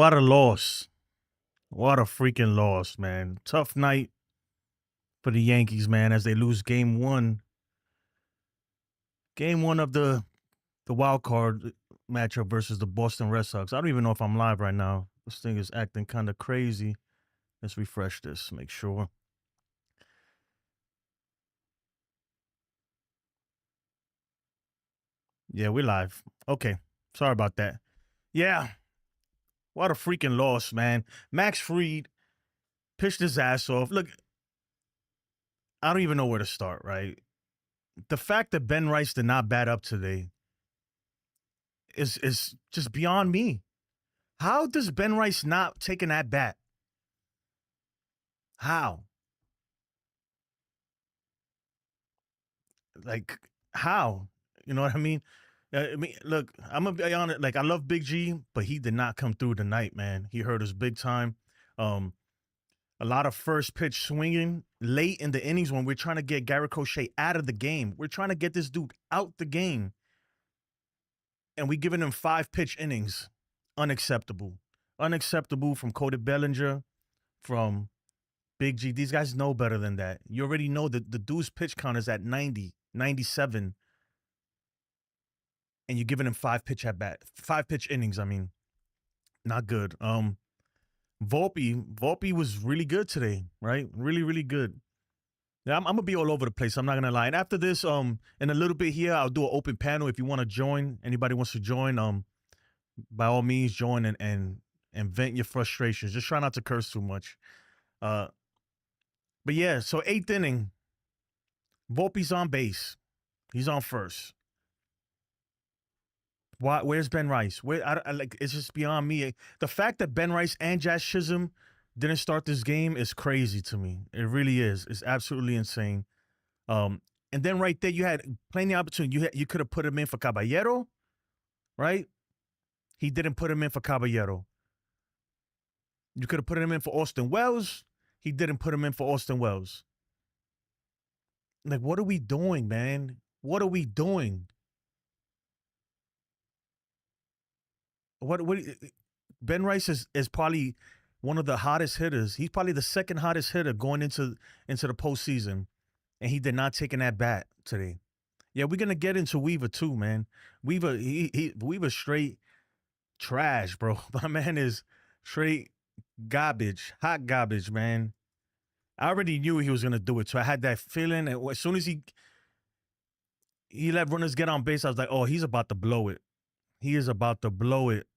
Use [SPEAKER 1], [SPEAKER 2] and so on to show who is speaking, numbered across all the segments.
[SPEAKER 1] what a loss. What a freaking loss, man. Tough night for the Yankees, man, as they lose game one. Game one of the wild card matchup versus the Boston Red Sox. I don't even know if I'm live right now. This thing is acting kind of crazy. Let's refresh this, make sure. Yeah, we're live. Okay. Sorry about that. Yeah. What a freaking loss, man. Max Fried pitched his ass off. Look, I don't even know where to start, right? The fact that Ben Rice did not bat up today is just beyond me. How does Ben Rice not taking that bat? How? Like how? You know what I mean? Look, I'm gonna be honest. Like, I love Big G, but he did not come through tonight, man. He hurt us big time. Um, a lot of first pitch swinging late in the innings when we're trying to get Garrett Crochet out of the game. We're trying to get this dude out the game, and we giving him 5 pitch innings. Unacceptable. Unacceptable from Cody Bellinger, from Big G. These guys know better than that. You already know that the dude's pitch count is at 90, 97, and you're giving him 5 pitch innings. I mean, not good. Volpe was really good today, right? Really, really good. Yeah, I'm gonna be all over the place. I'm not gonna lie. And after this, in a little bit here, I'll do an open panel. If you want to join, anybody wants to join, by all means, join and vent your frustrations. Just try not to curse too much. But yeah, so 8th inning, Volpe's on base. He's on first. Why? Where's Ben Rice? Like, it's just beyond me. The fact that Ben Rice and Jazz Chisholm didn't start this game is crazy to me. It really is. It's absolutely insane. And then right there, you had plenty of opportunity. You could have put him in for Caballero, right? He didn't put him in for Caballero. You could have put him in for Austin Wells. He didn't put him in for Austin Wells. Like, what are we doing, man? What are we doing? What Ben Rice is probably one of the hottest hitters. He's probably the second hottest hitter going into the postseason, and he did not take in that bat today. Yeah, we're gonna get into Weaver too, man. Weaver straight trash, bro. My man is straight garbage, hot garbage, man. I already knew he was gonna do it, so I had that feeling. And as soon as he let runners get on base, I was like, oh, he's about to blow it. He is about to blow it.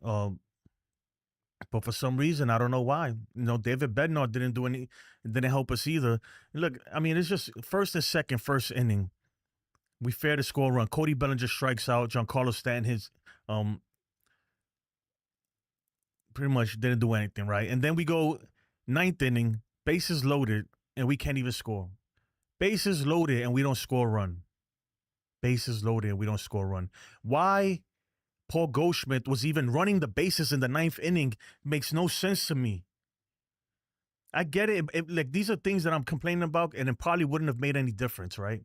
[SPEAKER 1] But for some reason, I don't know why. David Bednar didn't help us either. Look, I mean, it's just first and second, first inning. We fair to score a run. Cody Bellinger strikes out. Giancarlo Stanton pretty much didn't do anything, right? And then we go 9th inning, bases loaded, and we can't even score. Bases loaded, and we don't score a run. Bases loaded, and we don't score a run. Why Paul Goldschmidt was even running the bases in the 9th inning makes no sense to me. I get it. Like, these are things that I'm complaining about, and it probably wouldn't have made any difference, right?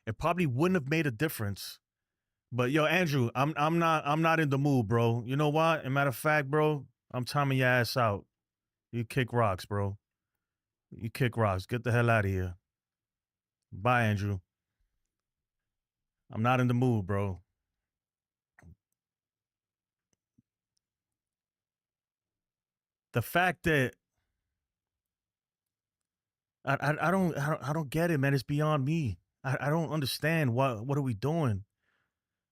[SPEAKER 1] It probably wouldn't have made a difference. But yo, Andrew, I'm not in the mood, bro. You know what? As a matter of fact, bro, I'm timing your ass out. You kick rocks, bro. You kick rocks. Get the hell out of here. Bye, Andrew. I'm not in the mood, bro. The fact that I don't get it, man. It's beyond me. I don't understand what are we doing.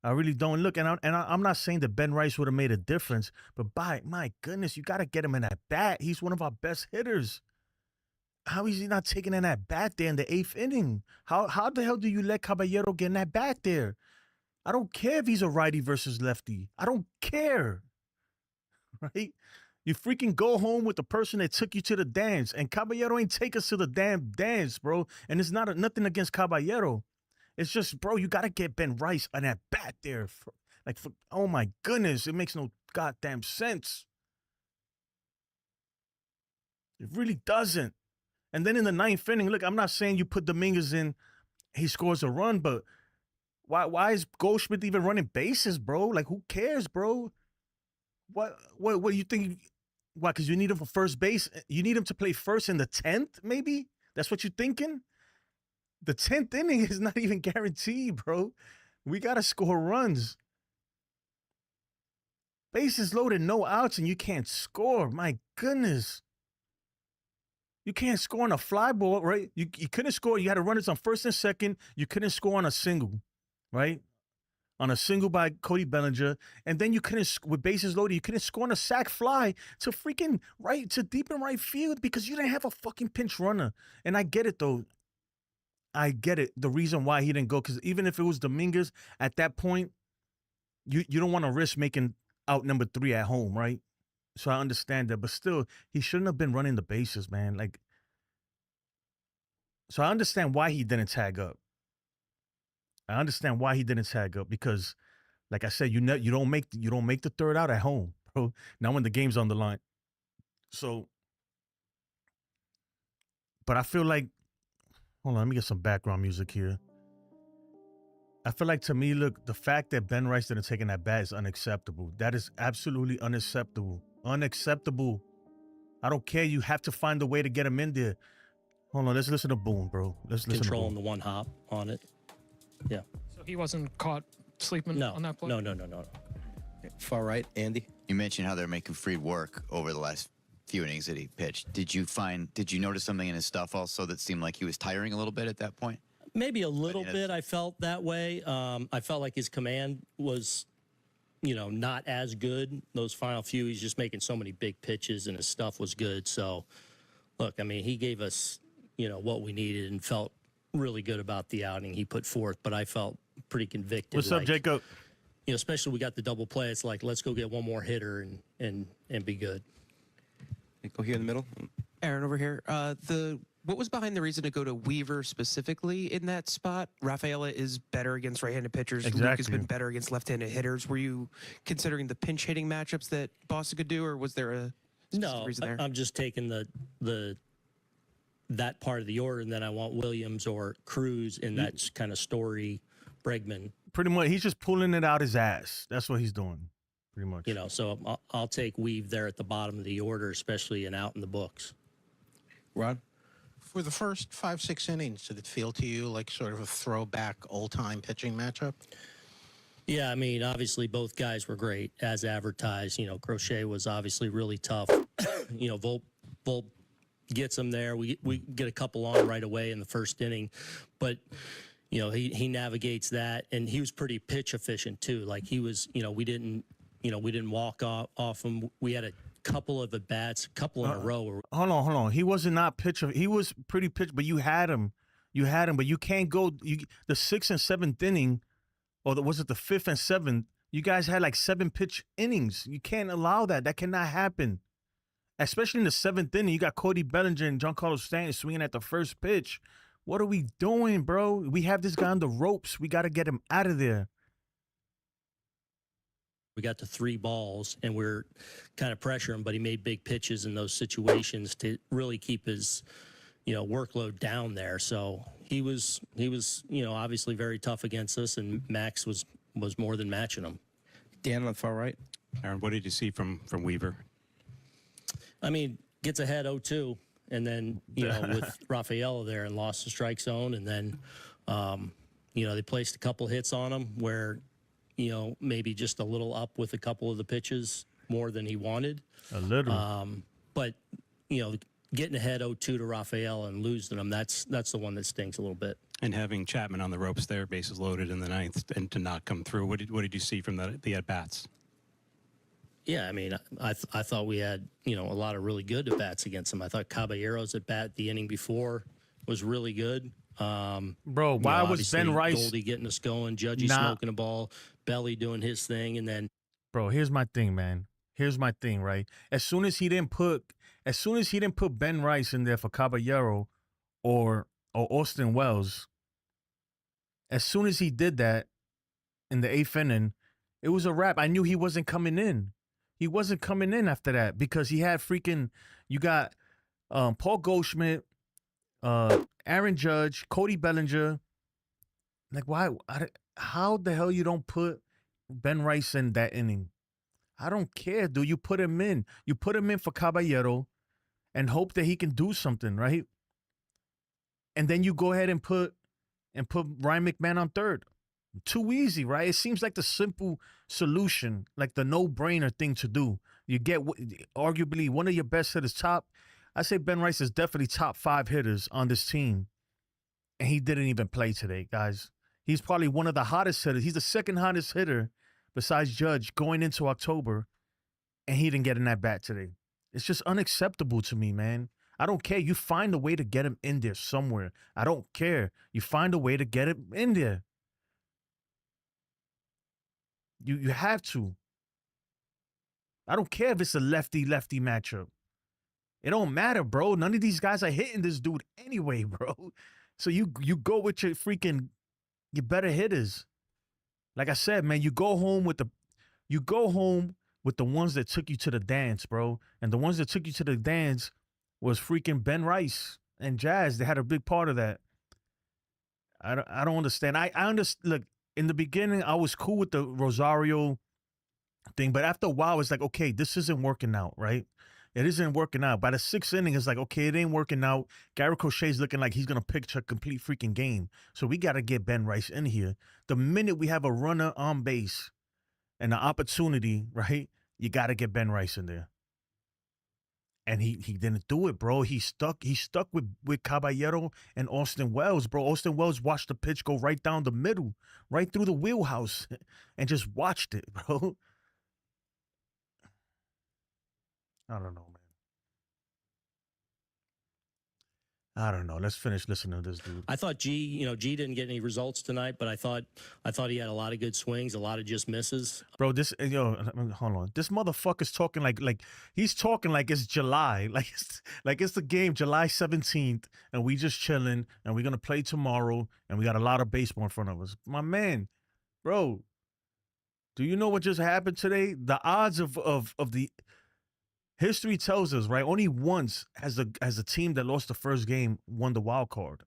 [SPEAKER 1] I really don't. Look, I'm not saying that Ben Rice would have made a difference, but my goodness, you got to get him in that bat. He's one of our best hitters. How is he not taking in that bat there in the 8th inning? How the hell do you let Caballero get in that bat there? I don't care if he's a righty versus lefty. I don't care. Right? You freaking go home with the person that took you to the dance, and Caballero ain't take us to the damn dance, bro. And it's nothing against Caballero. It's just, bro, you got to get Ben Rice on that bat there. Oh my goodness, it makes no goddamn sense. It really doesn't. And then in the 9th inning, look, I'm not saying you put Dominguez in, he scores a run, but why is Goldschmidt even running bases, bro? Like, who cares, bro? What do you think? Why? Because you need him for first base. You need him to play first in the 10th, maybe? That's what you're thinking? The 10th inning is not even guaranteed, bro. We got to score runs. Bases loaded, no outs, and you can't score. My goodness. You can't score on a fly ball, right? You couldn't score. You had to run it on first and second. You couldn't score on a single, right? On a single by Cody Bellinger. And then you couldn't, with bases loaded, you couldn't score on a sac fly to freaking right, to deep in right field because you didn't have a fucking pinch runner. And I get it, though. I get it. The reason why he didn't go, because even if it was Dominguez at that point, you don't want to risk making out number 3 at home, right? So I understand that, but still, he shouldn't have been running the bases, man. Like, so I understand why he didn't tag up. I understand why he didn't tag up because, like I said, you don't make the third out at home, bro. Not when the game's on the line. So, but I feel like, hold on, let me get some background music here. I feel like, to me, look, the fact that Ben Rice didn't take in that bat is unacceptable. That is absolutely unacceptable. Unacceptable. I don't care. You have to find a way to get him in there. Hold on, let's listen to Boone, bro. Let's listen to Boone.
[SPEAKER 2] Controlling the one hop on it. Yeah.
[SPEAKER 3] So he wasn't caught sleeping on that play?
[SPEAKER 2] No.
[SPEAKER 4] Far right, Andy.
[SPEAKER 5] You mentioned how they're making Fried work over the last few innings that he pitched. Did you notice something in his stuff also that seemed like he was tiring a little bit at that point?
[SPEAKER 2] Maybe a little bit. I felt that way. I felt like his command was, not as good. Those final few, he's just making so many big pitches, and his stuff was good. So, look, I mean, he gave us, what we needed and felt really good about the outing he put forth. But I felt pretty convicted.
[SPEAKER 1] What's up, Jacob?
[SPEAKER 2] Especially we got the double play. It's like, let's go get one more hitter and be good.
[SPEAKER 4] Go here in the middle.
[SPEAKER 6] Aaron over here. What was behind the reason to go to Weaver specifically in that spot? Rafaela is better against right-handed pitchers.
[SPEAKER 1] Exactly.
[SPEAKER 6] Luke has been better against left-handed hitters. Were you considering the pinch hitting matchups that Boston could do, or was there a reason there?
[SPEAKER 2] I'm just taking that part of the order, and then I want Williams or Cruz in that kind of Story, Bregman.
[SPEAKER 1] Pretty much, he's just pulling it out his ass. That's what he's doing, pretty much.
[SPEAKER 2] So I'll take Weave there at the bottom of the order, especially and out in the books.
[SPEAKER 4] Ron?
[SPEAKER 7] For the first 5-6 innings, did it feel to you like sort of a throwback old-time pitching matchup?
[SPEAKER 2] Yeah, I mean, obviously both guys were great as advertised. Crochet was obviously really tough. Volpe gets him there. We get a couple on right away in the first inning, but he navigates that, and he was pretty pitch efficient too. Like he was, we didn't walk off him. We had a couple of at-bats, couple in a row.
[SPEAKER 1] Hold on. He wasn't not pitcher. He was pretty pitch, but you had him, but you can't go the 6th and 7th inning, or was it the 5th and 7th? You guys had like 7 pitch innings. You can't allow that. That cannot happen. Especially in the 7th inning, you got Cody Bellinger and Giancarlo Stanton swinging at the first pitch. What are we doing, bro? We have this guy on the ropes. We got to get him out of there.
[SPEAKER 2] We got to 3 balls, and we're kind of pressuring him, but he made big pitches in those situations to really keep his, workload down there. So he was, obviously very tough against us, and Max was more than matching him.
[SPEAKER 4] Dan on the far right.
[SPEAKER 8] Aaron, what did you see from Weaver?
[SPEAKER 2] I mean, gets ahead 0-2, and then, with Rafaela there and lost the strike zone, and then, they placed a couple hits on him where, maybe just a little up with a couple of the pitches more than he wanted.
[SPEAKER 1] A little.
[SPEAKER 2] But, getting ahead 0-2 to Rafael and losing them, that's the one that stinks a little bit.
[SPEAKER 8] And having Chapman on the ropes there, bases loaded in the 9th, and to not come through, what did you see from the at-bats?
[SPEAKER 2] Yeah, I mean, I thought we had, a lot of really good at-bats against him. I thought Caballero's at-bat the inning before was really good.
[SPEAKER 1] Bro, why was Ben Rice...
[SPEAKER 2] Goldie getting us going, Judgy smoking a ball, Belly doing his thing, and then...
[SPEAKER 1] Bro, here's my thing, man. Here's my thing, right? As soon as he didn't put Ben Rice in there for Caballero or Austin Wells, as soon as he did that in the 8th inning, it was a wrap. I knew he wasn't coming in. He wasn't coming in after that because he had you got Paul Goldschmidt, Aaron Judge, Cody Bellinger. Like, how the hell you don't put Ben Rice in that inning? I don't care, dude. You put him in. You put him in for Caballero and hope that he can do something, right? And then you go ahead and put Ryan McMahon on third. Too easy, right? It seems like the simple solution, like the no-brainer thing to do. You get arguably one of your best hitters, I say Ben Rice is definitely top 5 hitters on this team. And he didn't even play today, guys. He's probably one of the hottest hitters. He's the second hottest hitter besides Judge going into October, and he didn't get in that bat today. It's just unacceptable to me, man. I don't care. You find a way to get him in there somewhere. I don't care. You find a way to get him in there. You have to. I don't care if it's a lefty-lefty matchup. It don't matter, bro. None of these guys are hitting this dude anyway, bro. So you go with your better hitters. Like I said, man, you go home with the ones that took you to the dance, bro. And the ones that took you to the dance was freaking Ben Rice and Jazz. They had a big part of that. I don't understand. I understand. Look, in the beginning, I was cool with the Rosario thing, but after a while, it's like, okay, this isn't working out, right? It isn't working out. By the 6th inning, it's like, okay, it ain't working out. Garrett Crochet's looking like he's going to pitch a complete freaking game. So we got to get Ben Rice in here. The minute we have a runner on base and an opportunity, right, you got to get Ben Rice in there. And he didn't do it, bro. He stuck with Caballero and Austin Wells, bro. Austin Wells watched the pitch go right down the middle, right through the wheelhouse, and just watched it, bro. I don't know, man. I don't know. Let's finish listening to this dude.
[SPEAKER 2] I thought G didn't get any results tonight, but I thought he had a lot of good swings, a lot of just misses.
[SPEAKER 1] Bro, hold on. This motherfucker's talking like he's talking like it's July, like it's the game July 17th, and we just chilling, and we're gonna play tomorrow, and we got a lot of baseball in front of us. My man, bro, do you know what just happened today? The odds of the history tells us, right? Only once has a team that lost the first game won the wild card.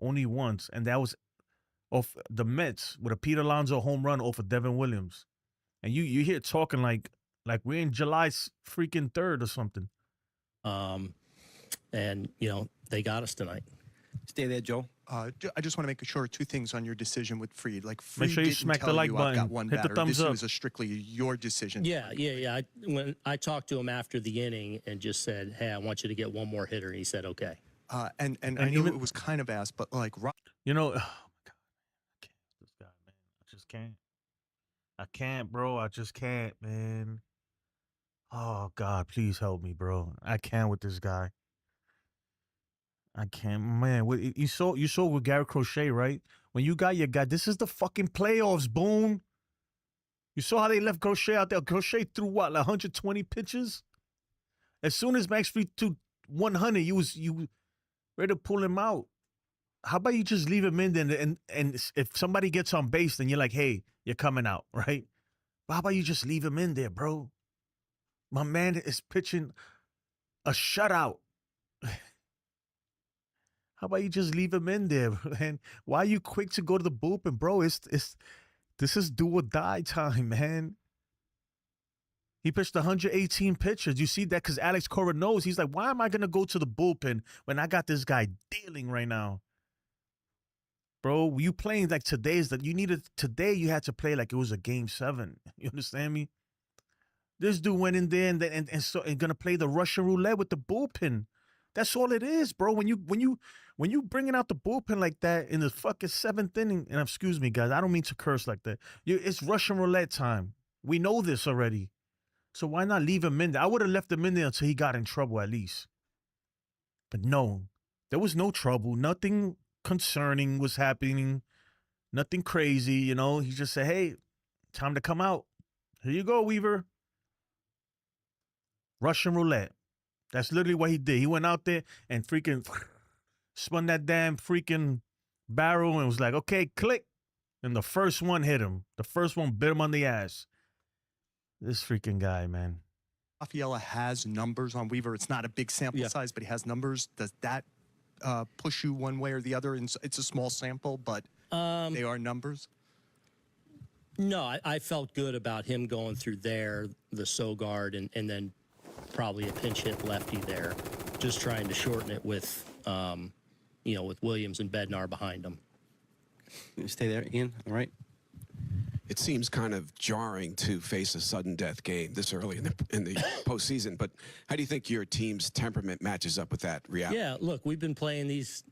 [SPEAKER 1] Only once. And that was off the Mets with a Pete Alonso home run off of Devin Williams. And you hear talking like we're in July freaking 3rd or something.
[SPEAKER 2] And they got us tonight.
[SPEAKER 4] Stay there, Joe.
[SPEAKER 9] I just want to make sure 2 things on your decision with Fried. Like,
[SPEAKER 1] Make
[SPEAKER 9] Fried
[SPEAKER 1] sure you
[SPEAKER 9] didn't
[SPEAKER 1] smack the
[SPEAKER 9] tell
[SPEAKER 1] like
[SPEAKER 9] you,
[SPEAKER 1] button.
[SPEAKER 9] I've got one
[SPEAKER 1] Hit the
[SPEAKER 9] batter.
[SPEAKER 1] thumbs
[SPEAKER 9] This
[SPEAKER 1] up.
[SPEAKER 9] was strictly your decision.
[SPEAKER 2] Yeah. When I talked to him after the inning and just said, "Hey, I want you to get one more hitter," and he said, "Okay."
[SPEAKER 9] And I know it was kind of asked, but like,
[SPEAKER 1] oh my God, I can't with this guy, man. I just can't. I can't, bro. I just can't, man. Oh God, please help me, bro. I can't with this guy. I can't, man. You saw with Garrett Crochet, right? When you got your guy, this is the fucking playoffs, Boone. You saw how they left Crochet out there. Crochet threw what, like 120 pitches? As soon as Max Fried threw 100, you ready to pull him out. How about you just leave him in there, and if somebody gets on base, then you're like, hey, you're coming out, right? But how about you just leave him in there, bro? My man is pitching a shutout. How about you just leave him in there, man? Why are you quick to go to the bullpen, bro? This is do or die time, man. He pitched 118 pitches. You see that? Because Alex Cora knows. He's like, why am I going to go to the bullpen when I got this guy dealing right now? Bro, you playing like today you had to play like it was a game 7. You understand me? This dude went in there and gonna play the Russian roulette with the bullpen. That's all it is, bro. When you bringing out the bullpen like that in the fucking 7th inning, and excuse me, guys, I don't mean to curse like that. It's Russian roulette time. We know this already. So why not leave him in there? I would have left him in there until he got in trouble at least. But no, there was no trouble. Nothing concerning was happening. Nothing crazy, He just said, hey, time to come out. Here you go, Weaver. Russian roulette. That's literally what he did. He went out there and freaking spun that damn freaking barrel and was like, okay, click. And the first one hit him. The first one bit him on the ass. This freaking guy, man.
[SPEAKER 9] Rafaela has numbers on Weaver. It's not a big sample size, but he has numbers. Does that push you one way or the other? It's a small sample, but they are numbers.
[SPEAKER 2] No, I felt good about him going through there, the Sogard, and then probably a pinch hit lefty there, just trying to shorten it with, with Williams and Bednar behind him.
[SPEAKER 4] Stay there, Ian. All right.
[SPEAKER 10] It seems kind of jarring to face a sudden death game this early in the postseason, but how do you think your team's temperament matches up with that reality?
[SPEAKER 2] Yeah, look, we've been playing these,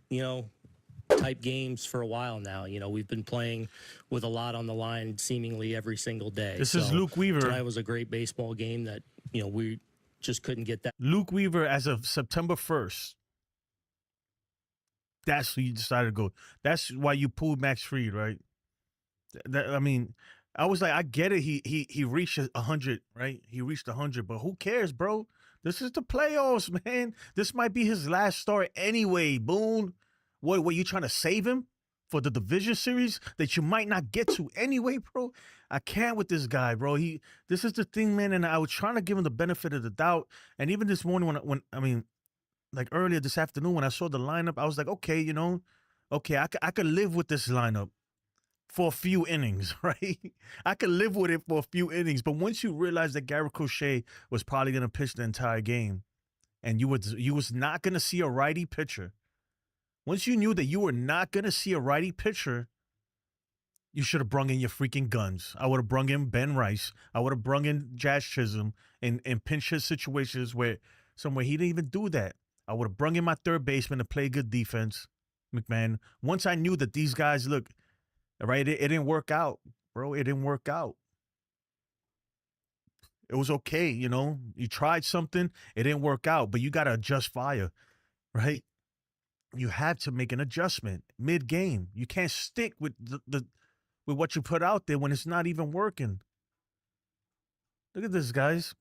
[SPEAKER 2] type games for a while now. We've been playing with a lot on the line seemingly every single day.
[SPEAKER 1] This is Luke Weaver.
[SPEAKER 2] Tonight was a great baseball game that, we just couldn't get that.
[SPEAKER 1] Luke Weaver, as of September 1st, that's who you decided to go. That's why you pulled Max Fried, right? I was like, I get it. He reached 100, right? He reached 100, but who cares, bro? This is the playoffs, man. This might be his last start anyway, Boone. What, were you trying to save him for the division series that you might not get to anyway, bro? I can't with this guy, bro. This is the thing, man, and I was trying to give him the benefit of the doubt. And even this morning when like earlier this afternoon when I saw the lineup, I was like, okay, I could live with this lineup for a few innings, right? I could live with it for a few innings. But once you realize that Garrett Crochet was probably going to pitch the entire game and you was not going to see a righty pitcher, once you knew that you were not going to see a righty pitcher, you should have brung in your freaking guns. I would have brung in Ben Rice. I would have brung in Jazz Chisholm in pinch hit situations where he didn't even do that. I would have brung in my third baseman to play good defense, McMahon. Once I knew that these guys, look, right, it didn't work out, bro. It didn't work out. It was okay, You tried something, it didn't work out, but you got to adjust fire, right? You have to make an adjustment mid-game. You can't stick with with what you put out there when it's not even working. Look at this, guys.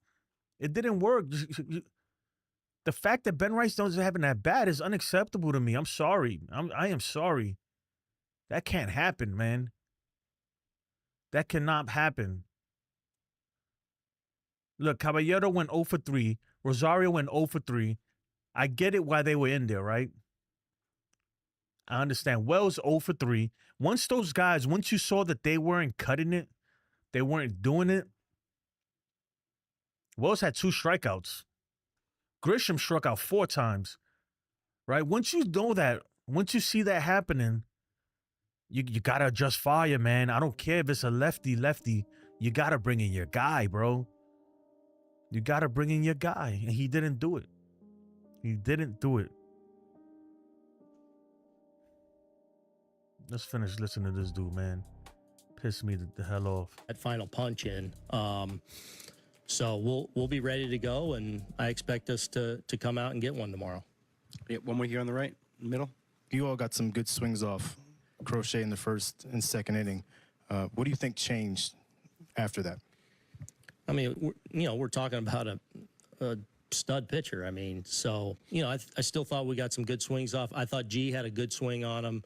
[SPEAKER 1] It didn't work. The fact that Ben Rice doesn't have that bad is unacceptable to me. I'm sorry. I am sorry. That can't happen, man. That cannot happen. Look, Caballero went 0 for 3. Rosario went 0 for 3. I get it why they were in there, right? I understand. Wells 0 for 3. Once you saw that they weren't cutting it, they weren't doing it, Wells had 2 strikeouts. Grisham struck out 4 times, right? Once you know that, once you see that happening, you got to adjust fire, man. I don't care if it's a lefty. You got to bring in your guy, bro. You got to bring in your guy. And he didn't do it. He didn't do it. Let's finish listening to this dude, man. Pissed me the hell off.
[SPEAKER 2] That final punch in. So we'll be ready to go, and I expect us to come out and get one tomorrow.
[SPEAKER 4] Yeah, one more here on the right, middle.
[SPEAKER 11] You all got some good swings off Crochet in the first and second inning. What do you think changed after that?
[SPEAKER 2] I mean, we're talking about a stud pitcher. I mean, so, I still thought we got some good swings off. I thought G had a good swing on him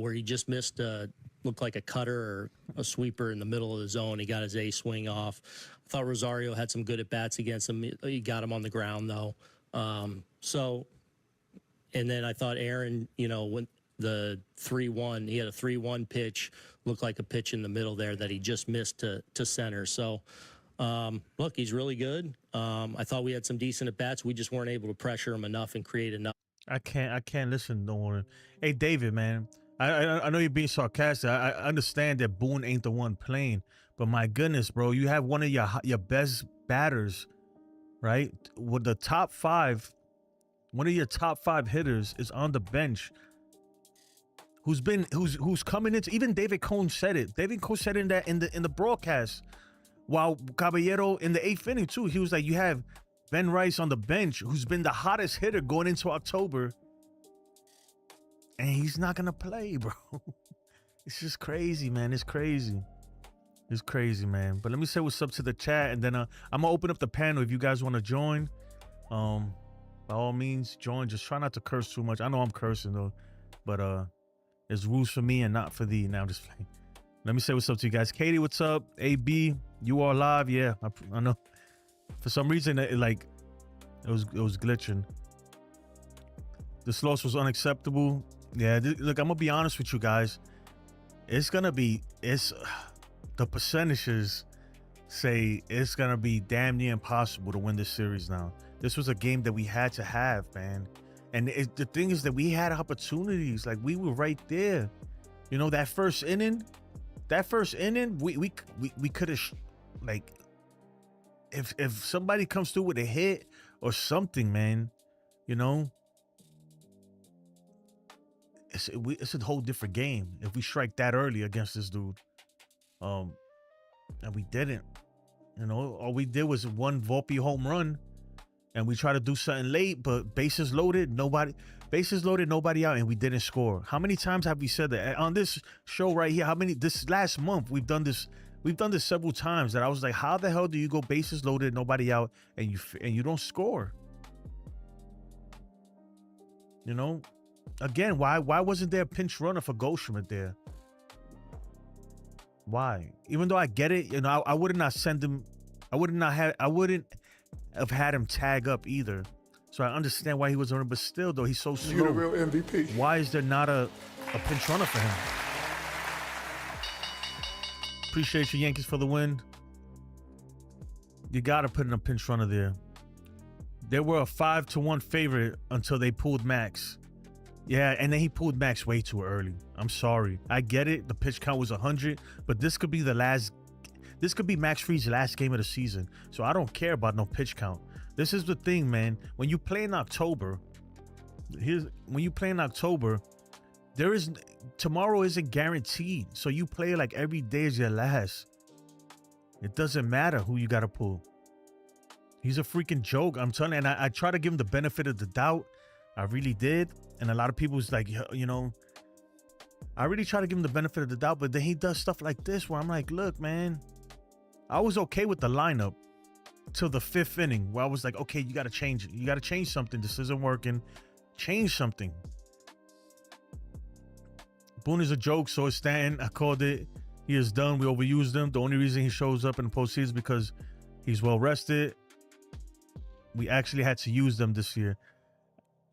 [SPEAKER 2] where he just missed looked like a cutter or a sweeper in the middle of the zone. He got his A swing off. I thought Rosario had some good at-bats against him. He got him on the ground, though. And then I thought Aaron, when the 3-1, he had a 3-1 pitch, looked like a pitch in the middle there that he just missed to center. So, look, he's really good. I thought we had some decent at-bats. We just weren't able to pressure him enough and create enough.
[SPEAKER 1] I can't listen no more. Hey, David, man. I know you're being sarcastic. I understand that Boone ain't the one playing, but my goodness, bro, you have one of your best batters, right? With the top 5, one of your top 5 hitters is on the bench. Who's coming into, even David Cone said it. David Cone said in the broadcast, while Caballero in the 8th inning too, he was like, you have Ben Rice on the bench, who's been the hottest hitter going into October. And he's not going to play, bro. It's just crazy, man. It's crazy. It's crazy, man. But let me say what's up to the chat. And then I'm going to open up the panel if you guys want to join. By all means, join. Just try not to curse too much. I know I'm cursing, though. But there's rules for me and not for thee. Now I'm just playing. Let me say what's up to you guys. Katie, what's up? AB, you are live? Yeah, I know. For some reason, it was glitching. This loss was unacceptable. Yeah, look, I'm gonna be honest with you guys. the percentages say it's gonna be damn near impossible to win this series now. This was a game that we had to have, man. And the thing is that we had opportunities. Like, we were right there. You know, that first inning, we could have, like, if somebody comes through with a hit or something, man, you know, it's a whole different game if we strike that early against this dude. And we didn't. You know, all we did was one Volpe home run, and we tried to do something late, but bases loaded, nobody out, and we didn't score. How many times have we said that on this show right here? This last month we've done this several times, that I was like, how the hell do you go bases loaded, nobody out, and you don't score? You know, again, why wasn't there a pinch runner for Goldschmidt there? Why? Even though I get it, you know, I would not send him. I wouldn't have had him tag up either. So I understand why he was on it, but still, though, he's so slow.
[SPEAKER 12] You're the real MVP.
[SPEAKER 1] Why is there not a pinch runner for him? Appreciate you, Yankees, for the win. You got to put in a pinch runner there. They were a 5-1 favorite until they pulled Max. Yeah, and then he pulled Max way too early. I'm sorry. I get it. The pitch count was 100, but this could be Max Fried's last game of the season. So I don't care about no pitch count. This is the thing, man. When you play in October, tomorrow isn't guaranteed. So you play like every day is your last. It doesn't matter who you got to pull. He's a freaking joke. I'm telling you. And I try to give him the benefit of the doubt. I really did. And a lot of people was like, you know, I really try to give him the benefit of the doubt, but then he does stuff like this where I'm like, look, man, I was okay with the lineup till the 5th inning where I was like, okay, you got to change it. You got to change something. This isn't working. Change something. Boone is a joke, so is Stanton. I called it. He is done. We overused him. The only reason he shows up in the postseason is because he's well rested. We actually had to use them this year.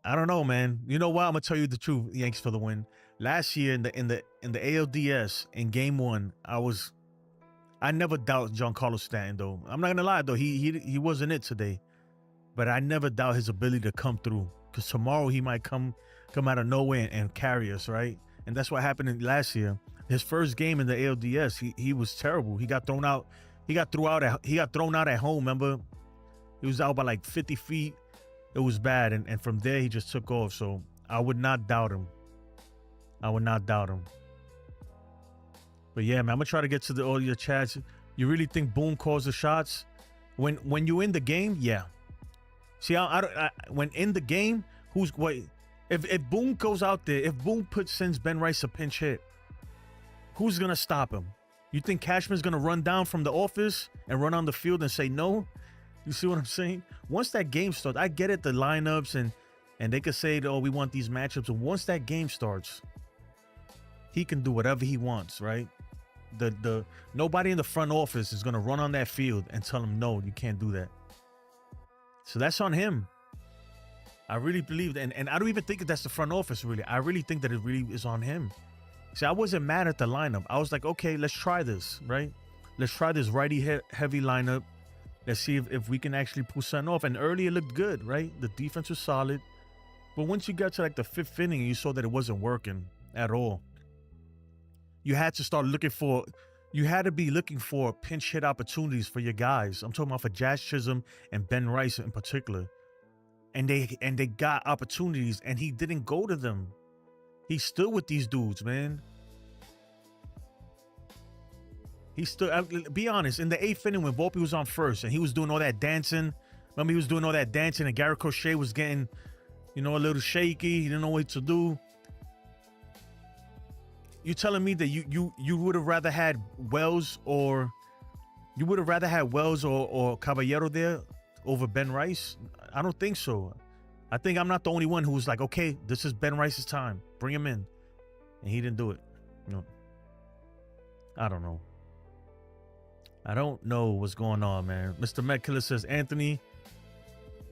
[SPEAKER 1] I don't know, man. You know what? I'm gonna tell you the truth. Yankees for the win. Last year in the ALDS in Game 1, I never doubt Giancarlo Stanton though. I'm not gonna lie though. He wasn't it today, but I never doubt his ability to come through. Because tomorrow he might come out of nowhere and carry us, right? And that's what happened last year. His first game in the ALDS, he was terrible. He got thrown out. He got thrown out at home. Remember, he was out by like 50 feet. It was bad, and from there he just took off. So I would not doubt him. But yeah, man, I'm gonna try to get to all your chats. You really think Boone calls the shots when you in the game? Yeah. See, when in the game, who's what? If Boone goes out there, if Boone sends Ben Rice a pinch hit, who's gonna stop him? You think Cashman's gonna run down from the office and run on the field and say no? You see what I'm saying? Once that game starts, I get it, the lineups and they could say, oh, we want these matchups. But once that game starts, he can do whatever he wants, right? The nobody in the front office is gonna run on that field and tell him, no, you can't do that. So that's on him. I really believe that, and I don't even think that's the front office, really. I really think that it really is on him. See, I wasn't mad at the lineup. I was like, okay, let's try this, right? Let's try this righty heavy lineup. Let's see if we can actually pull something off. And early it looked good, right? The defense was solid. But once you got to like the 5th inning, you saw that it wasn't working at all. You had to start looking for pinch hit opportunities for your guys. I'm talking about for Jazz Chisholm and Ben Rice in particular. And they got opportunities and he didn't go to them. He stood with these dudes, man. He stood, be honest, in the 8th inning when Volpe was on first and he was doing all that dancing. Remember, he was doing all that dancing and Garrett Crochet was getting, you know, a little shaky. He didn't know what to do. You telling me that you would have rather had Wells or Caballero there over Ben Rice? I don't think so. I think I'm not the only one who was like, okay, this is Ben Rice's time. Bring him in. And he didn't do it. No. I don't know. I don't know what's going on, man. Mr. Medkiller says, Anthony,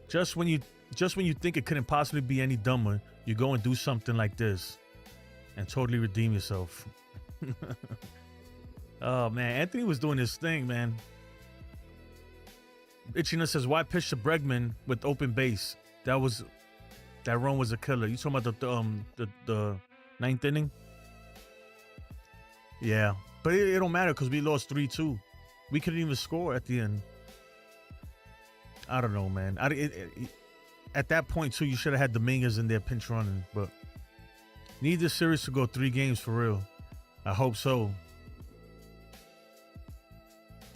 [SPEAKER 1] just when you think it couldn't possibly be any dumber, you go and do something like this and totally redeem yourself. Oh man, Anthony was doing his thing, man. Itchina says, "Why pitch to Bregman with open base? That run was a killer." You talking about the ninth inning? Yeah, but it don't matter because we lost 3-2. We couldn't even score at the end. I don't know, man. At that point too, you should have had Dominguez in there pinch running, but need this series to go 3 games for real. I hope so.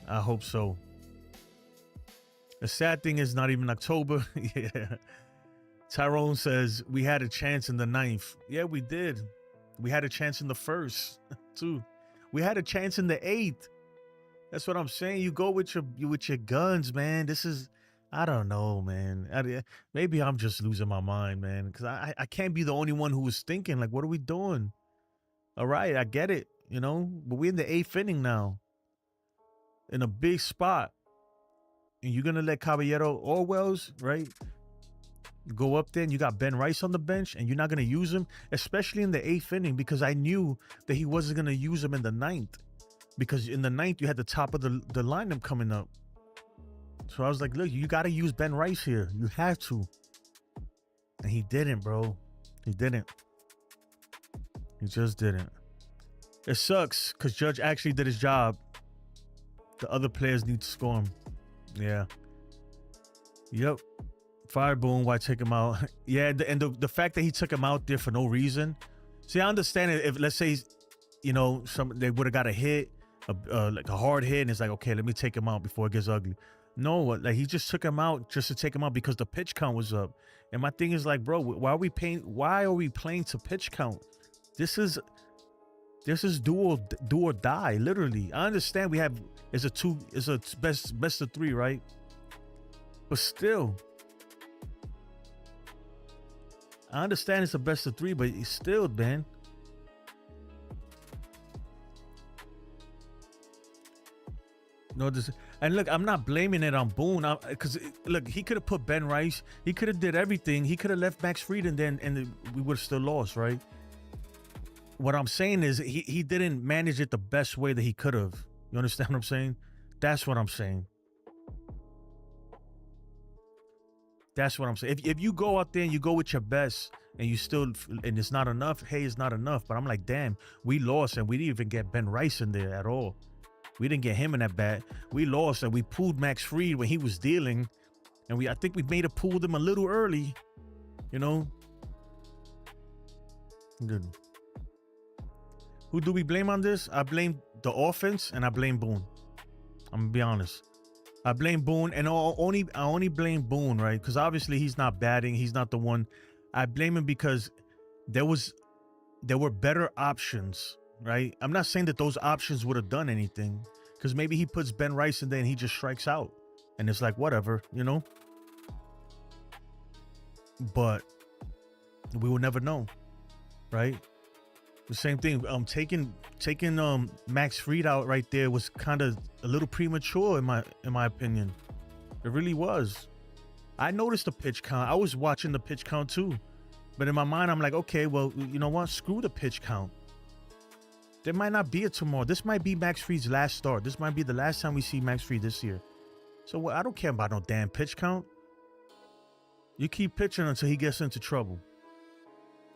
[SPEAKER 1] I hope so. The sad thing is not even October. Yeah. Tyrone says we had a chance in the 9th. Yeah, we did. We had a chance in the 1st too. We had a chance in the 8th. That's what I'm saying. You go with your guns, man. This is, I don't know, man. Maybe I'm just losing my mind, man. Because I can't be the only one who was thinking, like, what are we doing? All right, I get it, but we're in the 8th inning now. In a big spot. And you're going to let Caballero or Wells, right, go up there, and you got Ben Rice on the bench, and you're not going to use him, especially in the 8th inning, because I knew that he wasn't going to use him in the 9th. Because in the 9th, you had the top of the lineup coming up. So I was like, look, you got to use Ben Rice here. You have to. And he didn't, bro. He didn't. He just didn't. It sucks because Judge actually did his job. The other players need to score him. Yeah. Yep. Fire Boone, why take him out? Yeah, and the fact that he took him out there for no reason. See, I understand it if, let's say, they would have got a hit, like a hard hit, and it's like, okay, let me take him out before it gets ugly. No, like he just took him out just to take him out because the pitch count was up. And my thing is like, bro, why are we playing to pitch count? This is do or die, literally. I understand it's a best of 3, right? But still, I understand it's a best of 3, but it's still, man. No, and look, I'm not blaming it on Boone, because look, he could have put Ben Rice, he could have did everything, he could have left Max Fried, and we would have still lost, right? What I'm saying is he didn't manage it the best way that he could have. You understand what I'm saying? That's what I'm saying. That's what I'm saying. If you go out there and you go with your best and it's not enough, hey, it's not enough. But I'm like, damn, we lost and we didn't even get Ben Rice in there at all. We didn't get him in that bat. We lost and we pulled Max Fried when he was dealing. And I think we may have pulled him a little early, Good. Who do we blame on this? I blame the offense and I blame Boone. I'm gonna be honest. I blame Boone, and I only blame Boone, right? Because obviously he's not batting. He's not the one. I blame him because there were better options, right? I'm not saying that those options would have done anything, because maybe he puts Ben Rice in there and he just strikes out, and it's like whatever, But we will never know, right? The same thing. Taking Max Fried out right there was kind of a little premature in my opinion. It really was. I noticed the pitch count. I was watching the pitch count too, but in my mind I'm like, okay, well, you know what? Screw the pitch count. There might not be a tomorrow. This might be Max Fried's last start. This might be the last time we see Max Fried this year. So I don't care about no damn pitch count. You keep pitching until he gets into trouble.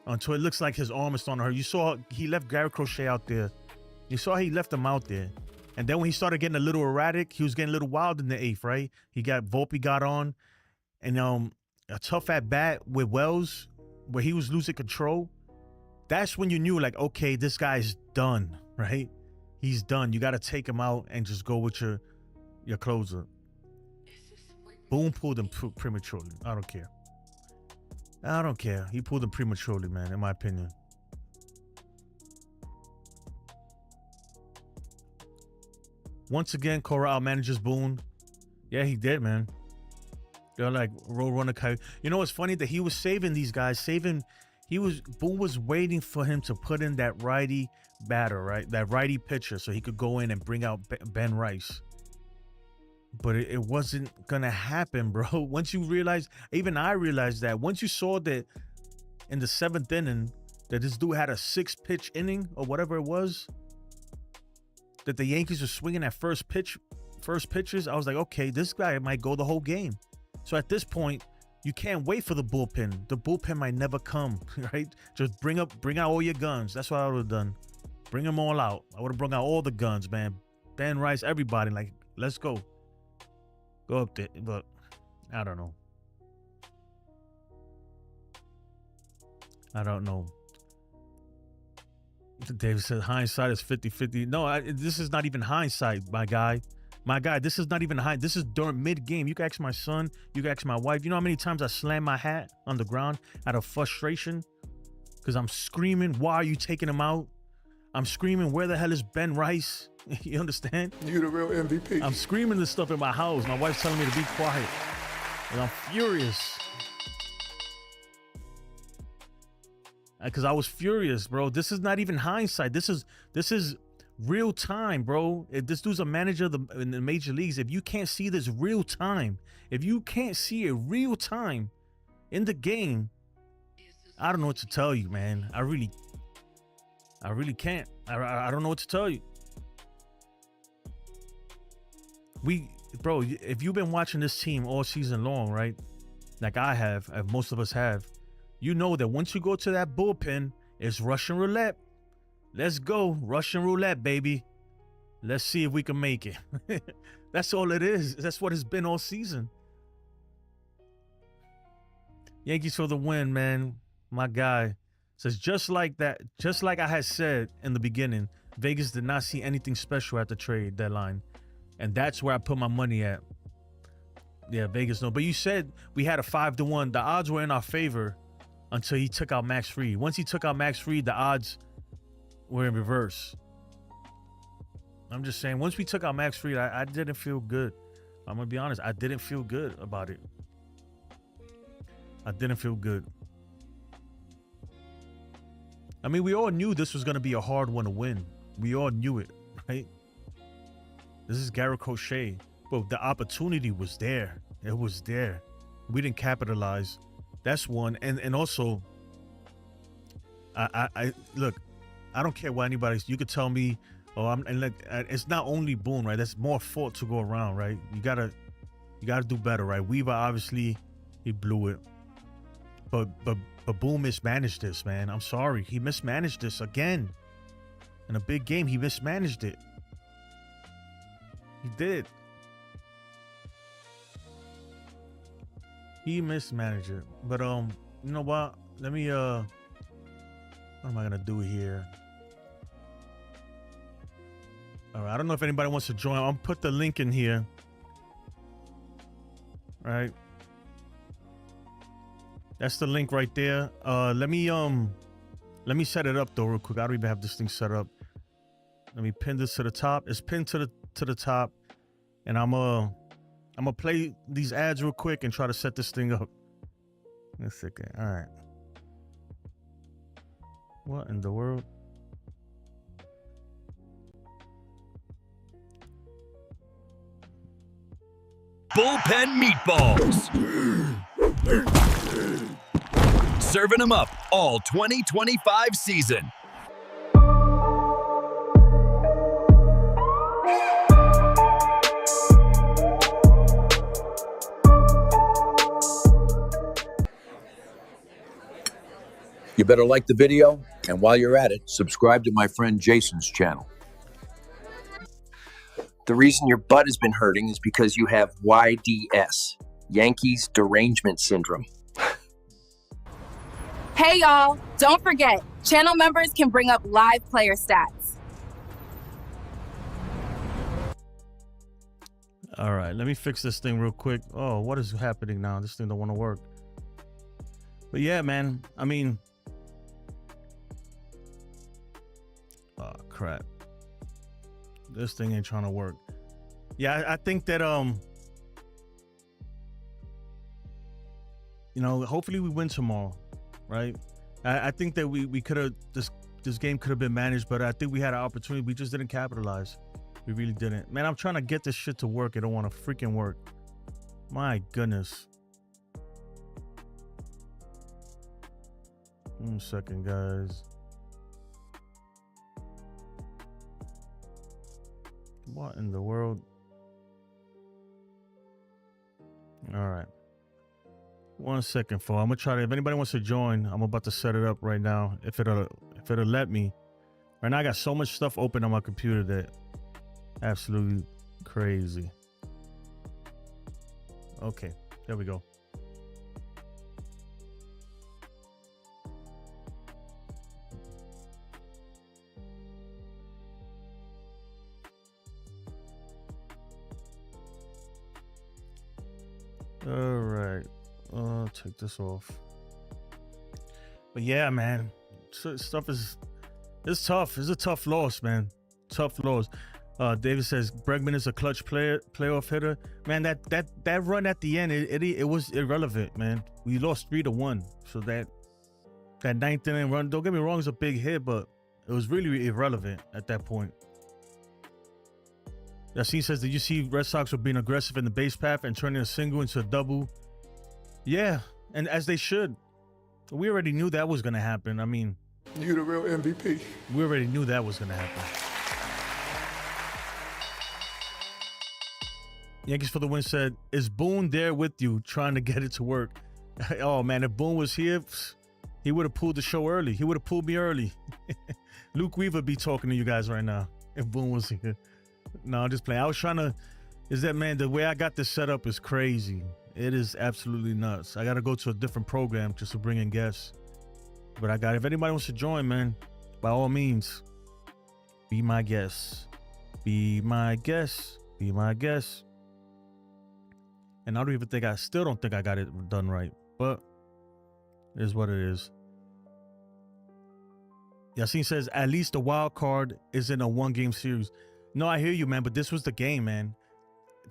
[SPEAKER 1] Until it looks like his arm is starting to hurt. You saw he left Garrett Crochet out there. You saw he left him out there. And then when he started getting a little erratic, he was getting a little wild in the 8th, right? Volpe got on. And a tough at bat with Wells, where he was losing control. That's when you knew, like, okay, this guy's done, right? He's done. You got to take him out and just go with your closer. Boone pulled him prematurely. I don't care. I don't care. He pulled him prematurely, man, in my opinion. Once again, Corral manages Boone. Yeah, he did, man. They're like, roll runner coyote. You know what's funny? That he was saving these guys. Boone was waiting for him to put in that righty batter, right? That righty pitcher, so he could go in and bring out Ben Rice. But it wasn't gonna happen, bro. Once you realize, even I realized that, once you saw that in the 7th inning that this dude had a 6-pitch inning or whatever it was, that the Yankees were swinging at first pitches, I was like, okay, this guy might go the whole game. So at this point, you can't wait for the bullpen. The bullpen might never come, right? Just bring out all your guns. That's what I would have done. Bring them all out. I would have brought out all the guns, man. Ben Rice, everybody, like, let's go. Go up there. But I don't know. I don't know. David said hindsight is 50-50. No, this is not even hindsight, my guy. My guy, this is not even hindsight. This is during mid-game. You can ask my son. You can ask my wife. You know how many times I slammed my hat on the ground out of frustration? Because I'm screaming, why are you taking him out? I'm screaming, where the hell is Ben Rice? You understand?
[SPEAKER 12] You the real MVP.
[SPEAKER 1] I'm screaming this stuff in my house. My wife's telling me to be quiet. And I'm furious. Because I was furious, bro. This is not even hindsight. This is real time, bro. If this dude's a manager in the major leagues, if you can't see this real time, if you can't see it real time in the game, I don't know what to tell you, man. I really can't. I don't know what to tell you. Bro, if you've been watching this team all season long, right? Like I have, most of us have, you know that once you go to that bullpen, it's Russian roulette. Let's go. Russian roulette, baby. Let's see if we can make it. That's all it is. That's what it's been all season. Yankees for the win, man. My guy says, just like that, just like I had said in the beginning, Vegas did not see anything special at the trade deadline. And that's where I put my money at. Yeah, Vegas no. But you said we had a 5-1. The odds were in our favor until he took out Max Fried. Once he took out Max Fried, the odds were in reverse. I'm just saying, once we took out Max Fried, I didn't feel good. I'm going to be honest. I didn't feel good about it. I didn't feel good. I mean, we all knew this was going to be a hard one to win. We all knew it, right? This is Garrett Crochet. But the opportunity was there. It was there. We didn't capitalize. That's one. And also, I look, I don't care what anybody, you could tell me, oh, and like, it's not only Boone, right? There's more fault to go around, right? You gotta do better, right? Weaver, obviously, he blew it. But Boone mismanaged this, man. I'm sorry. He mismanaged this again. In a big game, he mismanaged it. He did. He mismanaged it. But you know what? Let me what am I gonna do here? All right, I don't know if anybody wants to join. I'll put the link in here. All right. That's the link right there. Let me set it up though real quick. I don't even have this thing set up. Let me pin this to the top. It's pinned to the top, and I'm gonna play these ads real quick and try to set this thing up. In a second. All right. What in the world?
[SPEAKER 13] Bullpen meatballs. Serving them up all 2025 season.
[SPEAKER 14] You better like the video, and while you're at it, subscribe to my friend Jason's channel.
[SPEAKER 15] The reason your butt has been hurting is because you have YDS, Yankees Derangement Syndrome.
[SPEAKER 16] Hey y'all, don't forget, channel members can bring up live player stats.
[SPEAKER 1] All right, let me fix this thing real quick. Oh, what is happening now? This thing don't want to work. But yeah, man, I mean, oh crap. This thing ain't trying to work. Yeah, I think that you know, hopefully we win tomorrow, right? I think that we could have this game could have been managed, but I think we had an opportunity. We just didn't capitalize. We really didn't. Man, I'm trying to get this shit to work. It don't want to freaking work. My goodness. 1 second, guys. What in the world? All right. 1 second, for I'm gonna try to. If anybody wants to join, I'm about to set it up right now. If it'll let me. Right now, I got so much stuff open on my computer that absolutely crazy. Okay, there we go. All right, I'll take this off. But yeah, man, stuff it's tough. It's a tough loss, man. Tough loss. David says Bregman is a clutch playoff hitter. Man, that run at the end, it was irrelevant, man. We lost 3-1, so that 9th inning run, don't get me wrong, it's a big hit, but it was really irrelevant at that point. Yassine says, did you see Red Sox were being aggressive in the base path and turning a single into a double? Yeah, and as they should. We already knew that was going to happen. I mean,
[SPEAKER 12] you the real MVP.
[SPEAKER 1] We already knew that was going to happen. Yankees for the win said, is Boone there with you trying to get it to work? Oh, man, if Boone was here, he would have pulled the show early. He would have pulled me early. Luke Weaver be talking to you guys right now if Boone was here. No, I'm just playing. I was trying to, man, the way I got this set up is crazy. It is absolutely nuts. I got to go to a different program just to bring in guests. But if anybody wants to join, man, by all means, be my guest. Be my guest. Be my guest. And I still don't think I got it done right. But it is what it is. Yassine says, at least the wild card isn't a 1-game series. No, I hear you, man, but this was the game, man.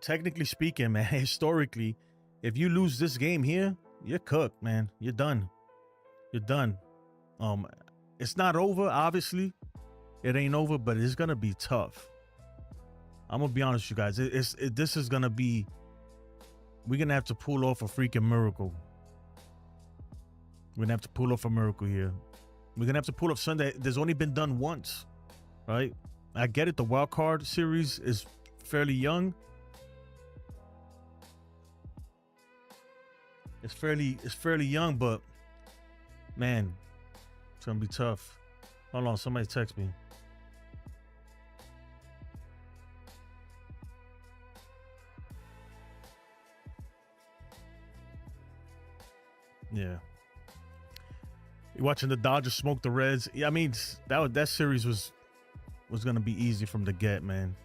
[SPEAKER 1] Technically speaking, man, historically, if you lose this game here, you're cooked, man. You're done. You're done. It's not over, obviously. It ain't over, but it's gonna be tough. I'm gonna be honest with you guys. This is gonna be. We're gonna have to pull off a freaking miracle. We're gonna have to pull off a miracle here. We're gonna have to pull off something that there's only been done once, right? I get it. The wild card series is fairly young. It's fairly young, but man, it's gonna be tough. Hold on, somebody text me. Yeah. You're watching the Dodgers smoke the Reds. Yeah, I mean, that series was gonna be easy from the get, man.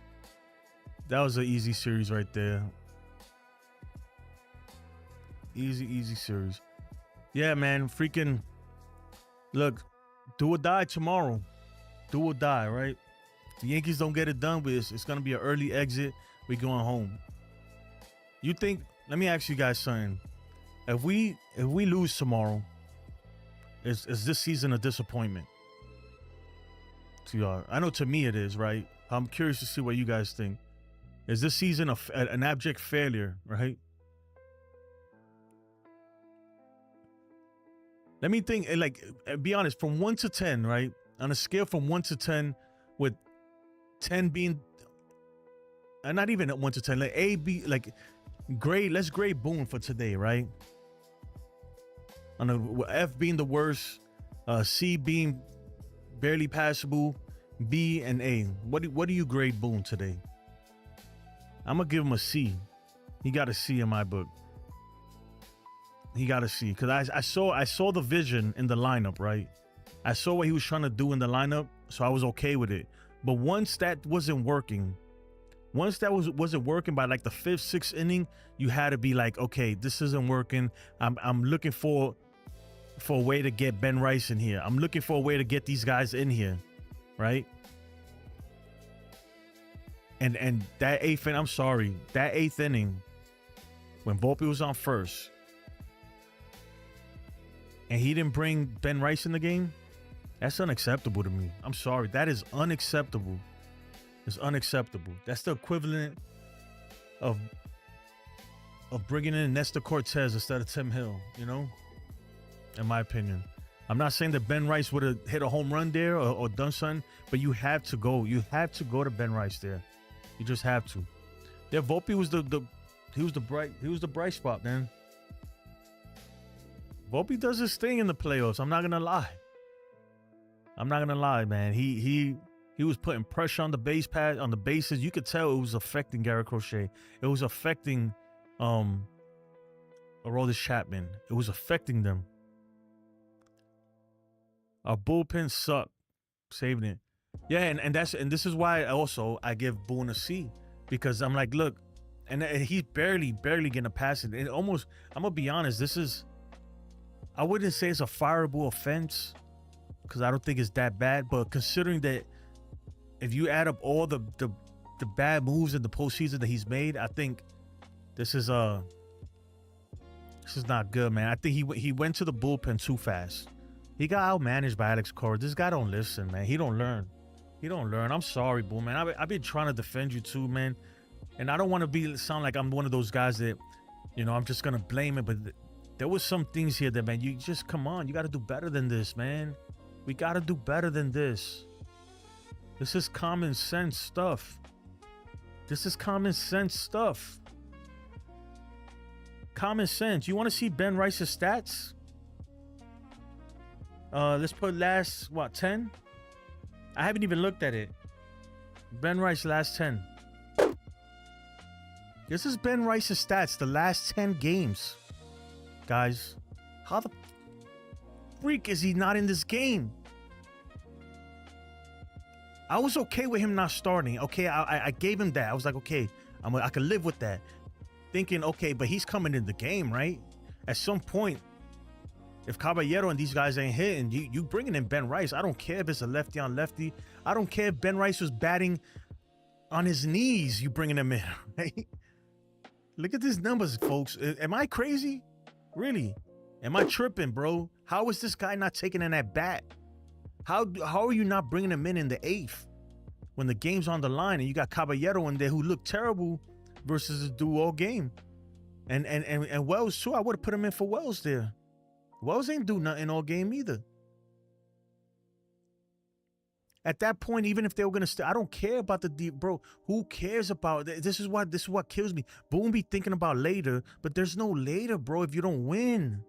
[SPEAKER 1] That was an easy series right there. Easy series. Yeah, man. Freaking look, do or die tomorrow. Do or die, right? If the Yankees don't get it done with, it's gonna be an early exit. We going home. You think? Let me ask you guys something. If we lose tomorrow, is this season a disappointment to y'all? I know to me it is, right? I'm curious to see what you guys think. Is this season an abject failure, right? Let me think, like, be honest, from 1 to 10, right? On a scale from 1 to 10, with 10 being, and not even at 1 to 10, like A, B, like, grade, let's grade Boone for today, right? On a F being the worst, C being barely passable, B and A. What do you grade Boone today? I'm gonna give him a C. He got a C in my book. He got a C because I saw the vision in the lineup, right? I saw what he was trying to do in the lineup, so I was okay with it. But once that wasn't working, wasn't working by like the 5th, 6th inning, you had to be like, okay, this isn't working. I'm looking for a way to get Ben Rice in here. I'm looking for a way to get these guys in here, right? And that 8th inning, I'm sorry, that 8th inning, when Volpe was on first, and he didn't bring Ben Rice in the game, that's unacceptable to me. I'm sorry, that is unacceptable. It's unacceptable. That's the equivalent of bringing in Nestor Cortez instead of Tim Hill, you know? In my opinion. I'm not saying that Ben Rice would have hit a home run there or done something, but you have to go. You have to go to Ben Rice there. You just have to. Yeah, Volpe was the bright spot, man. Volpe does his thing in the playoffs. I'm not gonna lie. Man. He was putting pressure on the base pad, on the bases. You could tell it was affecting Garrett Crochet. It was affecting Aroldis Chapman. It was affecting them. Our bullpen sucked. Saving it. Yeah, and this is why I give Boone a C, because I'm like, look, and he's barely getting a pass. And almost, I'm gonna be honest, I wouldn't say it's a fireable offense, because I don't think it's that bad. But considering that, if you add up all the bad moves in the postseason that he's made, I think this is not good, man. I think he went to the bullpen too fast. He got outmanaged by Alex Cora. This guy don't listen, man. He don't learn. I'm sorry, Boone, man. I've been trying to defend you too, man. And I don't want to sound like I'm one of those guys that, I'm just gonna blame it. But there was some things here that, man, you just come on. You got to do better than this, man. We got to do better than this. This is common sense stuff. Common sense. You want to see Ben Rice's stats? Let's put last, 10? I haven't even looked at it. Ben Rice last 10. This is Ben Rice's stats, the last 10 games. Guys, how the freak is he not in this game? I was okay with him not starting. Okay, I gave him that. I was like, okay, I could live with that. Thinking, okay, but he's coming in the game, right? At some point, if Caballero and these guys ain't hitting, you bringing in Ben Rice. I don't care if it's a lefty on lefty. I don't care if Ben Rice was batting on his knees. You bringing him in, right? Look at these numbers, folks. Am I crazy? Really? Am I tripping, bro? How is this guy not taking in that bat? How are you not bringing him in the 8th when the game's on the line and you got Caballero in there who looked terrible versus the dude all game? And Wells too. I would have put him in for Wells there. Wells ain't do nothing all game either. At that point, even if they were gonna I don't care about the deep, bro. Who cares about this? Is what kills me. Boone be thinking about later, but there's no later, bro. If you don't win,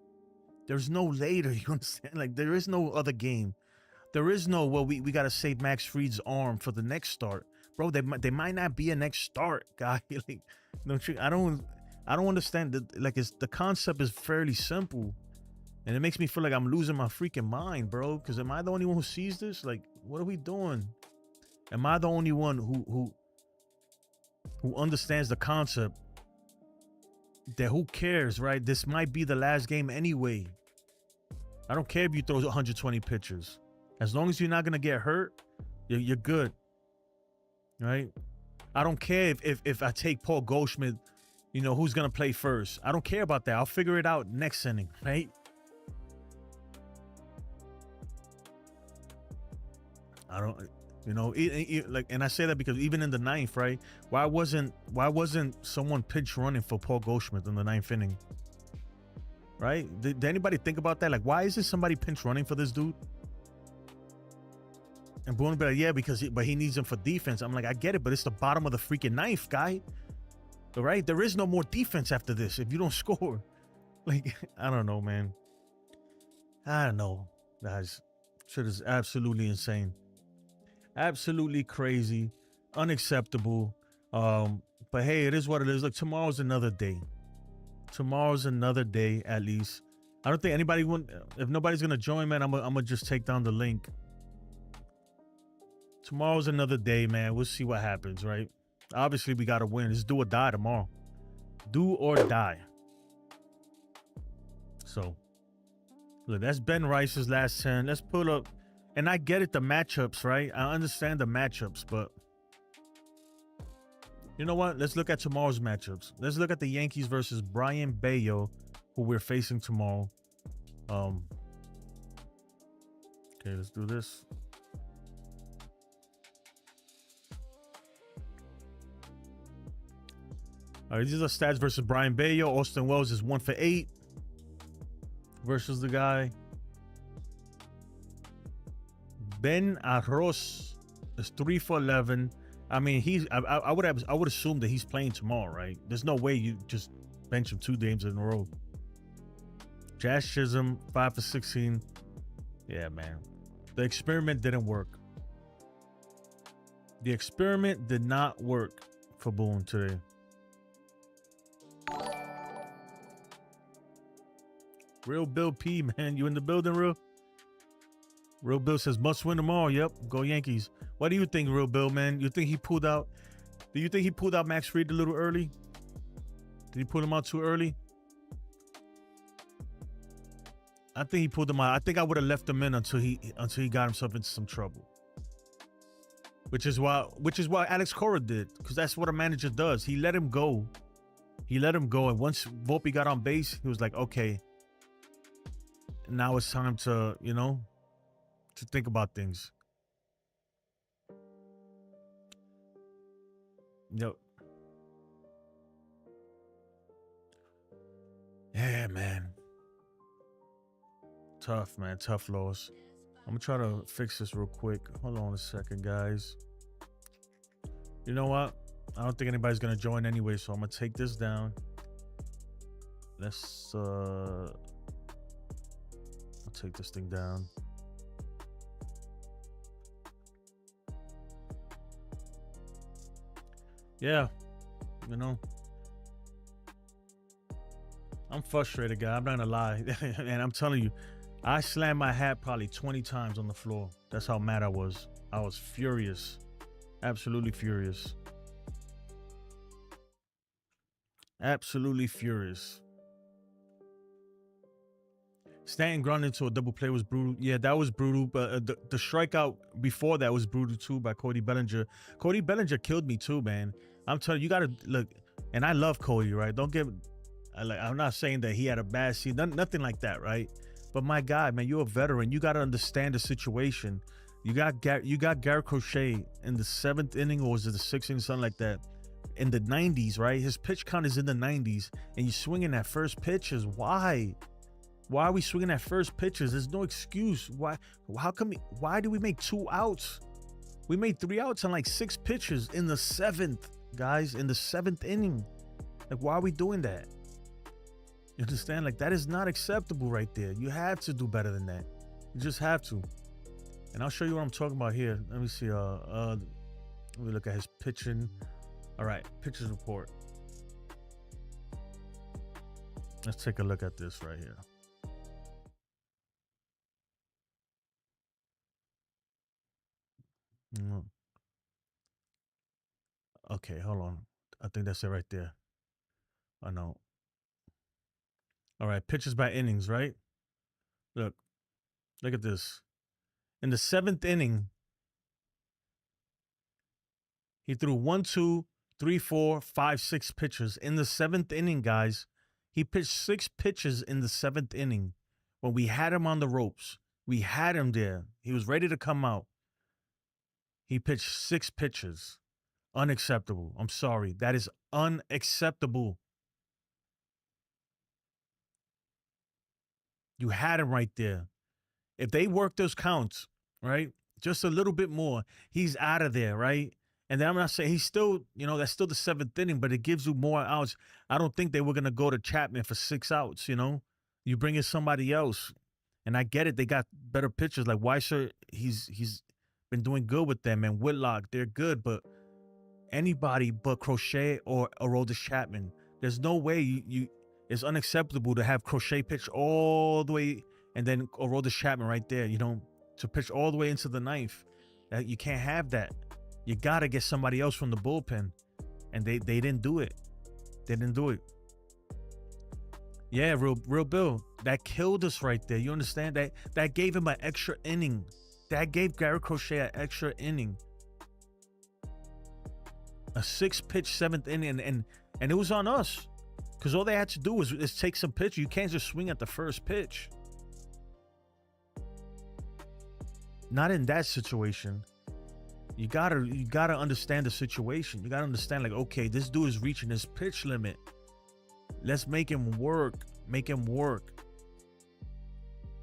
[SPEAKER 1] there's no later. You understand? Like, there is no other game. There is no, well, we gotta save Max Fried's arm for the next start, bro. They might not be a next start, guy. Like, don't you? I don't understand that. Like, the concept is fairly simple. And it makes me feel like I'm losing my freaking mind, bro. Because am I the only one who sees this? Like, what are we doing? Am I the only one who understands the concept that who cares, right? This might be the last game anyway. I don't care if you throw 120 pitches. As long as you're not going to get hurt, you're good, right? I don't care if I take Paul Goldschmidt, who's going to play first. I don't care about that. I'll figure it out next inning, right? I don't, like, and I say that because even in the 9th, right? Why wasn't someone pinch running for Paul Goldschmidt in the 9th inning? Right? Did anybody think about that? Like, why isn't somebody pinch running for this dude? And Boone be like, yeah, but he needs him for defense. I'm like, I get it, but it's the bottom of the freaking 9th, guy. All right? There is no more defense after this if you don't score. Like, I don't know, man. I don't know, guys. Shit is absolutely insane. Absolutely crazy, unacceptable. But hey, it is what it is. Look, tomorrow's another day. Tomorrow's another day, at least. I don't think anybody if nobody's gonna join, man, I'm gonna just take down the link. Tomorrow's another day, man. We'll see what happens, right? Obviously, we gotta win. It's do or die tomorrow. Do or die. So, look, that's Ben Rice's last 10. Let's pull up. And I get it, the matchups, right? I understand the matchups, but you know what? Let's look at tomorrow's matchups. Let's look at the Yankees versus Brian Bayo, who we're facing tomorrow. Okay, let's do this. All right, these are the stats versus Brian Bayo. Austin Wells is 1 for 8 versus the guy. Ben Arroz is 3 for 11. I mean, I would assume that he's playing tomorrow, right? There's no way you just bench him 2 games in a row. Jazz Chisholm, 5 for 16. Yeah, man. The experiment didn't work. The experiment did not work for Boone today. Real Bill P, man. You in the building, Real? Real Bill says must win tomorrow. Yep. Go Yankees. What do you think, Real Bill, man? You think he pulled out? Do you think he pulled out Max Fried a little early? Did he pull him out too early? I think he pulled him out. I think I would have left him in until he got himself into some trouble. Which is why Alex Cora did, because that's what a manager does. He let him go. And once Volpe got on base, he was like, okay, now it's time to, to think about things. Yep. Yeah, man. Tough, man. Tough loss. I'm gonna try to fix this real quick. Hold on a second, guys. You know what? I don't think anybody's gonna join anyway, so I'm gonna take this down. Let's I'll take this thing down. Yeah, I'm frustrated, guy. I'm not gonna lie. And I'm telling you, I slammed my hat probably 20 times on the floor. That's how mad I was. I was furious. Absolutely furious. Absolutely furious. Stanton ground into a double play was brutal. Yeah, that was brutal. But the strikeout before that was brutal too by Cody Bellinger. Cody Bellinger killed me too, man. I'm telling you, you gotta look. And I love Cody, right? Don't get. I'm not saying that he had a bad season, nothing like that, right? But my guy, man, you're a veteran. You got to understand the situation. You got Garrett Crochet in the 7th inning, or was it the 6th inning, something like that, in the 90s, right? His pitch count is in the 90s, and you swinging that first pitches. Why? Why are we swinging that first pitches? There's no excuse. Why? How come? Why do we make 2 outs? We made 3 outs on like 6 pitches in the 7th, guys. In the 7th inning, like why are we doing that? You understand? Like that is not acceptable right there. You have to do better than that. You just have to. And I'll show you what I'm talking about here. Let me see. Let me look at his pitching. All right, pitchers report. Let's take a look at this right here. Okay, hold on. I think that's it right there. I know. All right, pitches by innings, right? Look at this. In the 7th inning, he threw 1, 2, 3, 4, 5, 6 pitches. In the 7th inning, guys, he pitched 6 pitches in the 7th inning when we had him on the ropes. We had him there. He was ready to come out. He pitched 6 pitches. Unacceptable. I'm sorry. That is unacceptable. You had him right there. If they work those counts, right, just a little bit more, he's out of there, right? And then I'm not saying he's still, that's still the 7th inning, but it gives you more outs. I don't think they were going to go to Chapman for 6 outs, You bring in somebody else. And I get it. They got better pitchers. Like Weiser, he's been doing good with them. And Whitlock, they're good. But anybody but Crochet or Aroldis Chapman, there's no way it's unacceptable to have Crochet pitch all the way and then Aroldis Chapman right there, to pitch all the way into the 9th. You can't have that. You got to get somebody else from the bullpen. And they didn't do it. They didn't do it. Yeah, real Bill. That killed us right there. You understand? That gave him an extra inning. That gave Garrett Crochet an extra inning. A 6-pitch 7th inning. And it was on us. Because all they had to do is take some pitch. You can't just swing at the first pitch. Not in that situation. You gotta understand the situation. You gotta understand, like, okay, this dude is reaching his pitch limit. Let's make him work. Make him work.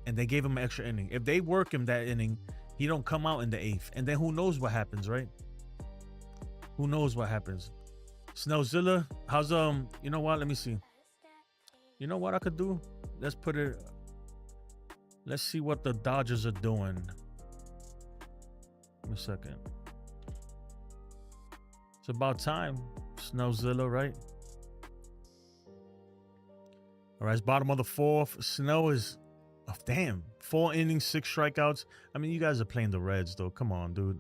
[SPEAKER 1] And they gave him an extra inning. If they work him that inning, he don't come out in the 8th. And then who knows what happens, right? Who knows what happens? Snellzilla, how's you know what? Let me see. You know what I could do? Let's put it. Let's see what the Dodgers are doing. Give me a second. It's about time. Snellzilla, right? All right, it's bottom of the fourth. Snell is, oh, damn, 4 innings, 6 strikeouts. I mean, you guys are playing the Reds, though. Come on, dude.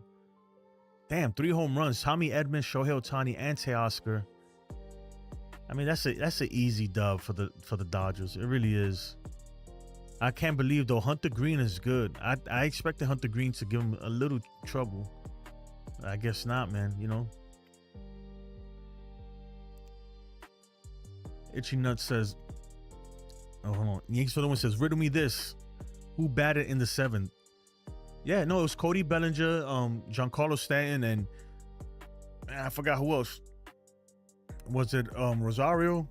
[SPEAKER 1] Damn, 3 home runs. Tommy Edman, Shohei Ohtani, and Teoscar. I mean, that's an easy dub for the Dodgers. It really is. I can't believe, though, Hunter Green is good. I expected Hunter Green to give him a little trouble. I guess not, man, you know. Itchy Nut says, oh, hold on. Yankees for the Win says, riddle me this. Who batted in the 7th? Yeah, no, it was Cody Bellinger, Giancarlo Stanton, and I forgot who else. Was it Rosario?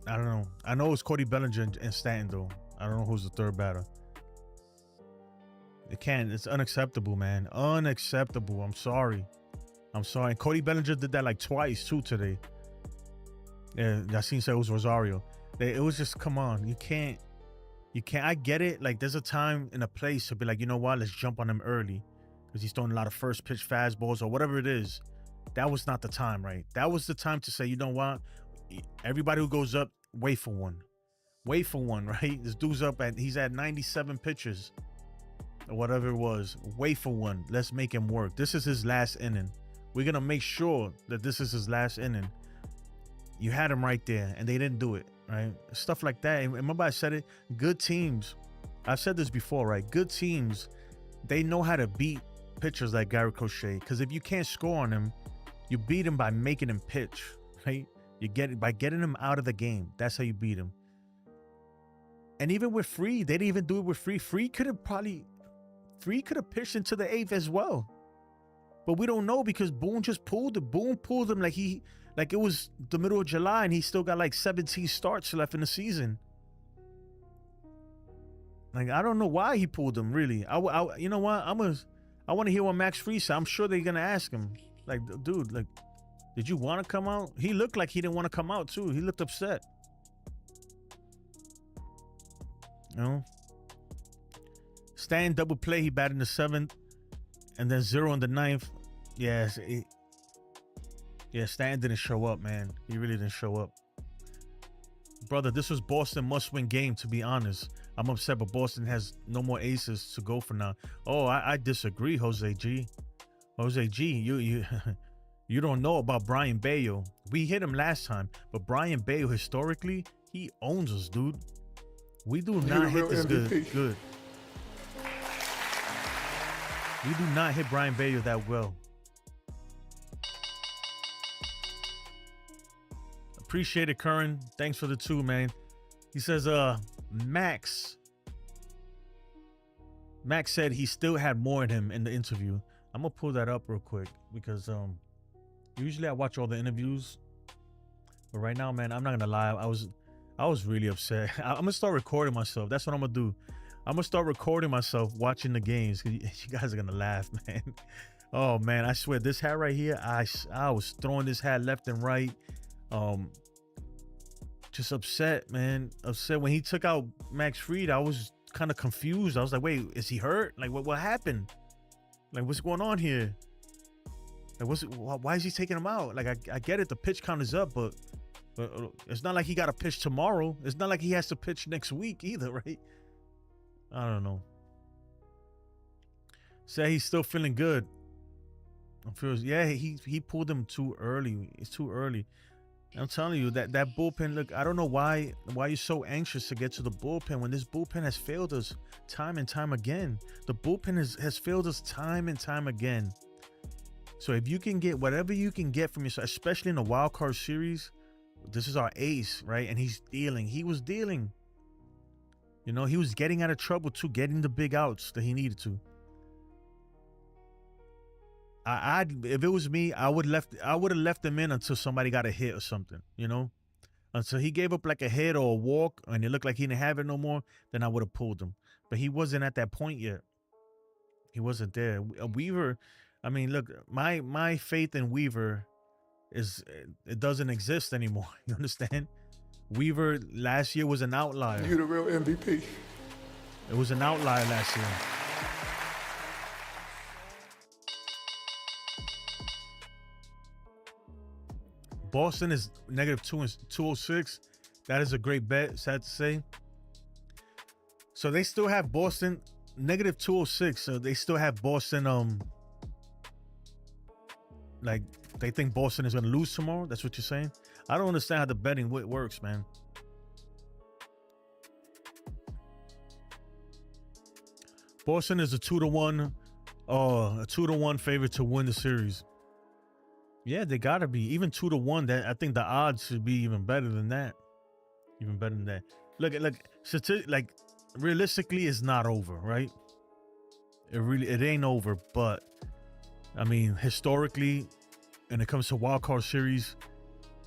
[SPEAKER 1] I don't know. I know it was Cody Bellinger and Stanton, though. I don't know who's the third batter. It's unacceptable, man. Unacceptable. I'm sorry. And Cody Bellinger did that like twice, too, today. Yeah, Yassine said it was Rosario. It was just, come on. You can't. I get it. Like, there's a time and a place to be like, you know what? Let's jump on him early. Because he's throwing a lot of first pitch fastballs or whatever it is. That was not the time, right? That was the time to say, you know what? Everybody who goes up, wait for one. Wait for one, right? This dude's he's at 97 pitches. Or whatever it was. Wait for one. Let's make him work. This is his last inning. We're going to make sure that this is his last inning. You had him right there, and they didn't do it, right? Stuff like that. And remember I said it? Good teams. I've said this before, right? Good teams, they know how to beat pitchers like Garrett Crochet. Because if you can't score on him, you beat him by making him pitch, right? You get it by getting him out of the game. That's how you beat him. And even with Free, they didn't even do it with Free. Free could have pitched into the 8th as well. But we don't know because Boone just pulled it. Boone pulled him like it was the middle of July and he still got like 17 starts left in the season. Like, I don't know why he pulled him, really. You know what? I want to hear what Max Fried said. I'm sure they're going to ask him. Like, dude, like, did you want to come out? He looked like he didn't want to come out, too. He looked upset. You know? Stan double play. He batted in the 7th. And then 0 in the 9th. Yes. Yeah, Stan didn't show up, man. He really didn't show up. Brother, this was Boston must-win game, to be honest. I'm upset, but Boston has no more aces to go for now. Oh, I disagree, Jose G. Jose G, you don't know about Brian Bayo. We hit him last time, but Brian Bayo, historically, he owns us, dude. We do not hit this good. We do not hit Brian Bayo that well. Appreciate it, Curran. Thanks for the 2, man. He says, Max said he still had more in him in the interview. I'm gonna pull that up real quick because usually I watch all the interviews, but right now, man, I'm not gonna lie. I was really upset. I'm gonna start recording myself. That's what I'm gonna do. I'm gonna start recording myself watching the games. You guys are gonna laugh, man. Oh man, I swear this hat right here, I was throwing this hat left and right. Just upset, man. Upset when he took out Max Fried. I was kind of confused. I was like, wait, is he hurt? Like, what happened? Like, what's going on here? Like, why is he taking him out? Like, I get it, the pitch count is up, but it's not like he got to pitch tomorrow. It's not like he has to pitch next week either, right? I don't know. Say he's still feeling good. Yeah, he pulled him too early. It's too early. I'm telling you that bullpen. Look, I don't know why you're so anxious to get to the bullpen when this bullpen has failed us time and time again. The bullpen has failed us time and time again. So if you can get whatever you can get from yourself, especially in the wild card series, this is our ace, right? And he's dealing. He was dealing. You know, he was getting out of trouble too, getting the big outs that he needed to. If it was me, I would have left him in until somebody got a hit or something, you know? Until he gave up like a hit or a walk and it looked like he didn't have it no more, then I would have pulled him. But he wasn't at that point yet. He wasn't there. Weaver, I mean, look, my faith in Weaver it doesn't exist anymore. You understand? Weaver last year was an outlier.
[SPEAKER 12] You the real MVP.
[SPEAKER 1] It was an outlier last year. Boston is -206. That is a great bet, sad to say. So they still have Boston -206. So they still have Boston. Like they think Boston is going to lose tomorrow. That's what you're saying. I don't understand how the betting works, man. Boston is a 2-1, a 2-1 favorite to win the series. Yeah, they gotta be even 2-1. That I think the odds should be even better than that. Even better than that. Look, like realistically, it's not over, right? It ain't over. But I mean, historically, when it comes to wildcard series,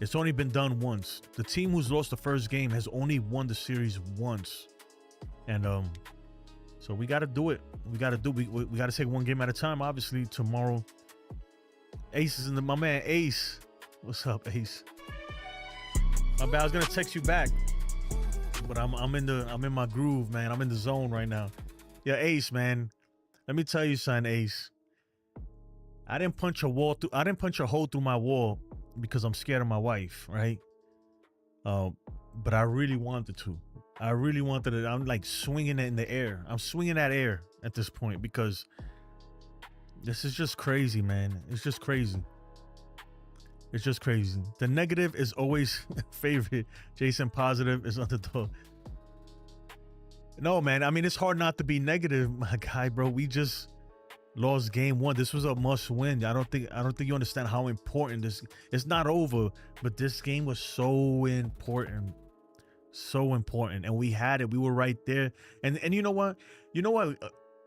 [SPEAKER 1] it's only been done once. The team who's lost the first game has only won the series once, and so we got to do it. We got to take one game at a time. Obviously, tomorrow. Ace is in my man Ace. What's up, Ace? My bad. I was gonna text you back, but I'm in my groove, man. I'm in the zone right now. Yeah, Ace, man. Let me tell you something, Ace. I didn't punch a hole through my wall because I'm scared of my wife, right? But I really wanted to. I really wanted it. I'm like swinging it in the air. I'm swinging that air at this point because this is just crazy, man. It's just crazy. It's just crazy. The negative is always favorite. Jason positive is underdog. No, man. I mean, it's hard not to be negative, my guy, bro. We just lost game one. This was a must win. I don't think you understand how important this. It's not over, but this game was so important. So important. And we had it. We were right there. And you know what?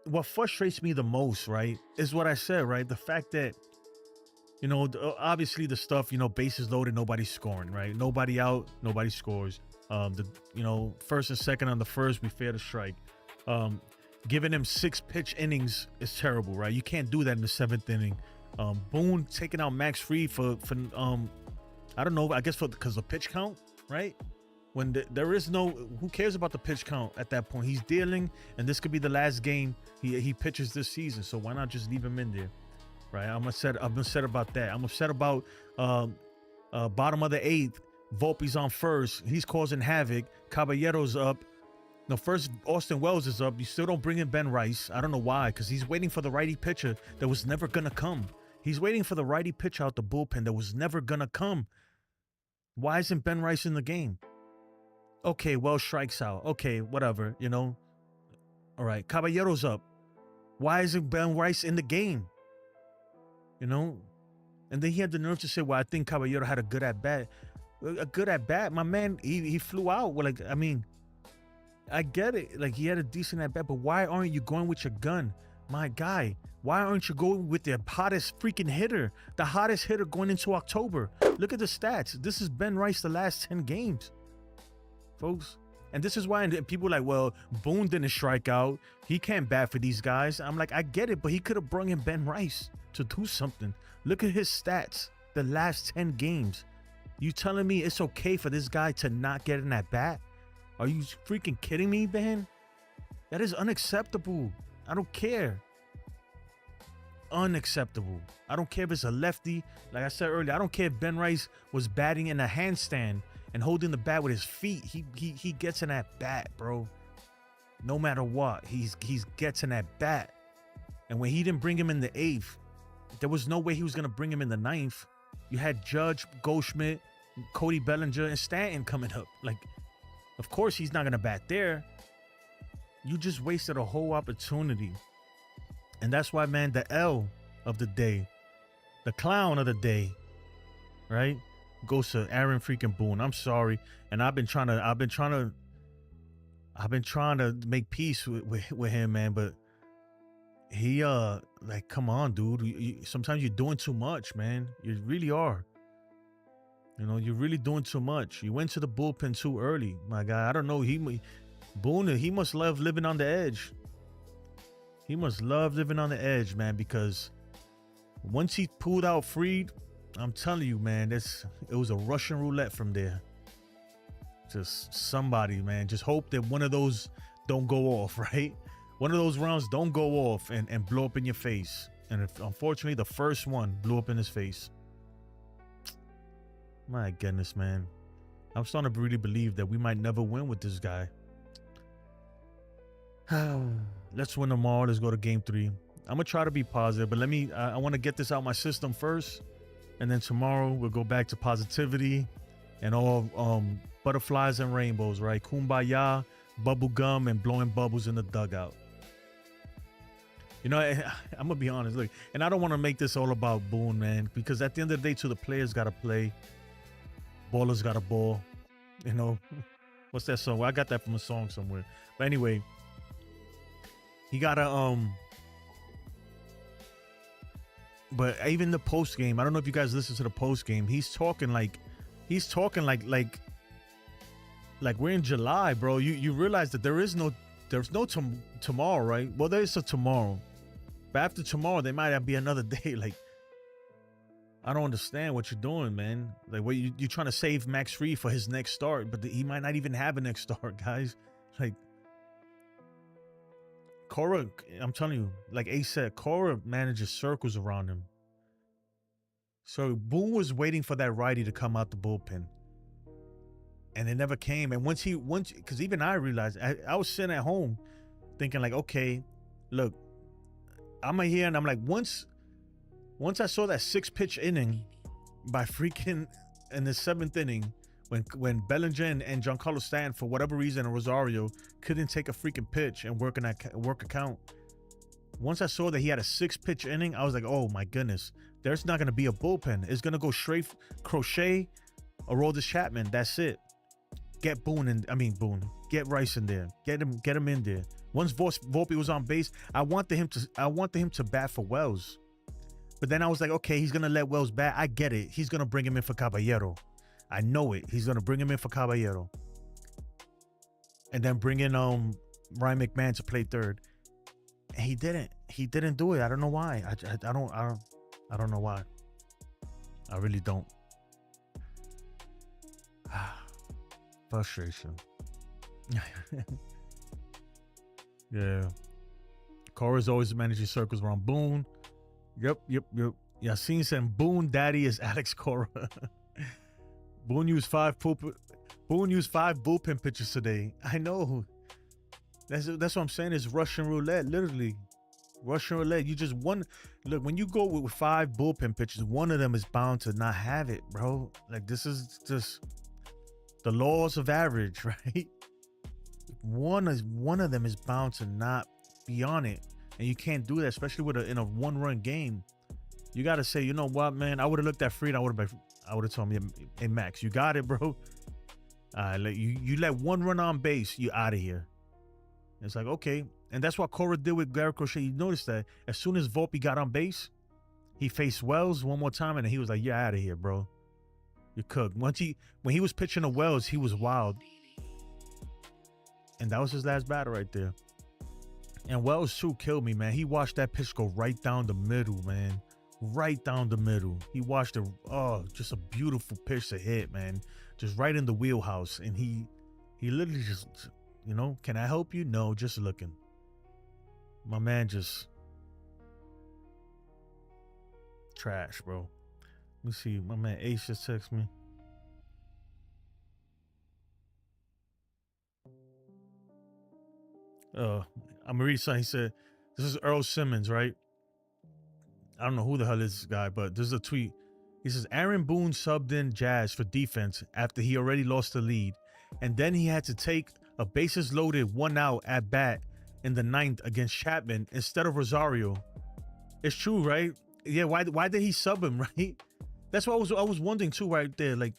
[SPEAKER 1] What frustrates me the most, right, is what I said, right? The fact that, obviously the stuff, bases loaded, nobody's scoring, right? Nobody out, nobody scores. First and second on the first, we fail to strike. Giving him 6 pitch innings is terrible, right? You can't do that in the 7th inning. Boone taking out Max Fried for I don't know, I guess because of pitch count, right? When there is no, who cares about the pitch count at that point? He's dealing, and this could be the last game he pitches this season. So why not just leave him in there, right? I'm upset about that. I'm upset about bottom of the 8th. Volpe's on first. He's causing havoc. Caballero's up. No, first Austin Wells is up. You still don't bring in Ben Rice. I don't know why, because he's waiting for the righty pitcher that was never gonna come. He's waiting for the righty pitcher out the bullpen that was never gonna come. Why isn't Ben Rice in the game? Okay, Wells strikes out. Okay, whatever, All right, Caballero's up. Why isn't Ben Rice in the game? And then he had the nerve to say, well, I think Caballero had a good at-bat. A good at-bat? My man, he flew out. Well, I get it. He had a decent at-bat, but why aren't you going with your gun? My guy, why aren't you going with the hottest freaking hitter? The hottest hitter going into October. Look at the stats. This is Ben Rice the last 10 games. Folks, and this is why people are like, well, Boone didn't strike out. He can't bat for these guys. I'm like, I get it, but he could have brought in Ben Rice to do something. Look at his stats the last 10 games. You telling me it's okay for this guy to not get in that bat? Are you freaking kidding me, man? That is unacceptable. I don't care. Unacceptable. I don't care if it's a lefty. Like I said earlier, I don't care if Ben Rice was batting in a handstand and holding the bat with his feet. He gets in that bat, bro. No matter what, he gets in that bat. And when he didn't bring him in the 8th, there was no way he was gonna bring him in the 9th. You had Judge, Goldschmidt, Cody Bellinger, and Stanton coming up. Of course he's not gonna bat there. You just wasted a whole opportunity. And that's why, man, the L of the day, the clown of the day, right, goes to Aaron freaking Boone. I'm sorry, and I've been trying to make peace with him, man. But he come on, dude. Sometimes you're doing too much, man. You really are. You're really doing too much. You went to the bullpen too early, my guy. I don't know. Boone, he must love living on the edge. He must love living on the edge, man, because Once he pulled out Fried, I'm telling you, man, it was a Russian roulette from there. Just somebody, man. Just hope that one of those don't go off, right? One of those rounds don't go off and blow up in your face. And unfortunately, the first one blew up in his face. My goodness, man. I'm starting to really believe that we might never win with this guy. Let's win tomorrow. Let's go to game 3. I'm going to try to be positive, but I want to get this out my system first. And then tomorrow we'll go back to positivity and all butterflies and rainbows, right? Kumbaya, bubble gum, and blowing bubbles in the dugout. You know, I'm going to be honest. Look, and I don't want to make this all about Boone, man, because at the end of the day, too, the players got to play. Ballers got a ball. You know, what's that song? Well, I got that from a song somewhere. But anyway, he got to, but even the post game, I don't know if you guys listen to the post game. He's talking like we're in July, bro. You realize that there's no tomorrow, right? Well, there is a tomorrow, but after tomorrow, there might be another day. Like, I don't understand what you're doing, man. Like, what you're trying to save Max Fried for his next start, but he might not even have a next start, guys. Like, Cora, I'm telling you, like Ace said, Cora manages circles around him. So Boone was waiting for that righty to come out the bullpen, and it never came. And once, because even I realized, I was sitting at home thinking like, okay, look, I'm here, and I'm like, once I saw that 6-pitch inning by freaking in the 7th inning, when Bellinger and Giancarlo Stanton, for whatever reason, and Rosario couldn't take a freaking pitch and work a count. Once I saw that he had a 6-pitch inning, I was like, oh my goodness, there's not going to be a bullpen. It's going to go straight Crochet or Aroldis Chapman. That's it. Get Boone. Get Rice in there. Get him in there. Once Volpe was on base, I wanted him to bat for Wells. But then I was like, okay, he's going to let Wells bat. I get it. He's going to bring him in for Caballero. I know it. He's going to bring him in for Caballero. And then bring in Ryan McMahon to play third. And he didn't. He didn't do it. I don't know why. I don't know why. I really don't. Frustration. Yeah. Cora's always managing circles around Boone. Yep. Yasin said Boone daddy is Alex Cora. Boone used 5 bullpen pitches today. I know. That's what I'm saying. It's Russian roulette, literally. Russian roulette. You just one. Look, when you go with 5 bullpen pitches, one of them is bound to not have it, bro. Like, this is just the laws of average, right? One of them is bound to not be on it, and you can't do that, especially in a 1-run game. You got to say, you know what, man? I would have looked at Fried. I would have told him, hey, Max, you got it, bro. You let 1 run on base, you out of here. It's like, okay. And that's what Cora did with Garrett Crochet. You notice that as soon as Volpe got on base, he faced Wells one more time, and he was like, you're out of here, bro. You're cooked. When he was pitching to Wells, he was wild. And that was his last batter right there. And Wells, too, killed me, man. He watched that pitch go right down the middle, man. Right down the middle. He watched it. Oh, just a beautiful pitch to hit, man. Just right in the wheelhouse. And he literally just, you know, can I help you? No, just looking. My man just trash, bro. Let me see. My man Ace just texted me. I'm gonna read something. He said, this is Earl Simmons, right? I don't know who the hell is this guy, but this is a tweet. He says, Aaron Boone subbed in Jazz for defense after he already lost the lead. And then he had to take a bases loaded 1 out at bat in the 9th against Chapman instead of Rosario. It's true, right? Yeah, why did he sub him, right? That's what I was wondering too, right there. Like,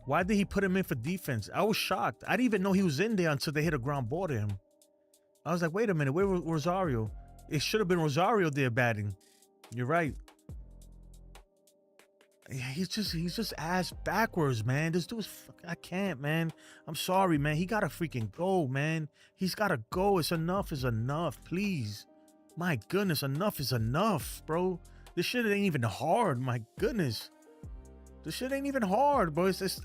[SPEAKER 1] why did he put him in for defense? I was shocked. I didn't even know he was in there until they hit a ground ball to him. I was like, wait a minute, where was Rosario? It should have been Rosario there batting. You're right. He's just ass backwards, man. This dude's I can't, man. I'm sorry, man. He gotta freaking go, man. He's gotta go. It's enough is enough, please. My goodness, enough is enough, bro. This shit ain't even hard. My goodness. This shit ain't even hard, bro. It's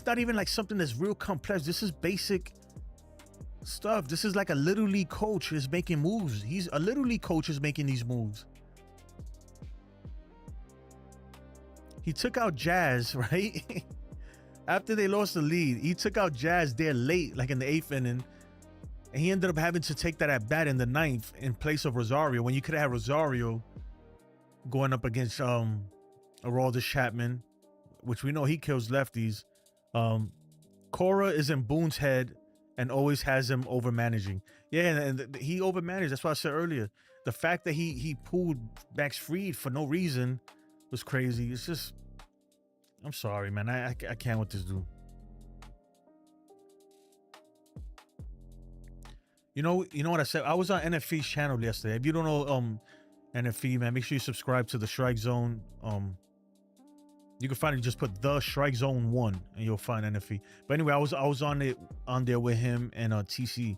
[SPEAKER 1] not even like something that's real complex. This is basic stuff. This is like a little league coach is making moves. He's a little league coach is making these moves. He took out Jazz, right? After they lost the lead, he took out Jazz there late, like in the 8th inning. And he ended up having to take that at bat in the 9th in place of Rosario, when you could have Rosario going up against Aroldis Chapman, which we know he kills lefties. Cora is in Boone's head and always has him over managing. Yeah, and he over managed. That's what I said earlier. The fact that he pulled Max Fried for no reason was crazy. It's just, I'm sorry, man. I can't with this dude. You know what I said? I was on NFE's channel yesterday. If you don't know NFE, man, make sure you subscribe to the Strike Zone. You can find it. Just put the Strike Zone 1 and you'll find NFE. But anyway, I was on there with him and TC.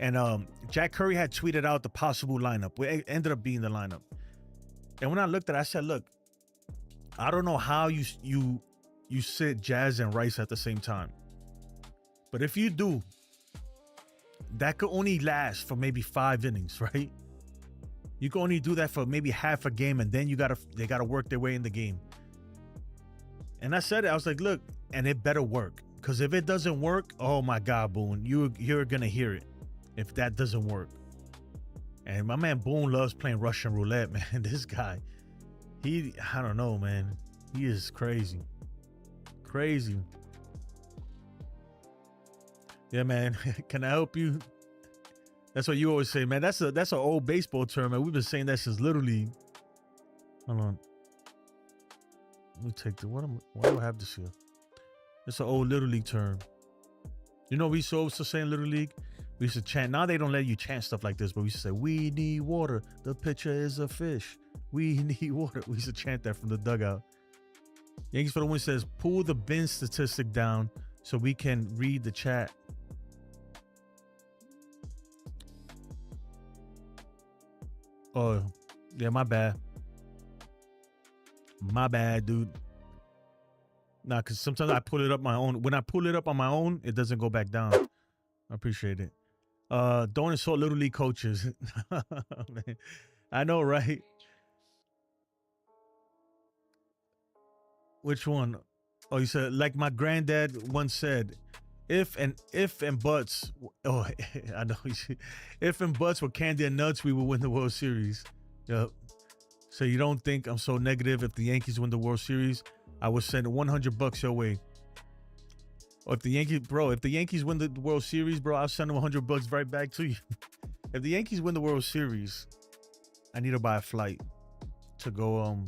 [SPEAKER 1] And Jack Curry had tweeted out the possible lineup. It ended up being the lineup. And when I looked at it, I said, look, I don't know how you sit Jazz and Rice at the same time. But if you do, that could only last for maybe 5 innings, right? You can only do that for maybe half a game, and then they gotta work their way in the game. And I said it, I was like, look, and it better work. Because if it doesn't work, oh my God, Boone, you're gonna hear it if that doesn't work. And my man Boone loves playing Russian roulette, man. This guy, I don't know, man. He is crazy. Crazy. Yeah, man. Can I help you? That's what you always say, man. That's an old baseball term, man. We've been saying that since Little League. Hold on. Let me take the, why do I have this here? It's an old Little League term. You know, we used to say in Little League, we used to chant. Now they don't let you chant stuff like this, but we used to say, we need water. The pitcher is a fish. We need water. We used to chant that from the dugout. Yankees for the Win says, pull the bin statistic down so we can read the chat. Oh, yeah, my bad. My bad, dude. Nah, because sometimes I pull it up my own. When I pull it up on my own, it doesn't go back down. I appreciate it. Don't insult Little League coaches. Man, I know, right? Which one? Oh, you said, like my granddad once said, if and buts. Oh, I know. If and buts were candy and nuts, we would win the World Series. Yep. So you don't think I'm so negative? If the Yankees win the World Series, I would send $100 your way. Or if the Yankees win the World Series, bro, I'll send them $100 right back to you. If the Yankees win the World Series, I need to buy a flight to go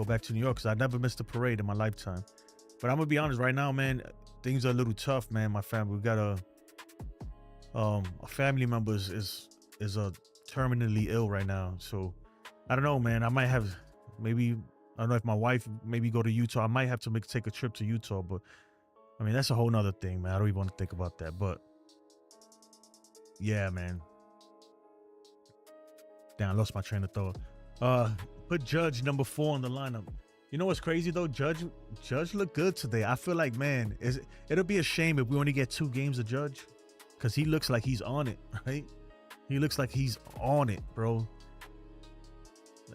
[SPEAKER 1] back to New York, because I never missed a parade in my lifetime. But I'm gonna be honest right now, man. Things are a little tough, man. My family, we got a family member is terminally ill right now. So I don't know, man. I might have maybe, I don't know if my wife maybe go to Utah. I might have to take a trip to Utah, but I mean, that's a whole nother thing, man. I don't even want to think about that, but yeah, man. Damn, I lost my train of thought. Put Judge number 4 on the lineup. You know what's crazy though? Judge looked good today. I feel like, man, it'll be a shame if we only get 2 games of Judge, because he looks like he's on it, right? He looks like he's on it, bro.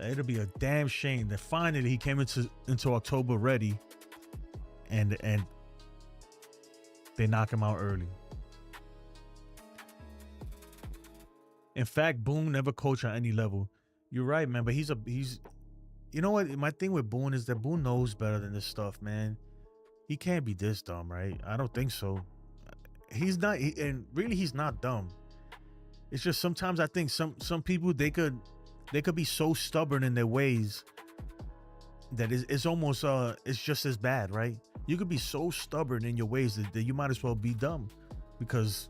[SPEAKER 1] It'll be a damn shame that finally he came into October ready, and they knock him out early. In fact, Boone never coached on any level. You're right, man. But he's you know what? My thing with Boone is that Boone knows better than this stuff, man. He can't be this dumb, right? I don't think so. He's not, and really, he's not dumb. It's just sometimes I think some people they could be so stubborn in their ways that it's almost it's just as bad, right? You could be so stubborn in your ways that you might as well be dumb, because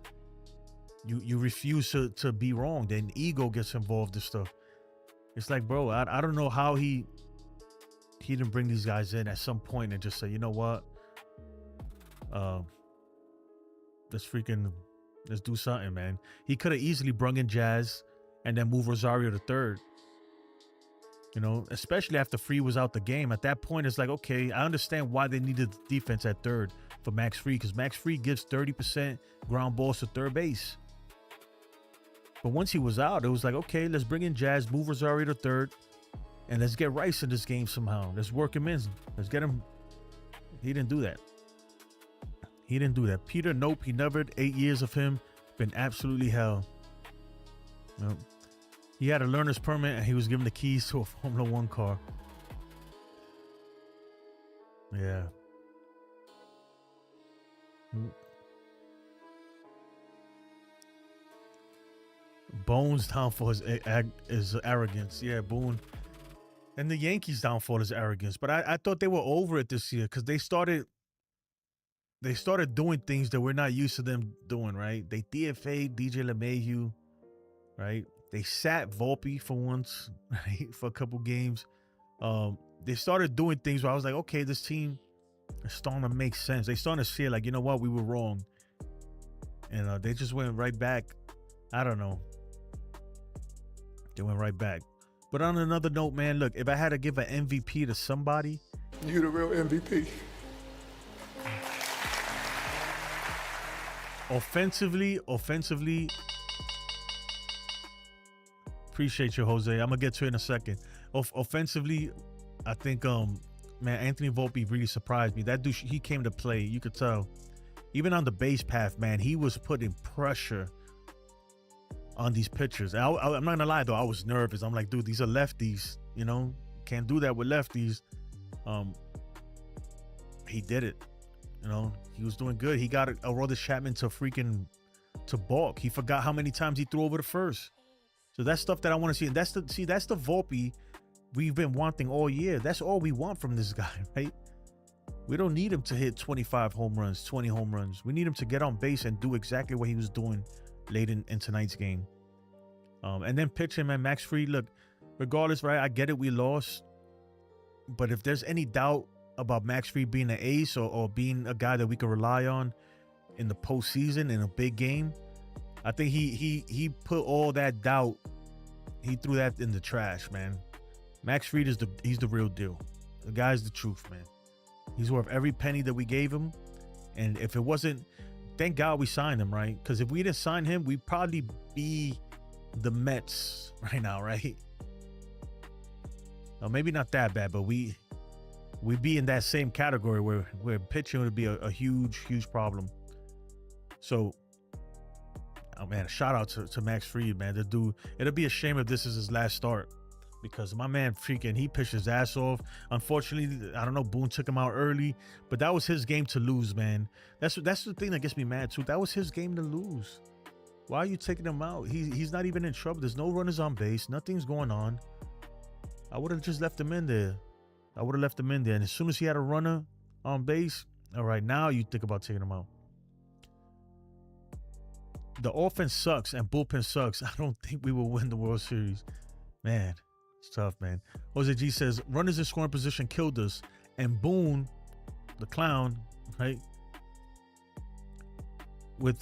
[SPEAKER 1] you refuse to be wrong. Then ego gets involved and stuff. It's like, bro, I don't know how he didn't bring these guys in at some point and just say, you know what, let's do something, man. He could have easily brung in Jazz and then move Rosario to third. You know, especially after Fried was out the game. At that point, it's like, okay, I understand why they needed defense at third for Max Fried, because Max Fried gives 30% ground balls to third base. But once he was out, it was like, okay, let's bring in Jazz, move Rosario to third, and let's get Rice in this game somehow. Let's work him in. Let's get him. He didn't do that. He didn't do that. Peter, nope, he never. 8 years of him, been absolutely hell. Nope. He had a learner's permit and he was given the keys to a Formula One car. Yeah. Bone's downfall is arrogance. Yeah, Boone. And the Yankees' downfall is arrogance. But I thought they were over it this year because they started doing things that we're not used to them doing, right? They DFA'd DJ LeMahieu, right? They sat Volpe for once, right? For a couple games. They started doing things where I was like, okay, this team is starting to make sense. They starting to see it like, you know what, we were wrong. And they just went right back. I don't know. They went right back. But on another note, man, look, if I had to give an MVP to somebody,
[SPEAKER 12] you the real MVP.
[SPEAKER 1] Offensively, appreciate you, Jose. I'm gonna get to it in a second. Offensively, I think man, Anthony Volpe really surprised me. That dude, he came to play. You could tell. Even on the base path, man, he was putting pressure on these pitchers. I'm not gonna lie though, I was nervous. I'm like, dude, these are lefties, you know, can't do that with lefties. He did it. You know, he was doing good. He got a Aroldis Chapman to balk. He forgot how many times he threw over the first. So that's stuff that I want to see. And that's the Volpe we've been wanting all year. That's all we want from this guy, right? We don't need him to hit 25 home runs, 20 home runs. We need him to get on base and do exactly what he was doing late in tonight's game. And then pitching, man, Max Fried, look, regardless, right? I get it, we lost. But if there's any doubt about Max Fried being an ace or being a guy that we can rely on in the postseason in a big game, I think he put all that doubt, he threw that in the trash, man. Max Fried he's the real deal. The guy's the truth, man. He's worth every penny that we gave him. And if it wasn't, thank God we signed him, right? Because if we didn't sign him, we'd probably be the Mets right now, right? Well, maybe not that bad, but we'd be in that same category where pitching would be a huge problem. So, oh man, shout out to Max Fried, man. The dude, it'll be a shame if this is his last start, because my man freaking, he pitched his ass off. Unfortunately, I don't know, Boone took him out early, but that was his game to lose, man. That's the thing that gets me mad too. That was his game to lose. Why are you taking him out? He's not even in trouble. There's no runners on base. Nothing's going on. I would have just left him in there. And as soon as he had a runner on base, all right, now you think about taking him out. The offense sucks and bullpen sucks. I don't think we will win the World Series. Man, it's tough, man. Jose G says, runners in scoring position killed us. And Boone, the clown, right? With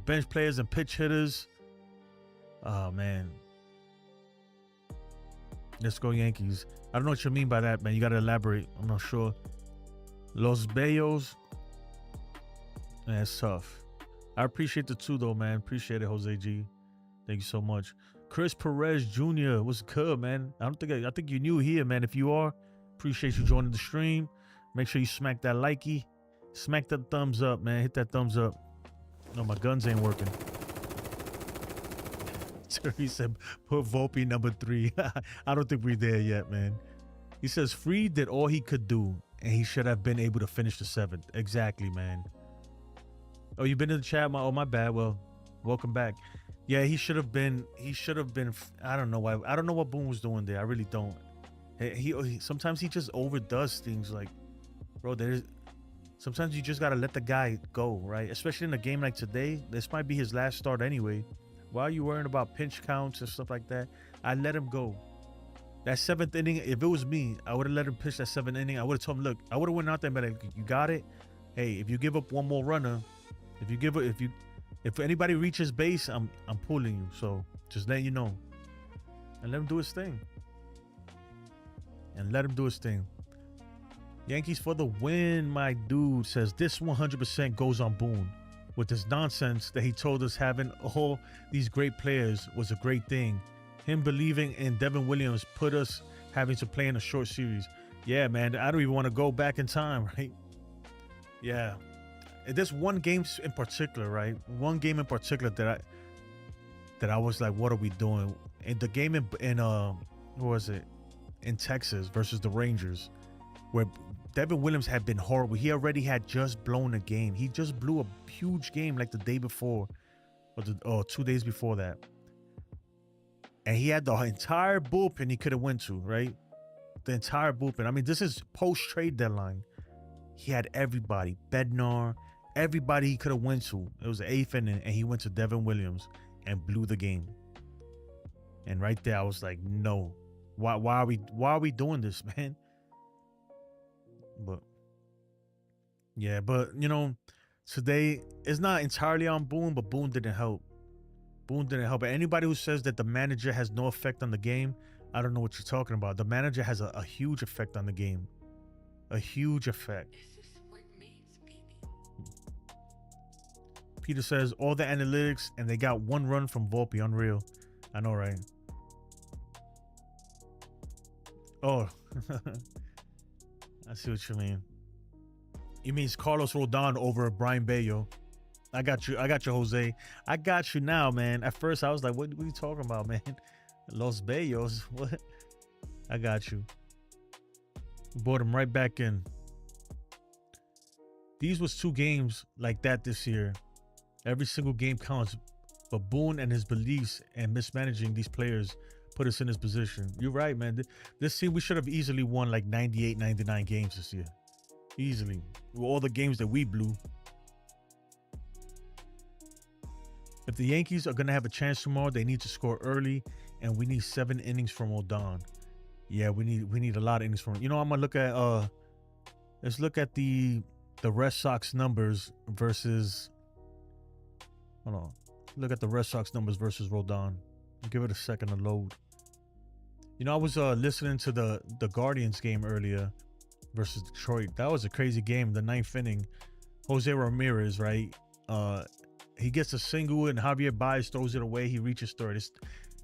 [SPEAKER 1] bench players and pitch hitters. Oh, man. Let's go Yankees. I don't know what you mean by that, man. You got to elaborate. I'm not sure. Los Bellos. Man, it's tough. I appreciate the two, though, man. Appreciate it, Jose G. Thank you so much. Chris Perez Jr. What's good, man? I think you're new here, man. If you are, appreciate you joining the stream. Make sure you smack that likey. Smack that thumbs up, man. Hit that thumbs up. No, my guns ain't working. He said, put Volpe number 3. I don't think we're there yet, man. He says, Fried did all he could do, and he should have been able to finish the 7th. Exactly, man. Oh, you've been in the chat? My bad. Well, welcome back. Yeah, he should have been. I don't know why. I don't know what Boone was doing there. I really don't. He sometimes he just overdoes things. Like, bro, sometimes you just got to let the guy go, right? Especially in a game like today. This might be his last start anyway. Why are you worrying about pinch counts and stuff like that? I let him go. That 7th inning, if it was me, I would have let him pitch that 7th inning. I would have told him, look, I would have went out there and been like, you got it. Hey, if you give up one more runner, if anybody reaches base, I'm pulling you. So Just letting you know. And let him do his thing. Yankees for the win, my dude says. This 100% goes on Boone. With this nonsense that he told us having all these great players was a great thing. Him believing in Devin Williams put us having to play in a short series. Yeah, man, I don't even want to go back in time, right? Yeah. There's one game in particular, right? One game in particular that I was like, what are we doing? And the game in what was it? In Texas versus the Rangers, where Devin Williams had been horrible. He already had just blown a game. He just blew a huge game like the day before, or 2 days before that. And he had the entire bullpen he could have went to, right? The entire bullpen. I mean, this is post-trade deadline. He had everybody. Bednar, everybody he could have went to. It was the 8th inning, and he went to Devin Williams and blew the game. And right there, I was like, no. Why are we doing this, man? But yeah, but you know, today it's not entirely on Boone, but Boone didn't help. Anybody who says that the manager has no effect on the game, I don't know what you're talking about. The manager has a huge effect on the game. A huge effect. Peter says all the analytics and they got 1 run from Volpe. Unreal. I know, right? Oh. I see what you mean. You mean Carlos Rodon over Brian Bayo. I got you, Jose. I got you now, man. At first, I was like, what are you talking about, man? Los Bayos? What? I got you. Brought him right back in. These was 2 games like that this year. Every single game counts. But Boone and his beliefs and mismanaging these players put us in this position. You're right, man. This team, we should have easily won like 98, 99 games this year. Easily. With all the games that we blew. If the Yankees are going to have a chance tomorrow, they need to score early, and we need 7 innings from Rodon. Yeah, we need a lot of innings from him. You know, I'm going to look at let's look at the Red Sox numbers versus hold on. Look at the Red Sox numbers versus Rodon. Give it a second to load. You know, I was listening to the Guardians game earlier versus Detroit. That was a crazy game. The 9th inning, Jose Ramirez, right? He gets a single and Javier Baez throws it away. He reaches third.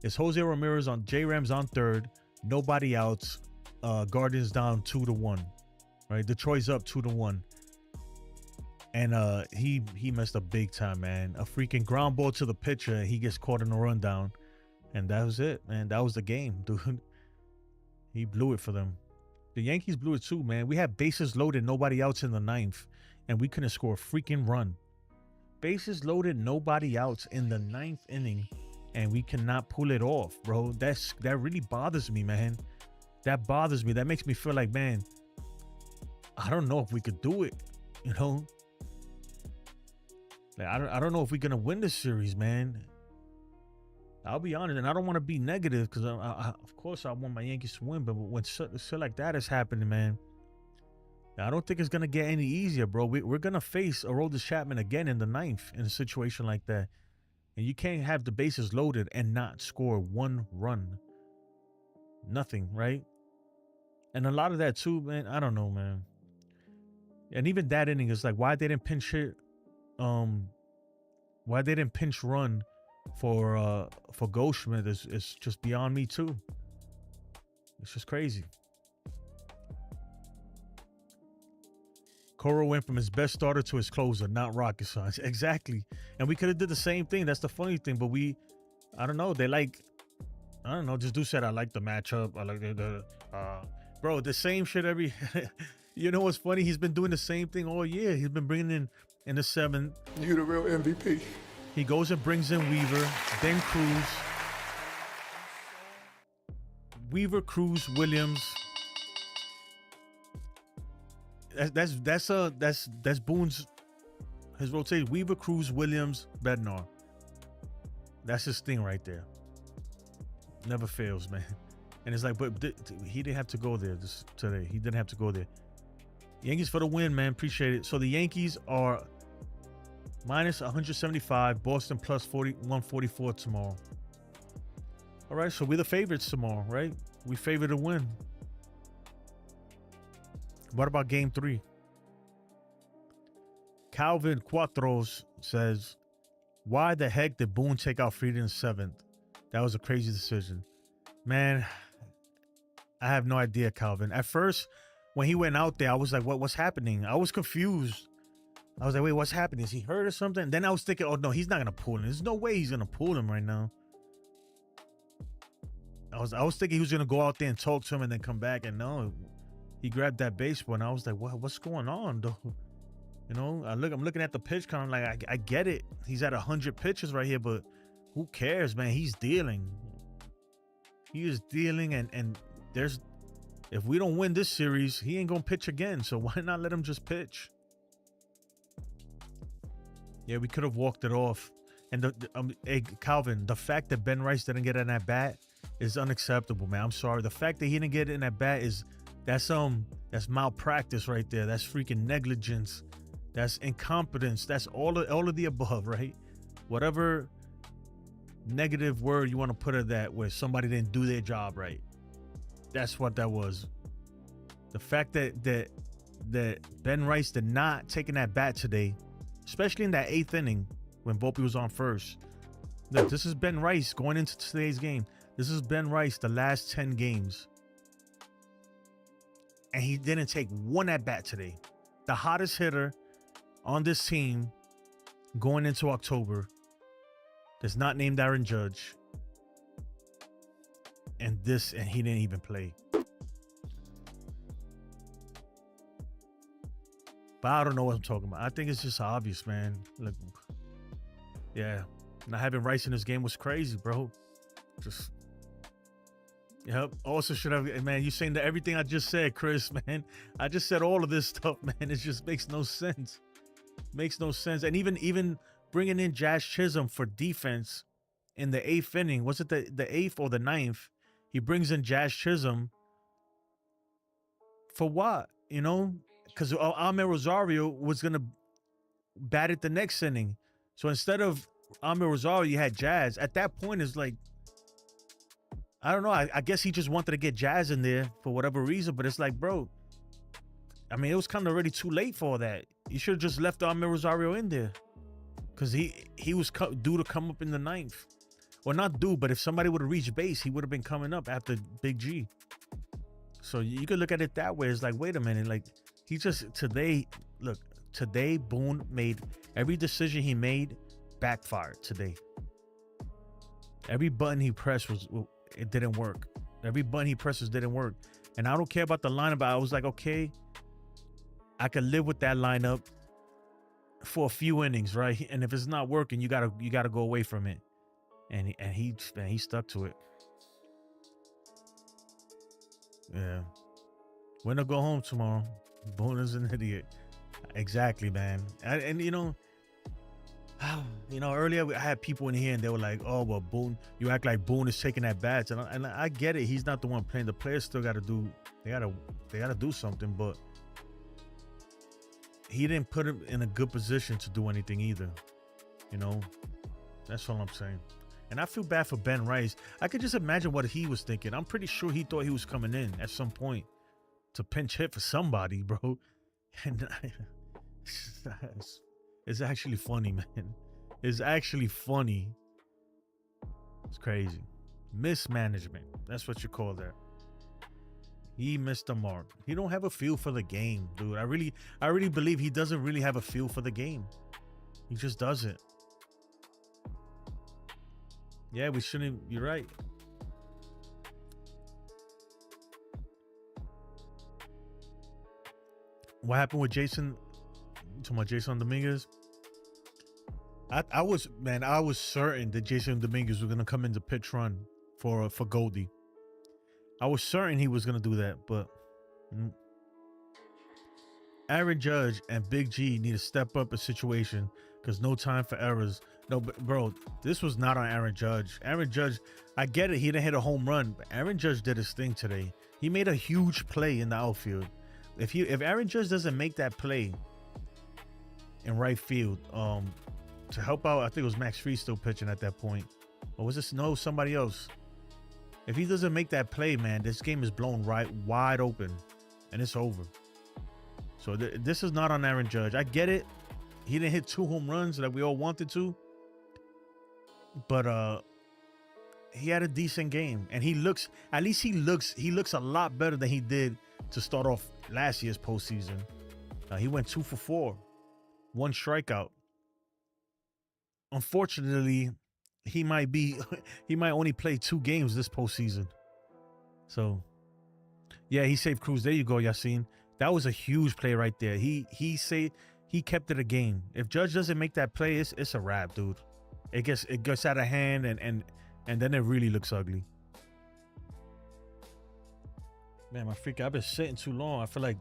[SPEAKER 1] It's Jose Ramirez on J-Rams on third. Nobody outs. Guardians down 2-1. Right? Detroit's up 2-1. And he messed up big time, man. A freaking ground ball to the pitcher. He gets caught in a rundown. And that was it, man. That was the game, dude. He blew it for them. The Yankees blew it too, man. We had bases loaded, nobody outs in the 9th, and we couldn't score a freaking run. Bases loaded, nobody outs in the 9th inning, and we cannot pull it off, bro. That really bothers me, man. That bothers me. That makes me feel like, man, I don't know if we could do it, you know? Like, I don't know if we're gonna win this series, man. I'll be honest, and I don't want to be negative because of course I want my Yankees to win, but when shit like that is happening, man, I don't think it's gonna get any easier, bro. We're gonna face Aroldis Chapman again in the 9th in a situation like that, and you can't have the bases loaded and not score 1 run. Nothing, right? And a lot of that too, man. I don't know, man. And even that inning is like, why they didn't pinch hit, why they didn't pinch run for Goldschmidt is just beyond me too. It's just crazy. Coro went from his best starter to his closer, not rocket science. Exactly. And we could have did the same thing. That's the funny thing. But I don't know. They like, I don't know. This dude said, I like the matchup. I like bro, the same shit every, you know what's funny? He's been doing the same thing all year. He's been bringing in the 7th.
[SPEAKER 12] You the real MVP.
[SPEAKER 1] He goes and brings in Weaver, then Cruz. Weaver, Cruz, Williams. That's Boone's his rotation. Weaver, Cruz, Williams, Bednar. That's his thing right there. Never fails, man. And it's like, but he didn't have to go there today. He didn't have to go there. Yankees for the win, man. Appreciate it. So the Yankees are minus 175. Boston plus 144 tomorrow. All right, so we're the favorites tomorrow, right? We favor to win. What about game 3? Calvin Cuatros says, why the heck did Boone take out Fried in the 7th? That was a crazy decision. Man, I have no idea, Calvin. At first, when he went out there, I was like, what's happening? I was confused. I was like, wait, what's happening? Is he hurt or something? And then I was thinking, oh, no, he's not going to pull him. There's no way he's going to pull him right now. I was thinking he was going to go out there and talk to him and then come back. And no, he grabbed that baseball. And I was like, what's going on, though? You know, I'm looking at the pitch count. I'm like, I get it. He's at 100 pitches right here, but who cares, man? He's dealing. He is dealing, and there's, if we don't win this series, he ain't gonna pitch again. So why not let him just pitch? Yeah, we could have walked it off. And hey, Calvin, the fact that Ben Rice didn't get in that bat is unacceptable, man. I'm sorry. The fact that he didn't get in that bat that's malpractice right there. That's freaking negligence. That's incompetence. That's all of the above, right? Whatever negative word you want to put at that, where somebody didn't do their job right. That's what that was. The fact that Ben Rice did not take in that bat today, especially in that 8th inning when Volpe was on first. Look, this is Ben Rice going into today's game. This is Ben Rice the last 10 games. And he didn't take one at bat today. The hottest hitter on this team going into October that's not named Aaron Judge. And he didn't even play. But I don't know what I'm talking about. I think it's just obvious, man. Look, yeah. Not having Rice in this game was crazy, bro. Just, yep. Also should have, man, you saying that everything I just said, Chris, man. I just said all of this stuff, man. It just makes no sense. Makes no sense. And even bringing in Jazz Chisholm for defense in the 8th inning, was it the 8th or the 9th? He brings in Jazz Chisholm for what? You know, because Ahmed Rosario was going to bat it the next inning. So instead of Ahmed Rosario, you had Jazz. At that point, it's like, I don't know. I guess he just wanted to get Jazz in there for whatever reason. But it's like, bro, I mean, it was kind of already too late for that. You should have just left Ahmed Rosario in there. Because he was due to come up in the 9th. Well, not due, but if somebody would have reached base, he would have been coming up after Big G. So you could look at it that way. It's like, wait a minute. Like, he just, today, Boone made, every decision he made backfired today. Every button he pressed it didn't work. Every button he presses didn't work. And I don't care about the lineup. I was like, okay, I could live with that lineup for a few innings, right? And if it's not working, you gotta go away from it. And he stuck to it. Yeah. Win or go home tomorrow. Boone is an idiot. Exactly, man. And you know, earlier I had people in here and they were like, "Oh, well, Boone, you act like Boone is taking at bats," and I get it. He's not the one playing. The players still got to do. They gotta do something, but he didn't put him in a good position to do anything either. You know, that's all I'm saying. And I feel bad for Ben Rice. I could just imagine what he was thinking. I'm pretty sure he thought he was coming in at some point to pinch hit for somebody, bro. And it's actually funny, man. It's actually funny. It's crazy. Mismanagement. That's what you call that. He missed the mark. He don't have a feel for the game, dude. I really believe he doesn't really have a feel for the game. He just doesn't. Yeah, we shouldn't. You're right. What happened with Jason? To my Jason Dominguez? I was certain that Jason Dominguez was gonna come into pitch run for Goldie. I was certain he was gonna do that, but Aaron Judge and Big G need to step up a situation because no time for errors. No, but bro, this was not on Aaron Judge. Aaron Judge, I get it, he didn't hit a home run, but Aaron Judge did his thing today. He made a huge play in the outfield. If Aaron Judge doesn't make that play in right field, to help out, I think it was Max Fried still pitching at that point. Or was this somebody else? If he doesn't make that play, man, this game is blown right wide open, and it's over. So this is not on Aaron Judge. I get it. He didn't hit 2 home runs like we all wanted to, but he had a decent game, and he looks a lot better than he did to start off last year's postseason. He went 2 for 4, 1 strikeout. Unfortunately, he might only play 2 games this postseason. So, yeah, he saved Cruz. There you go, Yasin. That was a huge play right there. He kept it a game. If Judge doesn't make that play, it's a wrap, dude. It gets out of hand, and then it really looks ugly. Man, my freak, I've been sitting too long. I feel like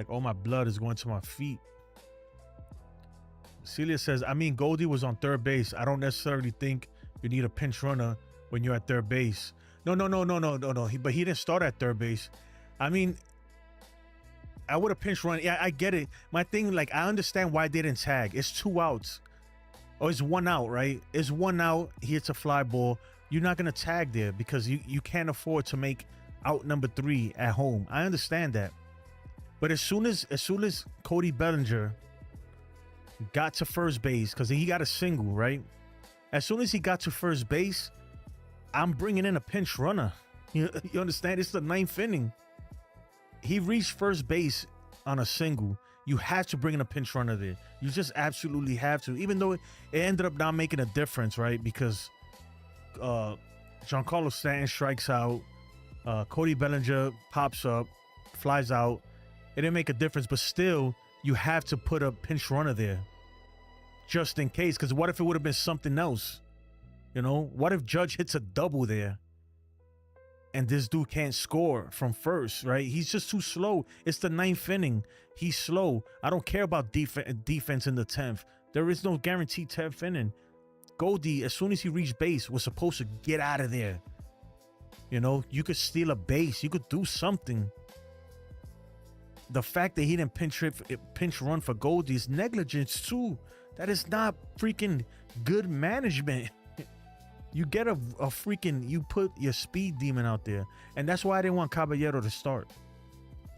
[SPEAKER 1] all my blood is going to my feet. Celia says, I mean, Goldie was on third base. I don't necessarily think you need a pinch runner when you're at third base. No. But he didn't start at third base. I mean, I would have pinch run. Yeah, I get it. My thing, like, I understand why they didn't tag. It's 2 outs. Or it's 1 out, right? It's 1 out. He hits a fly ball. You're not going to tag there because you can't afford to make out number 3 at home. I understand that. But as soon as Cody Bellinger got to first base, because he got a single, right? As soon as he got to first base, I'm bringing in a pinch runner. You understand? It's the 9th inning. He reached first base on a single. You have to bring in a pinch runner there. You just absolutely have to. Even though it ended up not making a difference, right? Because Giancarlo Stanton strikes out. Cody Bellinger pops up, flies out. It didn't make a difference, but still, you have to put a pinch runner there. Just in case, because what if it would have been something else? You know, what if Judge hits a double there and this dude can't score from first, right? He's just too slow. It's the 9th inning. He's slow. I don't care about defense in the 10th. There is no guaranteed 10th inning. Goldie, as soon as he reached base, was supposed to get out of there. You know, you could steal a base. You could do something. The fact that he didn't pinch run for Goldie is negligence too. That is not freaking good management. You get a freaking, you put your speed demon out there. And that's why I didn't want Caballero to start.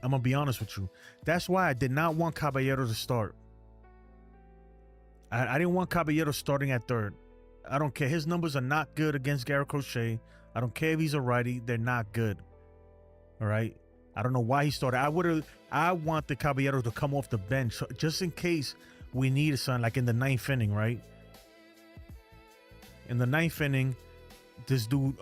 [SPEAKER 1] I'm going to be honest with you. That's why I did not want Caballero to start. I didn't want Caballero starting at third. I don't care. His numbers are not good against Garrett Crochet. I don't care if he's a righty. They're not good. All right. I don't know why he started. I want the Caballero to come off the bench just in case we need something, like in the 9th inning, right? In the 9th inning, this dude,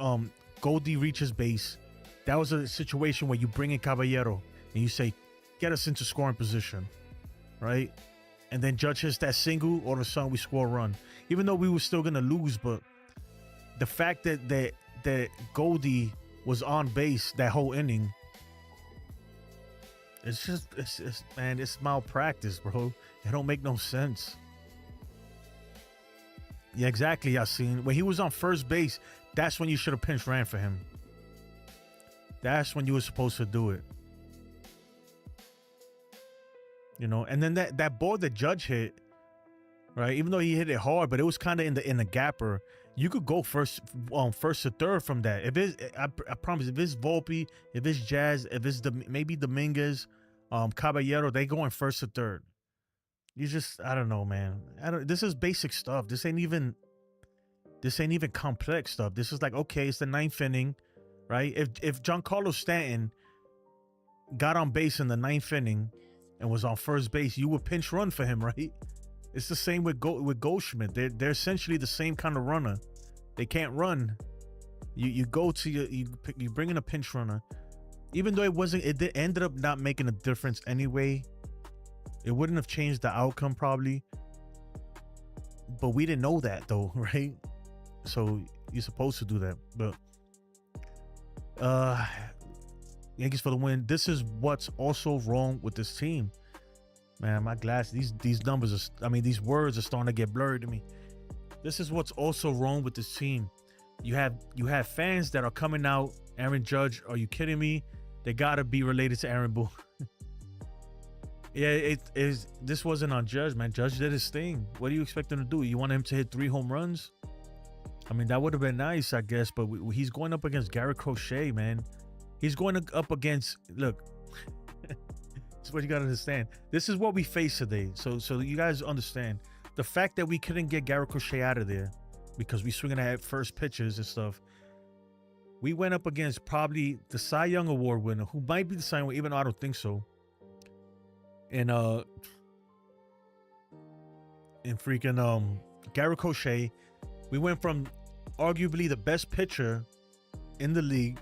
[SPEAKER 1] Goldie reaches base. That was a situation where you bring in Caballero and you say, get us into scoring position, right? And then Judge hits that single, all of a sudden we score a run. Even though we were still going to lose, but the fact that Goldie was on base that whole inning, it's malpractice, bro. It don't make no sense. Yeah, exactly, Yasin. When he was on first base, that's when you should have pinch ran for him. That's when you were supposed to do it. You know, and then that ball that Judge hit, right? Even though he hit it hard, but it was kind of in the gapper. You could go first to third from that. If it's, I promise, if it's Volpe, if it's Jazz, if it's maybe Dominguez, Caballero, they going first to third. You just, I don't know, man. This is basic stuff. This ain't even complex stuff. This is like, okay, it's the 9th inning, right? If Giancarlo Stanton got on base in the 9th inning and was on first base, you would pinch run for him, right? It's the same with Goldschmidt. They're essentially the same kind of runner. They can't run. You go to you bring in a pinch runner, even though it ended up not making a difference anyway. It wouldn't have changed the outcome probably, but we didn't know that though, right? So you're supposed to do that. But Yankees for the win. This is what's also wrong with this team. Man, my glasses, these numbers are, these words are starting to get blurred to me. This is what's also wrong with this team. You have fans that are coming out, Aaron Judge, are you kidding me? They gotta be related to Aaron Boone. Yeah, this wasn't on Judge, man. Judge did his thing. What do you expect him to do? You want him to hit 3 home runs? I mean, that would have been nice, I guess, but he's going up against Garrett Crochet, man. He's going up against, look, this is what you got to understand. This is what we face today. So you guys understand. The fact that we couldn't get Garrett Crochet out of there because we swinging at first pitches and stuff. We went up against probably the Cy Young Award winner, who might be the Cy Young, even though I don't think so. And freaking Garrett Crochet. We went from arguably the best pitcher in the league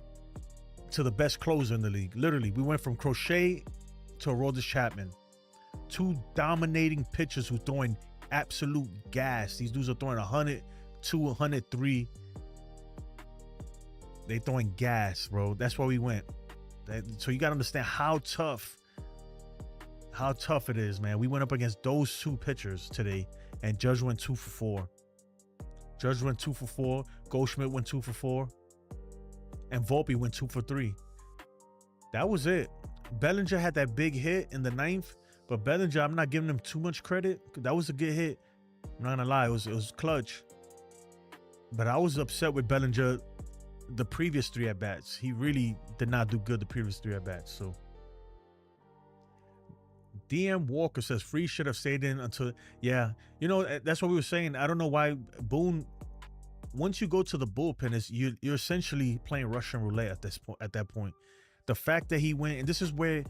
[SPEAKER 1] to the best closer in the league. Literally, we went from Crochet to Aroldis Chapman. Two dominating pitchers who throwing absolute gas. These dudes are throwing 102, 103. They throwing gas, bro. That's where we went. So you got to understand how tough it is, man. We went up against those two pitchers today, and Judge went 2 for 4. Judge went 2 for 4. Goldschmidt went 2 for 4. And Volpe went 2 for 3. That was it. Bellinger had that big hit in the 9th, but Bellinger, I'm not giving him too much credit. That was a good hit. I'm not gonna lie, it was clutch. But I was upset with Bellinger the previous 3 at-bats. He really did not do good the previous 3 at-bats. So DM Walker says Freeze should have stayed in until, yeah. You know, that's what we were saying. I don't know why Boone, once you go to the bullpen, you're essentially playing Russian roulette at that point. The fact that he went, and this is where,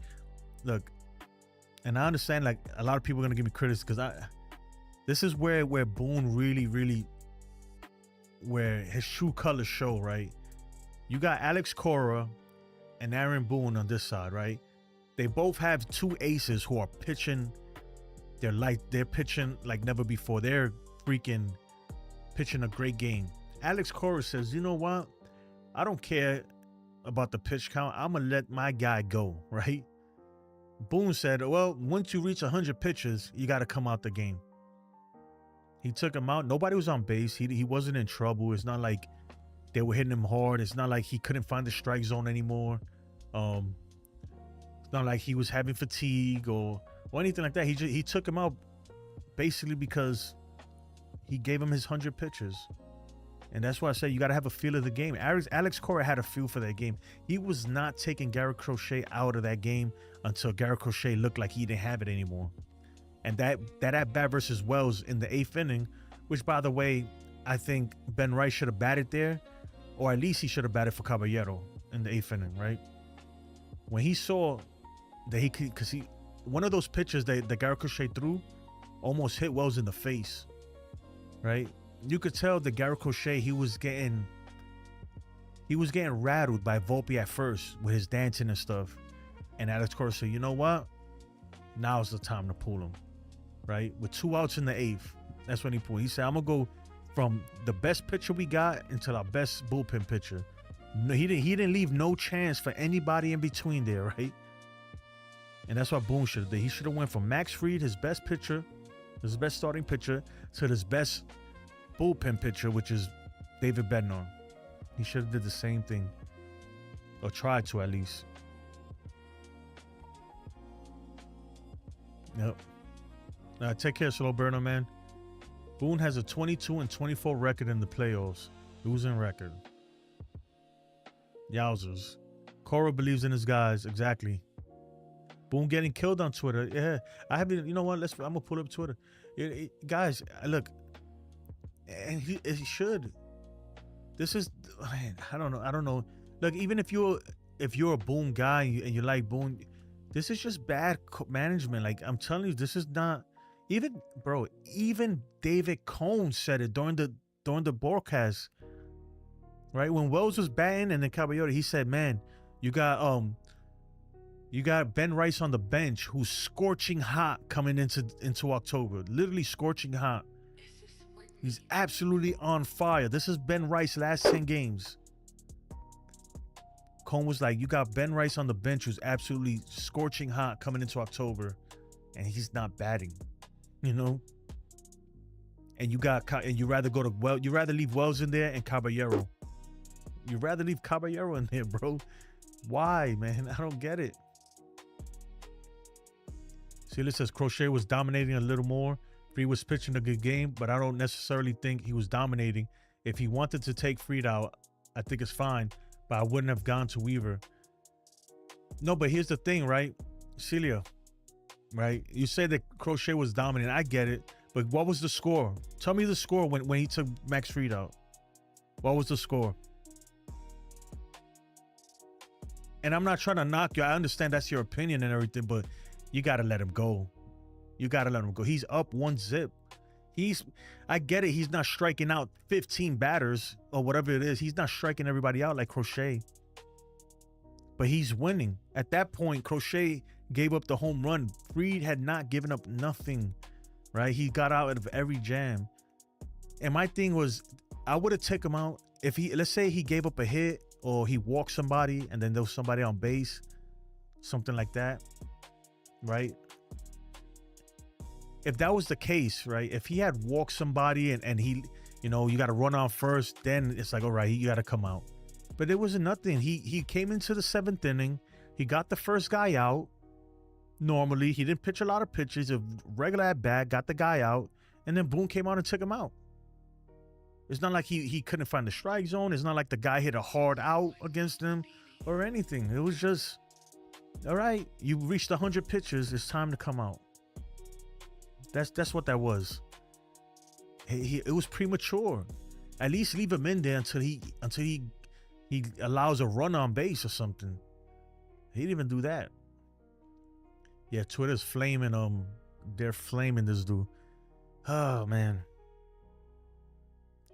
[SPEAKER 1] look, and I understand like a lot of people are gonna give me criticism because this is where Boone really where his true colors show, right? You got Alex Cora and Aaron Boone on this side, right? They both have 2 aces who are pitching. They're pitching like never before. They're freaking pitching a great game. Alex Cora says, you know what? I don't care about the pitch count. I'm gonna let my guy go, right? Boone said, well, once you reach 100 pitches, you got to come out the game. He took him out. Nobody was on base. He wasn't in trouble. It's not like they were hitting him hard. It's not like he couldn't find the strike zone anymore. It's not like he was having fatigue or anything like that. He took him out basically because he gave him his 100 pitches. And that's why I say you got to have a feel of the game. Alex Cora had a feel for that game. He was not taking Garrett Crochet out of that game until Garrett Crochet looked like he didn't have it anymore. And that at-bat versus Wells in the 8th inning, which, by the way, I think Ben Rice should have batted there, or at least he should have batted for Caballero in the 8th inning, right? When he saw that he could, because one of those pitches that Garrett Crochet threw almost hit Wells in the face, right? You could tell that Garrett Crochet, he was getting rattled by Volpe at first with his dancing and stuff. And Alex Cora said, you know what? Now's the time to pull him, right? With 2 outs in the 8th, that's when he pulled. He said, I'm going to go from the best pitcher we got until our best bullpen pitcher. No, he didn't leave no chance for anybody in between there, right? And that's what Boone should have did. He should have went from Max Fried, his best pitcher, his best starting pitcher, to his best bullpen pitcher, which is David Bednar. He should have did the same thing, or tried to at least. Yep. Take care, Slow Burner, man. Boone has a 22-24 record in the playoffs. Losing record. Yowzers. Cora believes in his guys. Exactly. Boone getting killed on Twitter. Yeah. I haven't, you know what? I'm going to pull up Twitter. Guys, look. And he should. This is, man, I don't know. Look, even if you're a Boone guy and you like Boone, this is just bad management. Like, I'm telling you, this is not, even David Cone said it during the broadcast, right? When Wells was batting and then Caballero, he said, man, you got Ben Rice on the bench who's scorching hot coming into October, literally scorching hot. He's absolutely on fire. This is Ben Rice last 10 games. Cone was like, you got Ben Rice on the bench who's absolutely scorching hot coming into October, and he's not batting, you know? And you rather leave Wells in there and Caballero. You'd rather leave Caballero in there, bro. Why, man? I don't get it. Celia says Crochet was dominating a little more. Free was pitching a good game, but I don't necessarily think he was dominating. If he wanted to take Fried out, I think it's fine, but I wouldn't have gone to Weaver. No, but here's the thing, right? Celia, right? You said that Crochet was dominant. I get it. But what was the score? Tell me the score when he took Max Fried out. What was the score? And I'm not trying to knock you. I understand that's your opinion and everything, but you got to let him go. You got to let him go. He's up 1-0. I get it. He's not striking out 15 batters or whatever it is. He's not striking everybody out like Crochet. But he's winning. At that point, Crochet gave up the home run. Fried had not given up nothing, right? He got out of every jam. And my thing was, I would have taken him out if let's say he gave up a hit or he walked somebody and then there was somebody on base, something like that, right? If that was the case, right? If he had walked somebody and he, you got to run on first, then it's like, all right, you got to come out. But it wasn't nothing. He came into the 7th inning. He got the first guy out. Normally, he didn't pitch a lot of pitches. A regular at bat, got the guy out, and then Boone came out and took him out. It's not like he couldn't find the strike zone. It's not like the guy hit a hard out against him or anything. It was just, all right, you reached 100 pitches. It's time to come out. That's what that was. It was premature. At least leave him in there until he allows a run on base or something. He didn't even do that. Yeah, Twitter's flaming. They're flaming this dude. Oh man.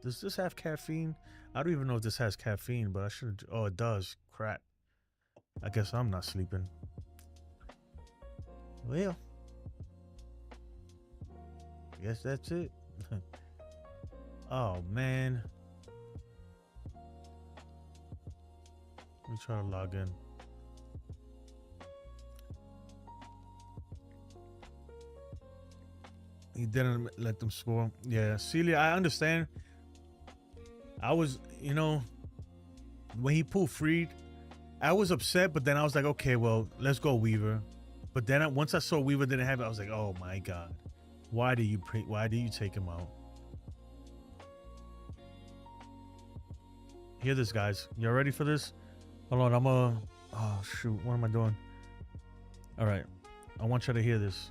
[SPEAKER 1] Does this have caffeine? I don't even know if this has caffeine, but I should. Oh, it does. Crap. I guess I'm not sleeping. Well, I guess that's it. Oh man. Let me try to log in. He didn't let them score. Yeah, Celia, I understand. I was, when he pulled Fried, I was upset, but then I was like, okay, well, let's go Weaver. But then once I saw Weaver didn't have it, I was like, oh my God, why do you take him out? Hear this, guys. Y'all ready for this? Hold on, oh shoot, what am I doing? All right, I want you to hear this.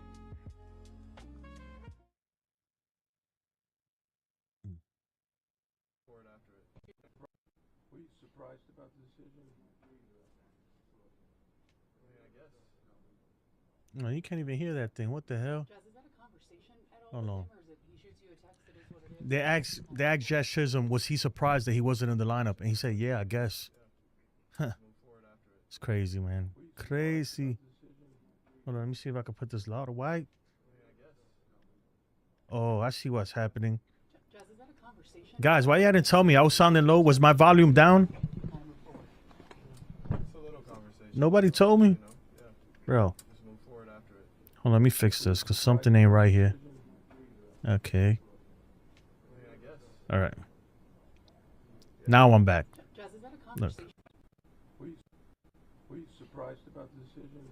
[SPEAKER 12] Were you surprised about the decision?
[SPEAKER 1] No, you can't even hear that thing. What the hell?
[SPEAKER 17] Jazz, is that a conversation at all
[SPEAKER 1] Hold on.
[SPEAKER 17] with him, or is it he shoots you a text, it is what it is?
[SPEAKER 1] They asked Jazz Chisholm, was he surprised that he wasn't in the lineup? And he said, yeah, I guess. Huh. It's crazy, man. Crazy. Hold on, let me see if I can put this louder. Why? Oh, I see what's happening.
[SPEAKER 17] Jazz, is that a conversation?
[SPEAKER 1] Guys, why you didn't tell me? I was sounding low. Was my volume down? Nobody told me? Bro. Hold on, let me fix this because something ain't right here. Okay. All right. Now I'm back.
[SPEAKER 17] Jazz, is that a
[SPEAKER 1] Look.
[SPEAKER 17] conversation?
[SPEAKER 12] Were you surprised about the decision?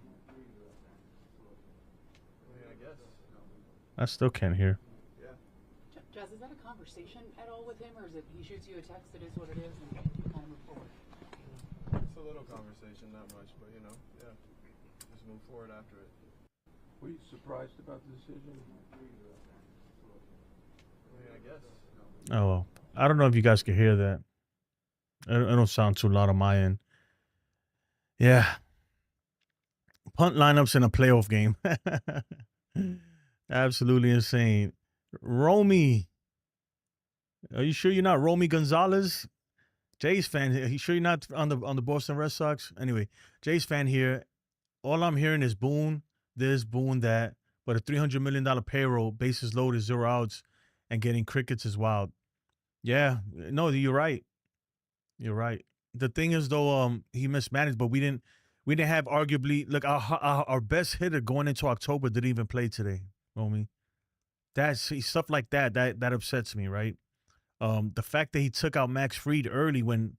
[SPEAKER 1] I still can't hear.
[SPEAKER 17] Jazz, is that a conversation at all with him, or is it he shoots you a text, it is what it is, and you kind of move forward?
[SPEAKER 12] It's a little conversation, not much, but yeah. Just move forward after it. Were you surprised about the decision? I guess.
[SPEAKER 1] Oh, well. I don't know if you guys can hear that. It don't sound too loud on my end. Yeah. Punt lineups in a playoff game. Absolutely insane. Romy. Are you sure you're not Romy Gonzalez? Jay's fan. Are you sure you're not on the Boston Red Sox? Anyway, Jay's fan here. All I'm hearing is Boone this, Boone that. But a $300 million payroll, bases loaded, 0 outs, and getting crickets is wild. Yeah, no, you're right. You're right. The thing is, though, he mismanaged, but we didn't have arguably, look, our best hitter going into October didn't even play today, Romy. That's stuff like that upsets me, right? The fact that he took out Max Fried early when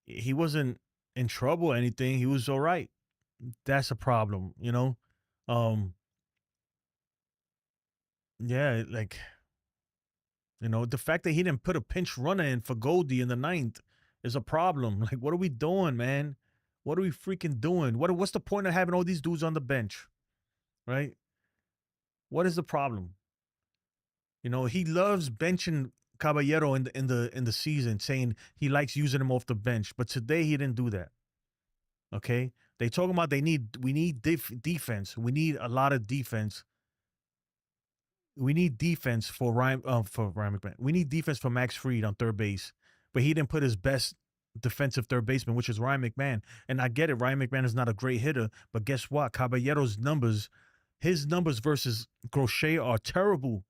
[SPEAKER 1] he wasn't in trouble or anything, he was all right. That's a problem, Yeah, like You know, the fact that he didn't put a pinch runner in for Goldie in the 9th is a problem. Like, what are we doing, man? What are we freaking doing? What's the point of having all these dudes on the bench, right? What is the problem? You know, he loves benching Caballero in the season, saying he likes using him off the bench. But today he didn't do that. Okay, they talking about we need defense. We need a lot of defense. We need defense for Ryan McMahon. We need defense for Max Fried on third base, but he didn't put his best defensive third baseman, which is Ryan McMahon. And I get it, Ryan McMahon is not a great hitter, but guess what? Caballero's numbers, his numbers versus Crochet are terrible.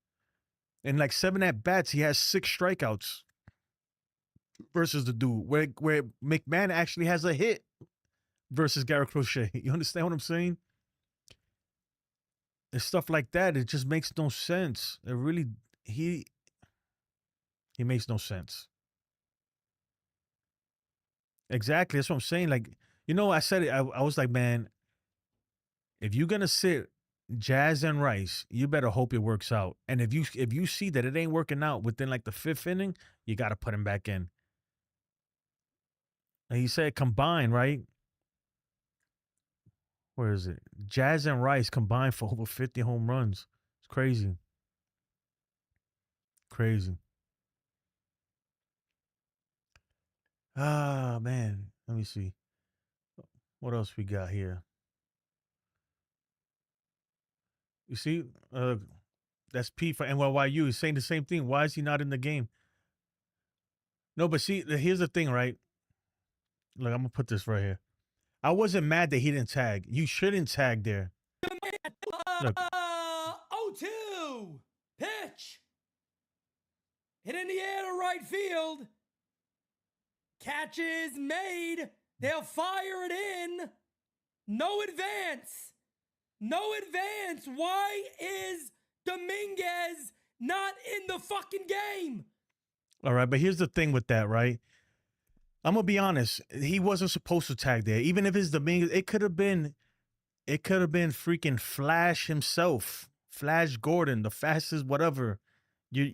[SPEAKER 1] In like 7 at-bats, he has 6 strikeouts versus the dude, where McMahon actually has a hit versus Garrett Crochet. You understand what I'm saying? And stuff like that, it just makes no sense. It really, he makes no sense. Exactly, that's what I'm saying. Like, you know, I said it, I was like, man, if you're going to sit Jazz and Rice, you better hope it works out. And if you see that it ain't working out within like the 5th inning, you got to put him back in. And he said combined, right? Where is it? Jazz and Rice combined for over 50 home runs. It's crazy. Crazy. Ah, man. Let me see. What else we got here? You see, that's P for NYU. He's saying the same thing. Why is he not in the game? No, but see, here's the thing, right? Look, I'm going to put this right here. I wasn't mad that he didn't tag. You shouldn't tag there. Look.
[SPEAKER 18] 0-2. Pitch. Hit in the air to right field. Catch is made. They'll fire it in. No advance. No advance. Why is Dominguez not in the fucking game?
[SPEAKER 1] All right, but here's the thing with that, right? I'm gonna be honest. He wasn't supposed to tag there. Even if it's Dominguez, it could have been freaking Flash himself, Flash Gordon, the fastest whatever. You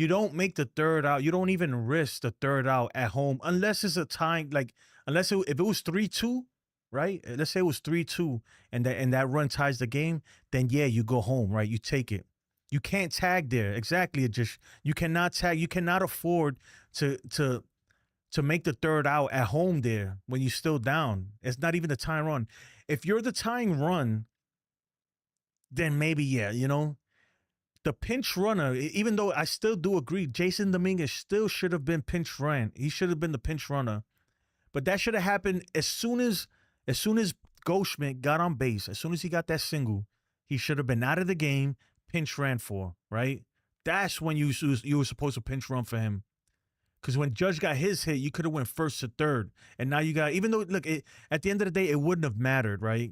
[SPEAKER 1] don't make the third out. You don't even risk the third out at home unless it's a time, like if it was 3-2, right? Let's say it was 3-2 and that run ties the game, then yeah, you go home, right? You take it. You can't tag there. Exactly. You cannot tag. You cannot afford to make the third out at home there when you're still down. It's not even the tying run. If you're the tying run, then maybe, yeah, you know. The pinch runner, even though I still do agree, Jason Dominguez still should have been pinch ran. He should have been the pinch runner. But that should have happened as soon as Goldschmidt got on base, as soon as he got that single, he should have been out of the game, pinch ran for, right? That's when you were supposed to pinch run for him. Because when Judge got his hit, you could have went first to third. And now you got, even though, look, at the end of the day, it wouldn't have mattered, right?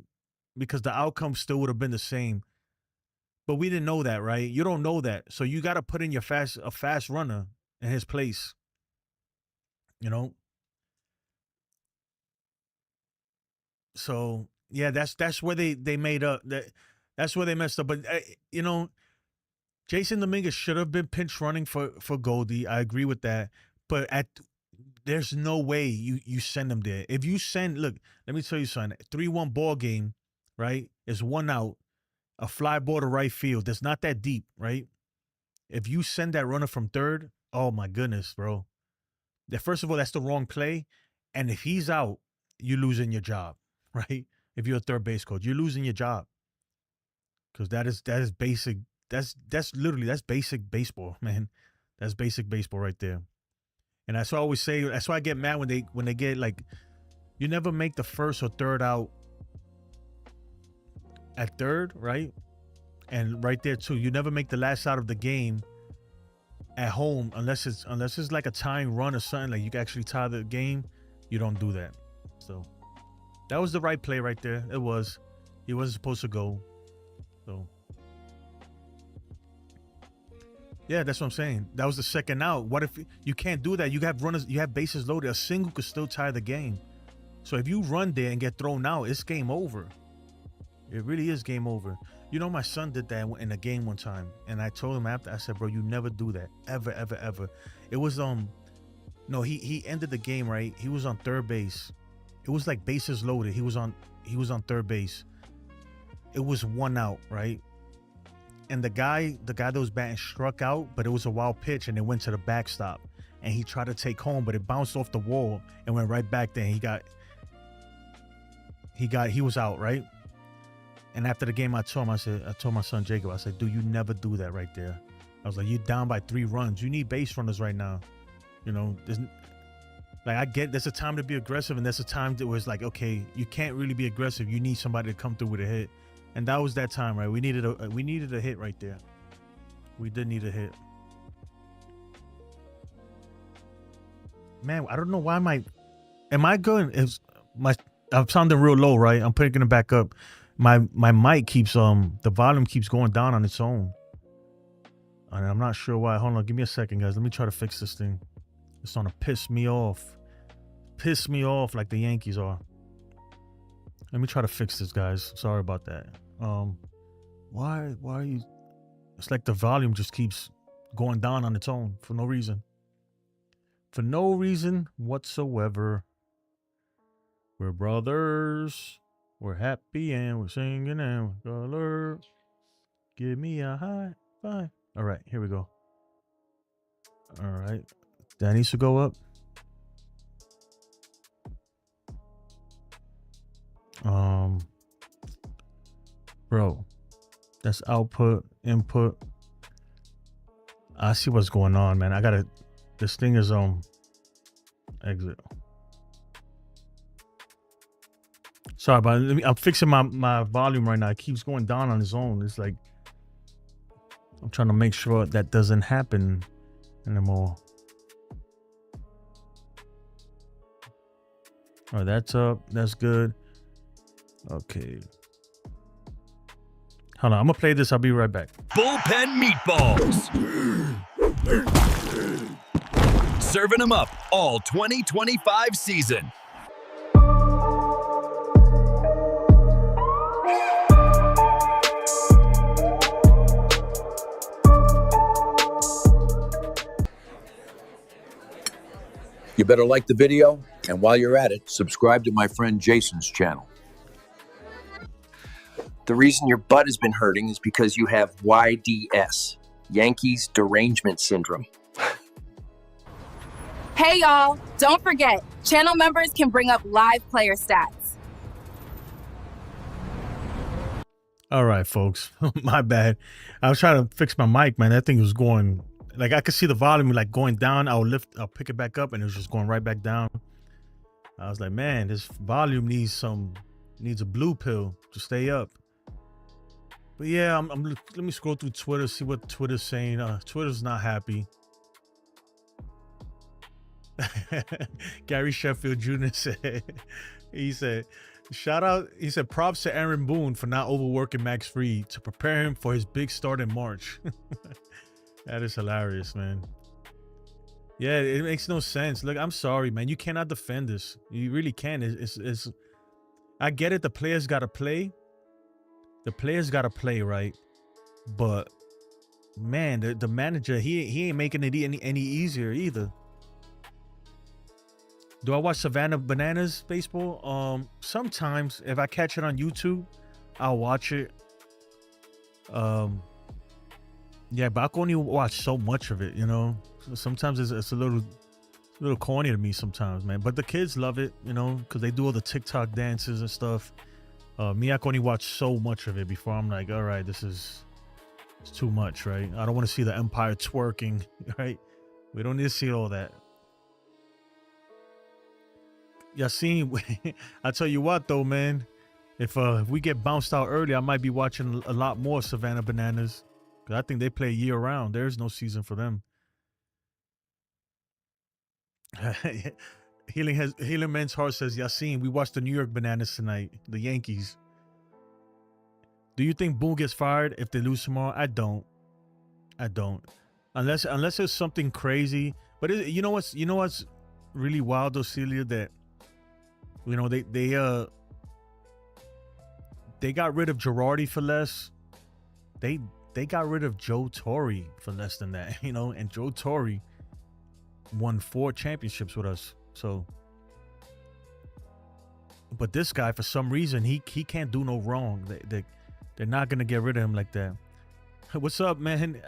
[SPEAKER 1] Because the outcome still would have been the same. But we didn't know that, right? You don't know that. So you got to put in a fast runner in his place. You know? So, yeah, that's where they made up. That's where they messed up. But, you know, Jason Dominguez should have been pinch running for Goldie. I agree with that. But there's no way you send him there. If you send, look, let me tell you something. 3-1 ball game, right? It's 1 out, a fly ball to right field. That's not that deep, right? If you send that runner from third, oh my goodness, bro. First of all, that's the wrong play. And if he's out, you're losing your job, right? If you're a third base coach, you're losing your job. Because that is basic. That's basic baseball, man. That's basic baseball right there. And that's why I always say, that's why I get mad when they get, like, you never make the first or third out at third, right? And right there too, you never make the last out of the game at home unless it's like a tying run or something, like you can actually tie the game. You don't do that. So that was the right play right there. It was. He wasn't supposed to go. So yeah, that's what I'm saying. That was the second out. What if you can't do that? You have runners, you have bases loaded. A single could still tie the game. So if you run there and get thrown out, it's game over. It really is game over. You know, my son did that in a game one time, and I told him after. I said, "Bro, you never do that, ever, ever, ever." It was no, he ended the game right. He was on third base. It was like bases loaded. He was on third base. It was 1 out, right? And the guy that was batting struck out, but it was a wild pitch, and it went to the backstop. And he tried to take home, but it bounced off the wall and went right back there. And he was out, right? And after the game, I told my son Jacob, I said, dude, you never do that right there. I was like, you're down by 3 runs. You need base runners right now. You know, I get there's a time to be aggressive, and there's a time that was like, okay, you can't really be aggressive. You need somebody to come through with a hit. And that was that time, right? We needed a hit right there. We did need a hit. Man, I don't know why am I good? I'm sounding real low, right? I'm picking it back up. My mic keeps the volume keeps going down on its own. And I'm not sure why. Hold on, give me a second, guys. Let me try to fix this thing. It's gonna piss me off. Piss me off like the Yankees are. Let me try to fix this, guys. Sorry about that. Why are you? It's like the volume just keeps going down on its own for no reason. For no reason whatsoever. We're brothers. We're happy and we're singing and we're color. Give me a high five. All right, here we go. All right. That needs to go up. Bro, that's output, input. I see what's going on, man. This thing is exit. Sorry about it. I'm fixing my volume right now. It keeps going down on its own. It's like I'm trying to make sure that doesn't happen anymore. All right, that's up. That's good. Okay. Hold on. I'm going to play this. I'll be right back.
[SPEAKER 13] Bullpen meatballs. Serving them up all 2025 season.
[SPEAKER 14] You better like the video, and while you're at it, subscribe to my friend Jason's channel.
[SPEAKER 15] The reason your butt has been hurting is because you have YDS, Yankees Derangement Syndrome.
[SPEAKER 16] Hey y'all, don't forget, channel members can bring up live player stats.
[SPEAKER 1] All right, folks. My bad. I was trying to fix my mic, man. That thing was going, like I could see the volume like going down. I'll pick it back up, and it was just going right back down. I was like, man, this volume needs a blue pill to stay up. But yeah, let me scroll through Twitter, see what Twitter's saying. Twitter's not happy. Gary Sheffield Jr. said, he said, props to Aaron Boone for not overworking Max Fried to prepare him for his big start in March. That is hilarious, man. Yeah, it makes no sense. Look, I'm sorry, man. You cannot defend this. You really can't. It's I get it. The players got to play. The players got to play, right? But, man, the manager, he ain't making it any easier either. Do I watch Savannah Bananas baseball? Sometimes if I catch it on YouTube, I'll watch it. Yeah, but I can only watch so much of it, you know. Sometimes it's a little corny to me sometimes, man. But the kids love it, you know, because they do all the TikTok dances and stuff. Me, I can only watch so much of it before I'm like, all right, it's too much, right? I don't want to see the Empire twerking, right? We don't need to see all that. Yassine, I tell you what though, man, if we get bounced out early, I might be watching a lot more Savannah Bananas. Cause I think they play year round. There's no season for them. Healing Men's Heart says, Yassine, we watched the New York Bananas tonight, the Yankees. Do you think Boone gets fired if they lose tomorrow? I don't. Unless there's something crazy. But you know what's really wild though, Celia, that you know they got rid of Girardi for less, they got rid of Joe Torre for less than that, you know, and Joe Torre won 4 championships with us. So, but this guy, for some reason, he can't do no wrong. They're not gonna get rid of him like that. What's up, man?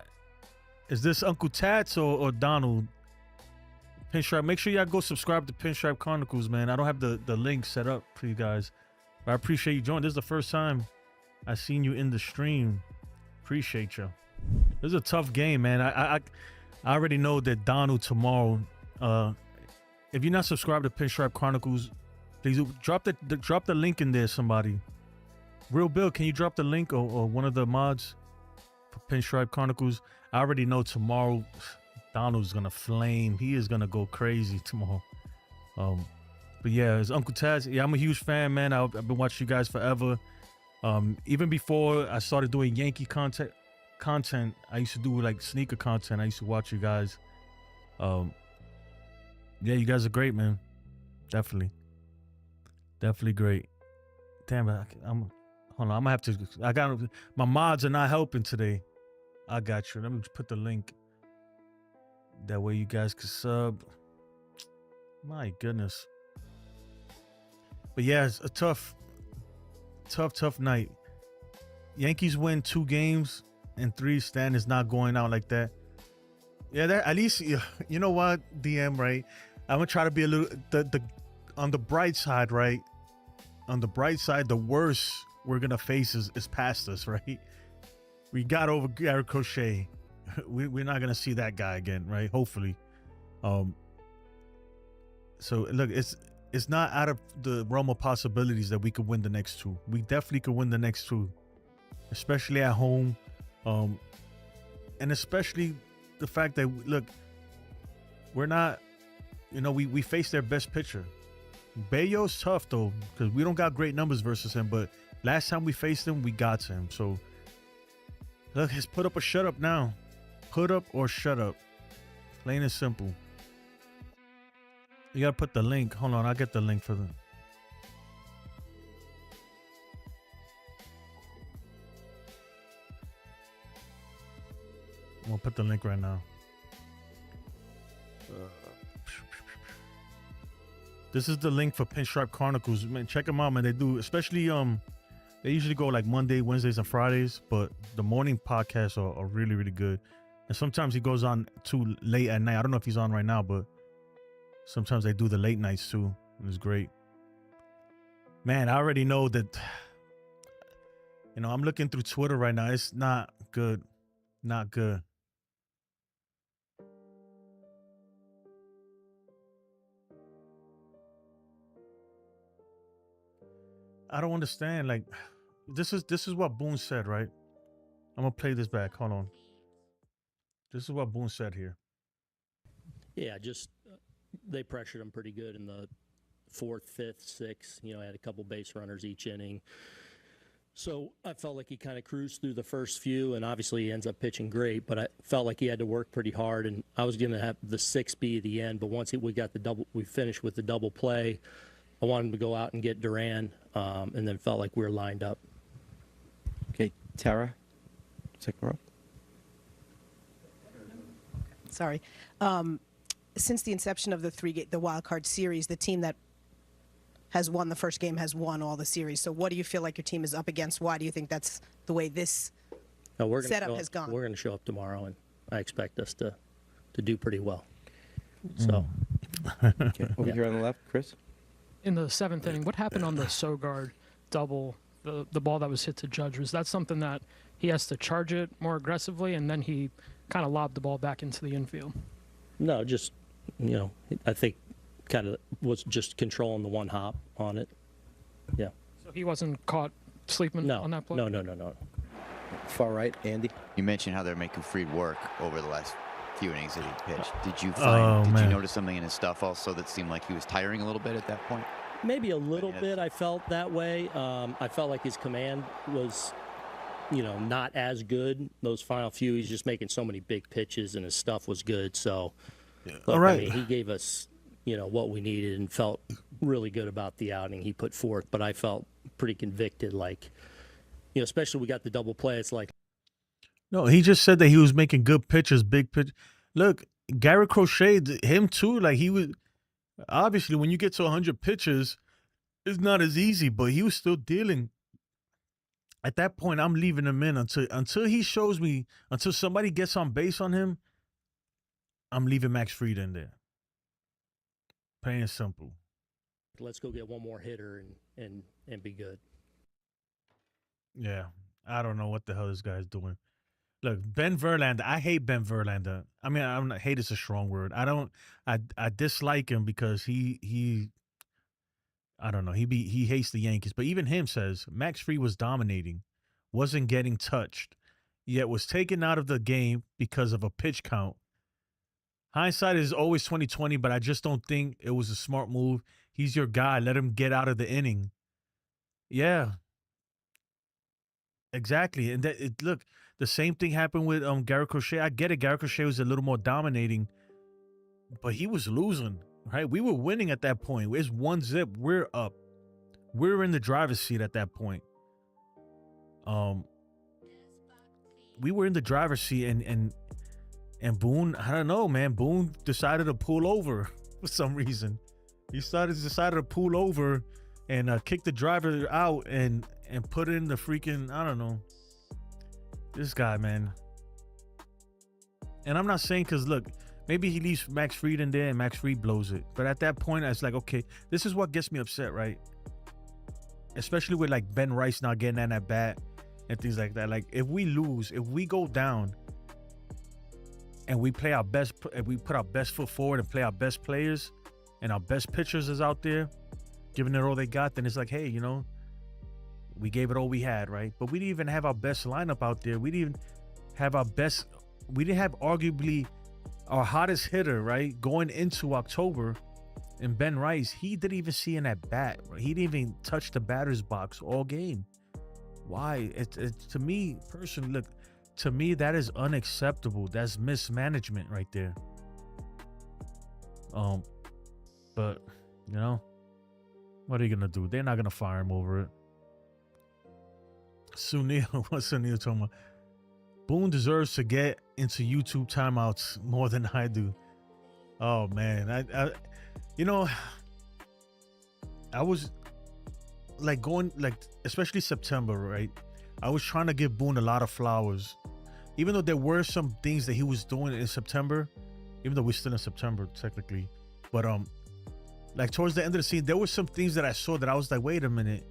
[SPEAKER 1] Is this Uncle Tats or Donald? Pinstripe, make sure y'all go subscribe to Pinstripe Chronicles, man. I don't have the link set up for you guys, but I appreciate you joining. This is the first time I seen you in the stream. Appreciate you. This is a tough game, man. I already know that Donald tomorrow. If you're not subscribed to Pinstripe Chronicles, please drop the link in there. Somebody, Real Bill, can you drop the link or one of the mods for Pinstripe Chronicles? I already know tomorrow Donald's gonna flame. He is gonna go crazy tomorrow. But yeah, it's Uncle Taz. Yeah, I'm a huge fan, man. I've been watching you guys forever. Even before I started doing Yankee content, I used to do like sneaker content. I used to watch you guys. Yeah, you guys are great, man. Definitely great. Damn it, hold on. I'm gonna have to. My mods are not helping today. I got you. Let me just put the link. That way you guys can sub. My goodness. But yeah, it's a tough night. Yankees win 2 games and 3. Stan is not going out like that. Yeah, that at least you know what, DM, right? I'm gonna try to be a little on the bright side, right? On the bright side, the worst we're gonna face is past us, right? We got over Garrett Crochet. We're not gonna see that guy again, right? Hopefully. So look, it's not out of the realm of possibilities that we could win the next 2. We definitely could win the next 2, especially at home, and especially the fact that look, we're not, you know, we face their best pitcher. Bayo's tough though because we don't got great numbers versus him, but last time we faced him, we got to him. So look, let's put up or shut up now. Put up or shut up. Plain and simple. You gotta put the link. Hold on, I'll get the link for them. I'm gonna put the link right now. This is the link for Pinstripe Chronicles. Man, check them out, man. They do, especially they usually go like Monday, Wednesdays, and Fridays, but the morning podcasts are really, really good. And sometimes he goes on too late at night. I don't know if he's on right now, but sometimes they do the late nights too. And it's great. Man, I already know that, you know, I'm looking through Twitter right now. It's not good. Not good. I don't understand. Like, this is what Boone said, right? I'm gonna play this back. Hold on. This is what Boone said here.
[SPEAKER 2] Yeah, just they pressured him pretty good in the 4th, 5th, 6th. You know, had a couple base runners each inning. So I felt like he kind of cruised through the first few, and obviously he ends up pitching great. But I felt like he had to work pretty hard, and I was going to have the 6 be at the end. But once we finished with the double play, I wanted him to go out and get Duran, and then felt like we were lined up.
[SPEAKER 4] Okay, Tara, second row.
[SPEAKER 19] Sorry. Since the inception of the wild card series, the team that has won the first game has won all the series. So what do you feel like your team is up against? Why do you think that's the way this setup has gone?
[SPEAKER 2] We're going to show up tomorrow, and I expect us to do pretty well. So,
[SPEAKER 4] okay, over here on the left, Chris.
[SPEAKER 3] In the 7th inning, what happened on the Sogard double, the ball that was hit to Judge? Was that something that he has to charge it more aggressively, and then he kind of lobbed the ball back into the infield?
[SPEAKER 2] No, just, you know, I think kind of was just controlling the one hop on it. Yeah.
[SPEAKER 3] So he wasn't caught sleeping on that play?
[SPEAKER 2] No.
[SPEAKER 4] Far right, Andy.
[SPEAKER 5] You mentioned how they're making Fried work over the last few innings that he pitched. Did you you notice something in his stuff also that seemed like he was tiring a little bit at that point?
[SPEAKER 2] Maybe a little bit. I felt that way. I felt like his command was, you know, not as good. Those final few, he's just making so many big pitches, and his stuff was good. So, look,
[SPEAKER 1] All right.
[SPEAKER 2] I mean, he gave us, you know, what we needed and felt really good about the outing he put forth. But I felt pretty convicted, like, you know, especially we got the double play. It's like,
[SPEAKER 1] No, he just said that he was making good pitches, big pitch. Look, Garrett Crochet, him too. Like he was obviously when you get to 100 pitches, it's not as easy, but he was still dealing. At that point, I'm leaving him in until he shows me, until somebody gets on base on him. I'm leaving Max Fried in there. Plain and simple.
[SPEAKER 2] Let's go get one more hitter and be good.
[SPEAKER 1] Yeah, I don't know what the hell this guy's doing. Look, Ben Verlander. I hate Ben Verlander. I mean, I'm not, hate is a strong word. I dislike him because he I don't know. He hates the Yankees. But even him says Max Fried was dominating, wasn't getting touched, yet was taken out of the game because of a pitch count. Hindsight is always 20/20, but I just don't think it was a smart move. He's your guy. Let him get out of the inning. Yeah. Exactly. And look, the same thing happened with Garrett Crochet. I get it. Garrett Crochet was a little more dominating, but he was losing, right? We were winning at that point. It's 1-0. We're up. We're in the driver's seat at that point. We were in the driver's seat and Boone, I don't know, man. Boone decided to pull over for some reason. He decided to pull over and kick the driver out and put in the freaking, I don't know. This guy, man. And I'm not saying because, look, maybe he leaves Max Fried in there and Max Fried blows it. But at that point, it's like, okay, this is what gets me upset, right? Especially with, like, Ben Rice not getting that at bat and things like that. Like, if we lose, if we go down and we play our best, if we put our best foot forward and play our best players and our best pitchers is out there, giving it all they got, then it's like, hey, you know, we gave it all we had, right? But we didn't even have our best lineup out there. We didn't even have our best, we didn't have arguably our hottest hitter, right? Going into October, and Ben Rice, he didn't even see an at bat. He didn't even touch the batter's box all game. Why? It's to me personally, look, to me, that is unacceptable. That's mismanagement right there. But you know, what are you gonna do? They're not gonna fire him over it. Sunil, what's Sunil talking about? Boone deserves to get into YouTube timeouts more than I do. Oh man, I you know, I was like going, like, especially September, right? I was trying to give Boone a lot of flowers, even though there were some things that he was doing in September, even though we're still in September technically. But like towards the end of the season, there were some things that I saw that I was like, wait a minute,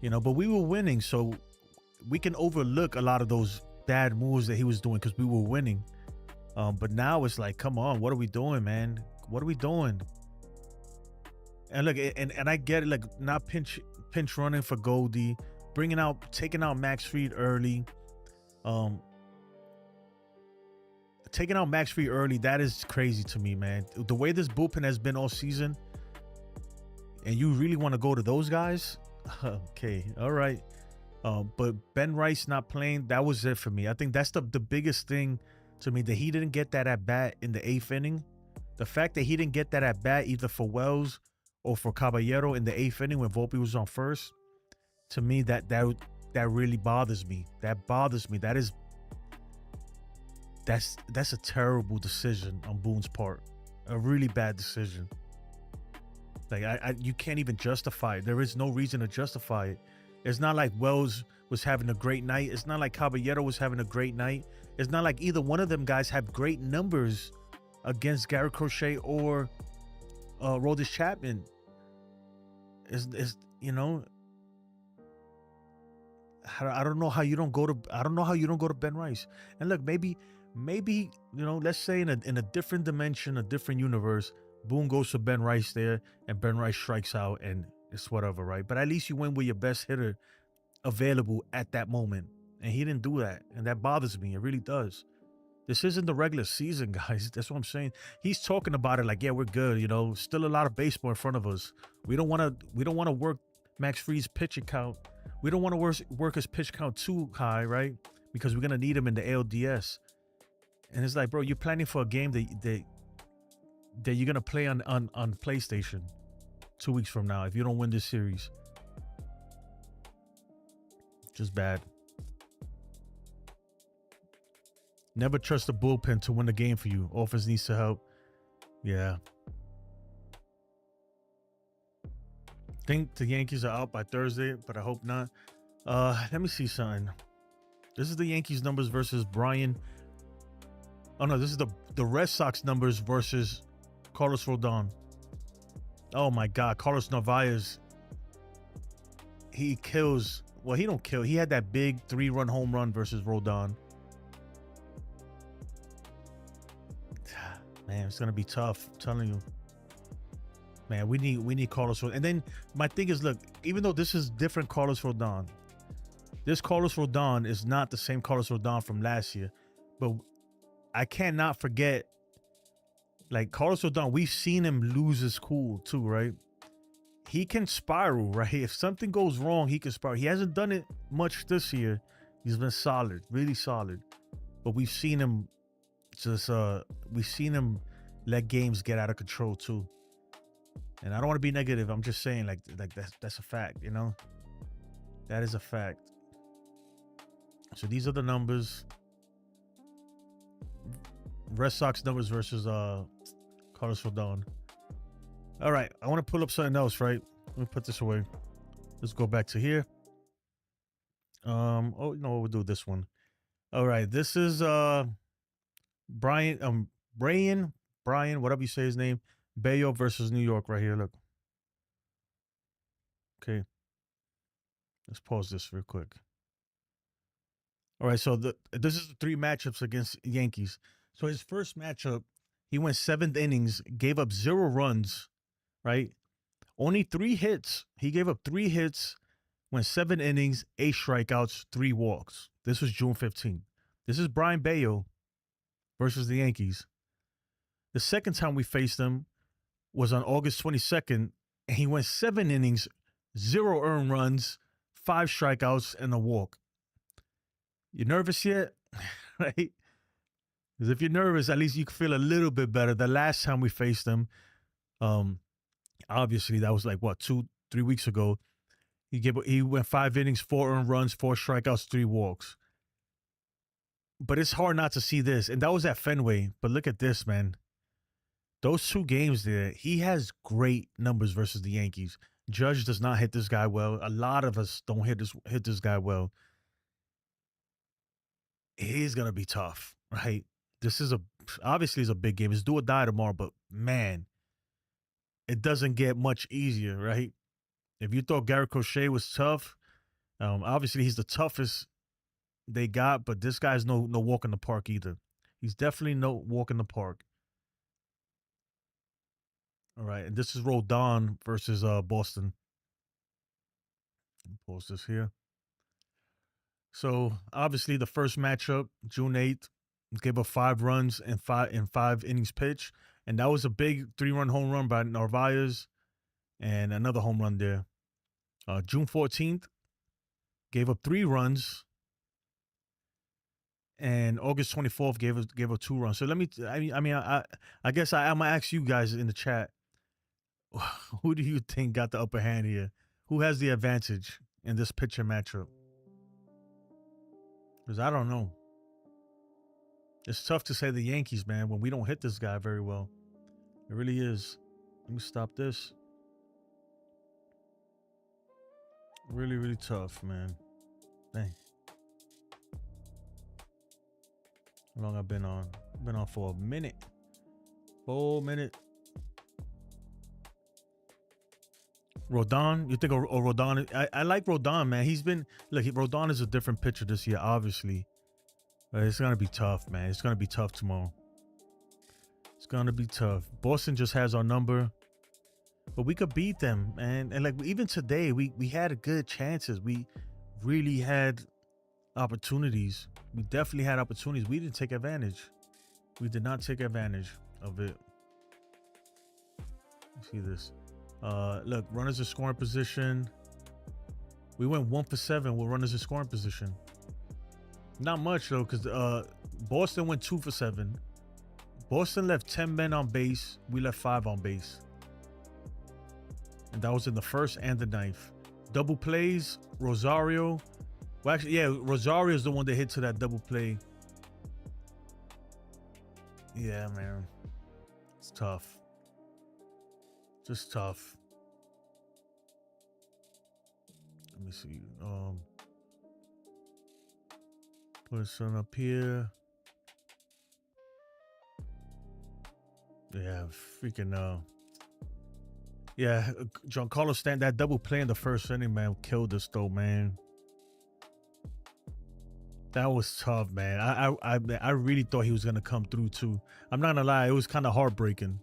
[SPEAKER 1] you know. But we were winning, so we can overlook a lot of those bad moves that he was doing because we were winning. But now it's like, come on, what are we doing, man? What are we doing? And look, and I get it, like not pinch running for Goldie, taking out Max Fried early. Taking out Max Fried early, that is crazy to me, man. The way this bullpen has been all season, and you really want to go to those guys? Okay, all right. But Ben Rice not playing, that was it for me. I think that's the biggest thing to me, that he didn't get that at bat in the 8th inning. The fact that he didn't get that at bat either for Wells or for Caballero in the 8th inning when Volpe was on first, to me, that really bothers me. That bothers me. That's a terrible decision on Boone's part. A really bad decision. Like you can't even justify it. There is no reason to justify it. It's not like Wells was having a great night. It's not like Caballero was having a great night. It's not like either one of them guys have great numbers against Garrett Crochet or Roldis Chapman. Is you know, I don't know how you don't go to Ben Rice. And look, maybe you know, let's say in a different dimension, a different universe, Boone goes to Ben Rice there and Ben Rice strikes out and it's whatever, right? But at least you win with your best hitter available at that moment, and he didn't do that, and that bothers me. It really does. This isn't the regular season, guys. That's what I'm saying. He's talking about it like, yeah, we're good. You know, still a lot of baseball in front of us. We don't want to work Max Fried's pitch count. We don't want to work his pitch count too high, right? Because we're gonna need him in the ALDS. And it's like, bro, you're planning for a game that you're gonna play on PlayStation 2 weeks from now if you don't win this series. Just bad. Never trust the bullpen to win the game for you. Offense needs to help. Yeah. Think the Yankees are out by Thursday, but I hope not. Let me see something. This is the Yankees numbers versus Brian. Oh no, this is the Red Sox numbers versus Carlos Rodon. Oh my God, Carlos Narvaez. He kills. Well, he don't kill. He had that big 3-run home run versus Rodon. Man, it's gonna be tough. I'm telling you. Man, we need Carlos Rodon. And then my thing is, look, even though this is different Carlos Rodon, this Carlos Rodon is not the same Carlos Rodon from last year. But I cannot forget, like, Carlos Rodon, we've seen him lose his cool too, right? He can spiral, right? If something goes wrong, he can spiral. He hasn't done it much this year. He's been solid, really solid. But we've seen him just let games get out of control too. And I don't want to be negative. I'm just saying, like that's a fact, you know? That is a fact. So these are the numbers. Red Sox numbers versus Carlos Rodon. All right, I want to pull up something else, right? Let me put this away. Let's go back to here. Oh, you know what, we'll do this one. All right, this is Brian, whatever you say his name, Bayo versus New York right here. Look. Okay. Let's pause this real quick. All right, so this is the 3 matchups against Yankees. So his first matchup, he went 7th innings, gave up 0 runs, right? Only 3 hits. He gave up 3 hits, went 7 innings, 8 strikeouts, 3 walks. This was June 15th. This is Brian Bayo versus the Yankees. The second time we faced him was on August 22nd, and he went 7 innings, 0 earned runs, 5 strikeouts, and a walk. You nervous yet? Right? Because if you're nervous, at least you can feel a little bit better. The last time we faced him, obviously that was like, what, 2-3 weeks ago. He went 5 innings, 4 earned runs, 4 strikeouts, 3 walks. But it's hard not to see this. And that was at Fenway. But look at this, man. Those 2 games there, he has great numbers versus the Yankees. Judge does not hit this guy well. A lot of us don't hit this guy well. It is going to be tough, right? This is obviously it's a big game. It's do or die tomorrow, but man, it doesn't get much easier, right? If you thought Garrett Crochet was tough, obviously he's the toughest they got, but this guy's no walk in the park either. He's definitely no walk in the park. All right, and this is Rodon versus Boston. Pause this here. So obviously the first matchup, June 8th, gave up 5 runs and 5 innings pitched, and that was a big 3-run home run by Narvaez, and another home run there. June 14th, gave up 3 runs, and August 24th gave up 2 runs. So I guess I'm gonna ask you guys in the chat, who do you think got the upper hand here? Who has the advantage in this pitcher matchup? Because I don't know. It's tough to say the Yankees, man, when we don't hit this guy very well. It really is. Let me stop this. Really, really tough, man. Dang. How long I've been on? I've been on for a minute. Full minute. Rodon, you think of Rodon? I like Rodon, man. Rodon is a different pitcher this year, obviously. But it's going to be tough, man. It's going to be tough tomorrow. It's going to be tough. Boston just has our number. But we could beat them, man. And like even today, we had good chances. We really had opportunities. We definitely had opportunities. We didn't take advantage. We did not take advantage of it. Let's see this. Look, runners in scoring position. We went 1 for 7 with runners in scoring position. Not much though, because Boston went 2 for 7. Boston left 10 men on base. We left 5 on base. And that was in the first and the 9th. Double plays, Rosario. Well, actually, yeah, Rosario is the one that hit to that double play. Yeah, man. It's tough. Just tough. Let me see. Put some up here. Yeah, freaking yeah, Giancarlo Stanton, that double play in the first inning, man, killed us though, man. That was tough, man. I really thought he was gonna come through too. I'm not gonna lie, it was kind of heartbreaking.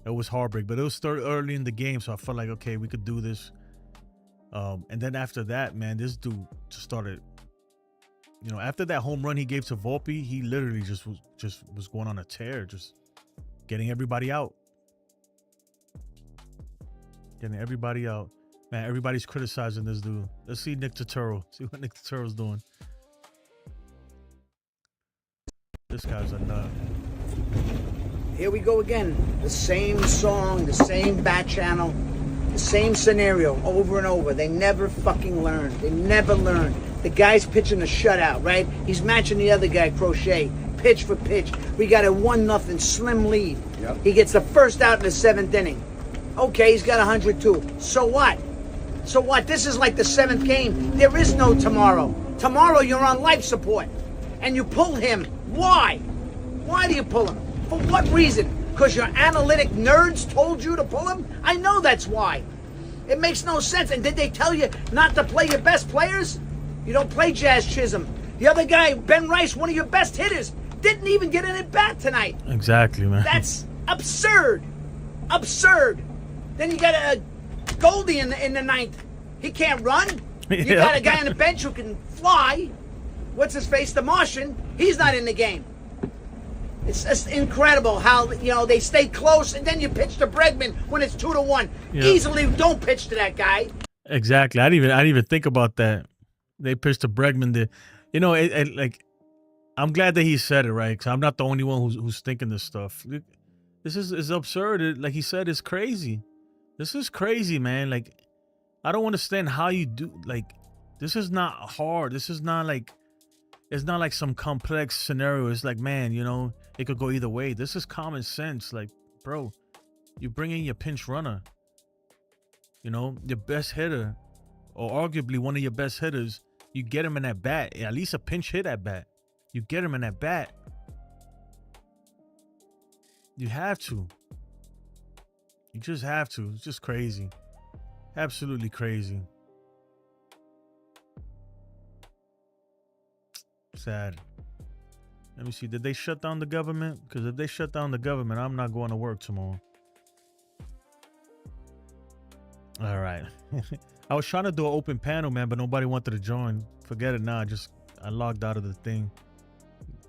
[SPEAKER 1] It was heartbreaking, but it was still early in the game, so I felt like, okay, we could do this. And then after that, man, this dude just started, you know, after that home run he gave to Volpe, he literally just was going on a tear, just getting everybody out. Getting everybody out. Man, everybody's criticizing this dude. Let's see Nick Turturro. See what Nick Turturro's doing. This guy's a nut.
[SPEAKER 20] Here we go again. The same song, the same bat channel, the same scenario over and over. They never fucking learn. They never learn. The guy's pitching a shutout, right? He's matching the other guy, Crochet, pitch for pitch. We got a 1-0 slim lead. Yep. He gets the first out in the 7th inning. Okay, he's got 102. So what? So what? This is like the 7th game. There is no tomorrow. Tomorrow you're on life support. And you pull him. Why? Why do you pull him? For what reason? Because your analytic nerds told you to pull him? I know that's why. It makes no sense. And did they tell you not to play your best players? You don't play Jazz Chisholm. The other guy, Ben Rice, one of your best hitters, didn't even get an at-bat tonight.
[SPEAKER 1] Exactly, man.
[SPEAKER 20] That's absurd. Absurd. Then you got a Goldie in the 9th. He can't run. You got a guy on the bench who can fly. What's his face? The Martian. He's not in the game. It's just incredible how, you know, they stay close and then you pitch to Bregman when it's 2-1.
[SPEAKER 1] Yep.
[SPEAKER 20] Easily don't pitch to that guy.
[SPEAKER 1] Exactly. I didn't even think about that. They pitched to Bregman. You know, like, I'm glad that he said it, right? Because I'm not the only one who's thinking this stuff. This is absurd. Like he said, it's crazy. This is crazy, man. Like, I don't understand how you do. Like, this is not hard. This is not like, it's not like some complex scenario. It's like, man, you know, it could go either way. This is common sense. Like, bro, you bring in your pinch runner, you know, your best hitter, or arguably one of your best hitters. You get him in that bat, at least a pinch hit at bat. You get him in that bat. You have to. You just have to. It's just crazy. Absolutely crazy. Sad. Let me see. Did they shut down the government? Because if they shut down the government, I'm not going to work tomorrow. All right. I was trying to do an open panel, man, but nobody wanted to join. Forget it now. I logged out of the thing.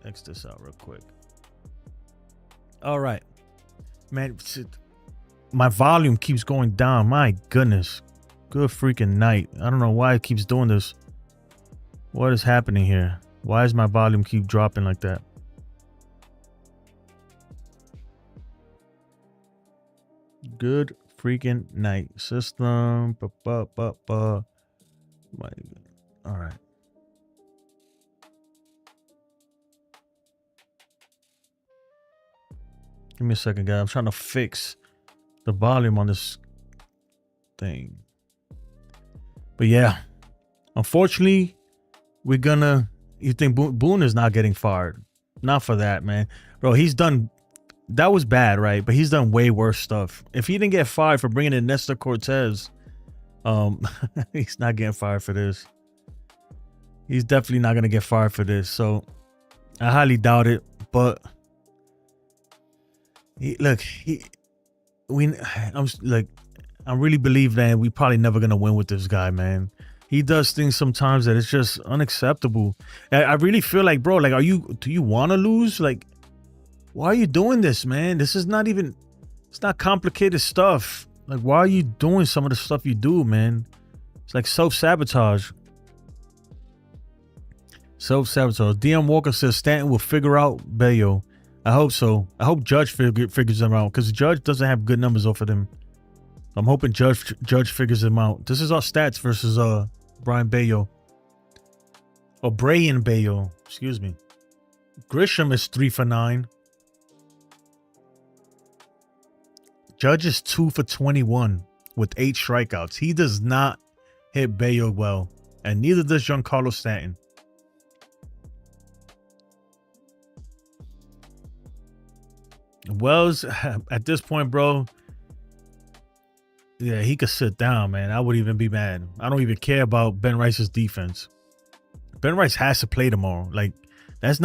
[SPEAKER 1] X this out real quick. All right. Man, my volume keeps going down. My goodness. Good freaking night. I don't know why it keeps doing this. What is happening here? Why does my volume keep dropping like that? Good freaking night. System. All right. Give me a second, guys. I'm trying to fix the volume on this thing. But yeah, unfortunately, we're gonna. You think Boone is not getting fired? Not for that, man. Bro, he's done. That was bad, right? But he's done way worse stuff. If he didn't get fired for bringing in Nestor Cortez, he's not getting fired for this. He's definitely not gonna get fired for this. So I highly doubt it. But I really believe that we probably never gonna win with this guy, man. He does things sometimes that it's just unacceptable. I really feel like, bro, like, do you want to lose? Like, why are you doing this, man? This is not even, it's not complicated stuff. Like, why are you doing some of the stuff you do, man? It's like self-sabotage. Self-sabotage. DM Walker says Stanton will figure out Bello. I hope so. I hope Judge figures them out, because Judge doesn't have good numbers off of them. I'm hoping Judge figures them out. This is our stats versus Brian Bello. Or Brian Bello. Excuse me. Grisham is 3 for 9. Judge is 2 for 21 with 8 strikeouts. He does not hit Bello well, and neither does Giancarlo Stanton. Wells, at this point, bro, yeah, he could sit down, man. I wouldn't even be mad. I don't even care about Ben Rice's defense. Ben Rice has to play tomorrow. Like, it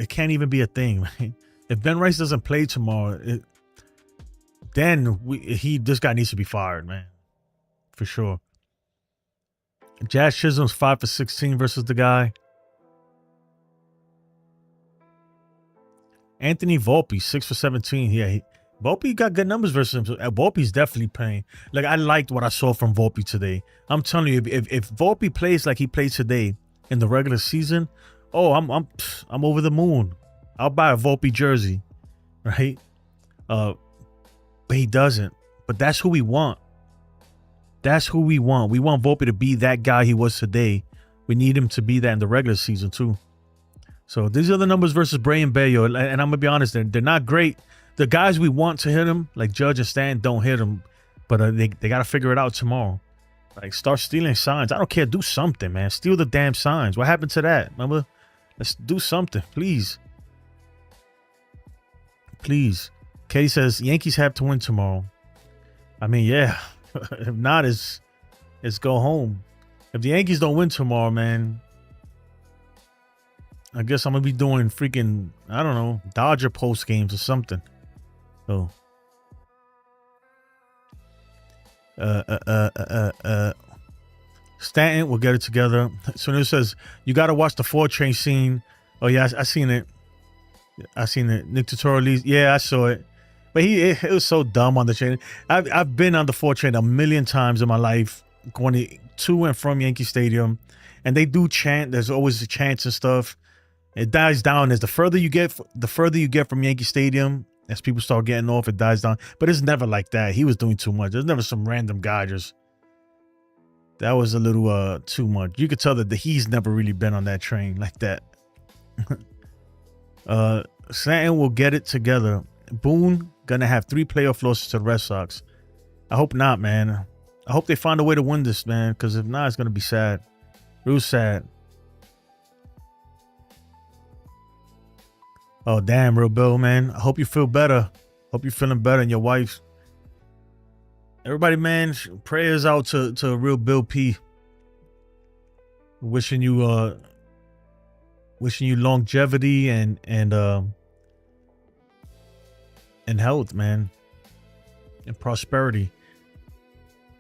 [SPEAKER 1] can't even be a thing, man. If Ben Rice doesn't play tomorrow, this guy needs to be fired, man. For sure. Jazz Chisholm's 5 for 16 versus the guy. Anthony Volpe, 6 for 17. Yeah, Volpe got good numbers versus him. Volpe's definitely playing. Like, I liked what I saw from Volpe today. I'm telling you, if Volpe plays like he played today in the regular season, oh, I'm over the moon. I'll buy a Volpe jersey, right? But he doesn't. But that's who we want. That's who we want. We want Volpe to be that guy he was today. We need him to be that in the regular season too. So these are the numbers versus Bray and Bello. And I'm going to be honest, they're not great. The guys we want to hit him, like Judge and Stan, don't hit him. But they got to figure it out tomorrow. Like, start stealing signs. I don't care. Do something, man. Steal the damn signs. What happened to that? Remember? Let's do something, please. Please. Katie says, Yankees have to win tomorrow. I mean, yeah. If not, it's go home. If the Yankees don't win tomorrow, man, I guess I'm going to be doing freaking, I don't know, Dodger post games or something. So. Stanton will get it together. So it says, you got to watch the 4 train scene. Oh, yeah, I seen it. Nick Tutorial, yeah, I saw it. But it was so dumb on the train. I've been on the 4 train a million times in my life, going to and from Yankee Stadium, and they do chant. There's always a chants and stuff. It dies down as the further you get from Yankee Stadium. As people start getting off, it dies down. But it's never like that. He was doing too much. There's never some random guy just. That was a little too much. You could tell that he's never really been on that train like that. Stanton will get it together. Boone gonna have 3 playoff losses to the Red Sox. I hope not, man. I hope they find a way to win this, man. Because if not, it's gonna be sad. Real sad. Oh, damn, Real Bill, man. I hope you feel better. Hope you're feeling better and your wife. Everybody, man, prayers out to Real Bill P. Wishing you longevity and health, man. And prosperity.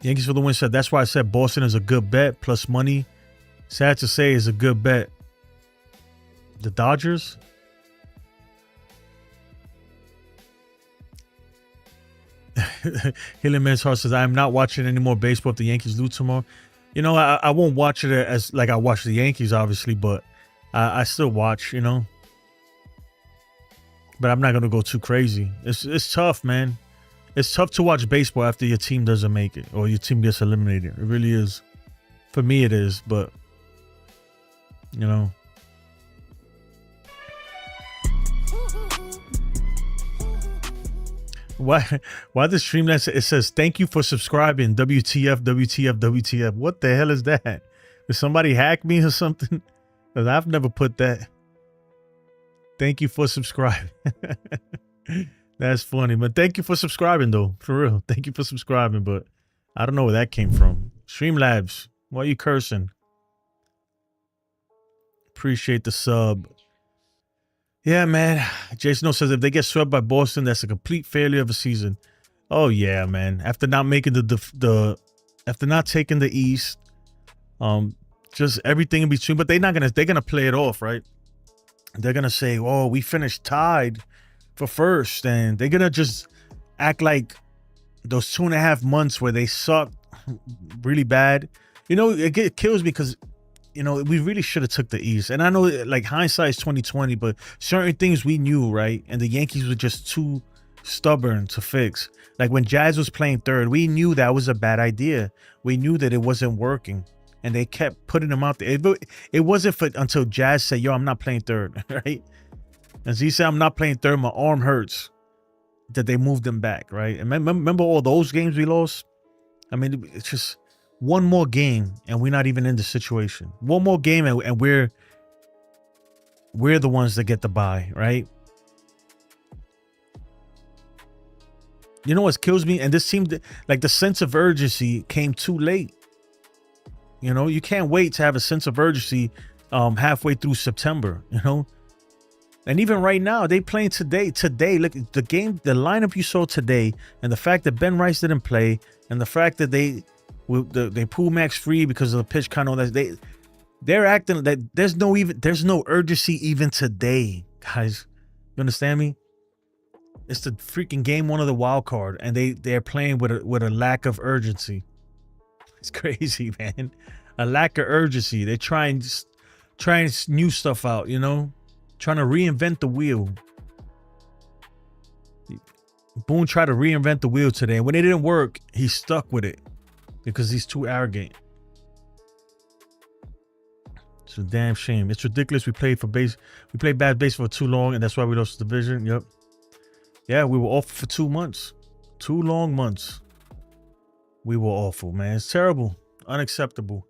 [SPEAKER 1] Yankees for the win said, that's why I said Boston is a good bet plus money. Sad to say is a good bet. The Dodgers? Healing Man's Heart says, I am not watching any more baseball if the Yankees lose tomorrow. You know, I won't watch it as like I watch the Yankees, obviously, but I still watch, you know. But I'm not going to go too crazy. It's tough, man. It's tough to watch baseball after your team doesn't make it or your team gets eliminated. It really is. For me, it is, but, you know. Why the Streamlabs, it says, thank you for subscribing, WTF, WTF, WTF. What the hell is that? Did somebody hack me or something? Because I've never put that. Thank you for subscribing. That's funny. But thank you for subscribing, though. For real. Thank you for subscribing. But I don't know where that came from. Streamlabs, why are you cursing? Appreciate the sub. Yeah, man. Jason O says, if they get swept by Boston, that's a complete failure of a season. Oh, yeah, man. After not making after not taking the East, just everything in between. But they're gonna play it off, right? They're gonna say, oh, we finished tied for first, and they're gonna just act like those 2.5 months where they sucked really bad. You know, it kills me because, you know, we really should have took the East. And I know, like, hindsight is 2020, but certain things we knew, right? And the Yankees were just too stubborn to fix. Like when Jazz was playing third, we knew that was a bad idea. We knew that it wasn't working. And they kept putting them out there. It wasn't until Jazz said, yo, I'm not playing third, right? And Z said, I'm not playing third. My arm hurts. that they moved him back, right? And remember all those games we lost? I mean, it's just one more game and we're not even in the situation. One more game and we're the ones that get the bye, right? You know what kills me? And this seemed like the sense of urgency came too late. You know, you can't wait to have a sense of urgency halfway through September, you know? And even right now, they playing today. Today, look, the lineup you saw today, and the fact that Ben Rice didn't play, and the fact that they pulled Max Free because of the pitch count, all that they're acting that there's no urgency even today, guys. You understand me? It's the freaking game one of the wild card, and they're playing with a lack of urgency. It's crazy, man. A lack of urgency. They're trying new stuff out, you know, trying to reinvent the wheel. Boone tried to reinvent the wheel today, and when it didn't work, he stuck with it because he's too arrogant. It's a damn shame. It's ridiculous. We played bad baseball for too long, and that's why we lost the division. Yep. Yeah, we were awful for 2 months. 2 long months. We were awful, man. It's terrible. Unacceptable.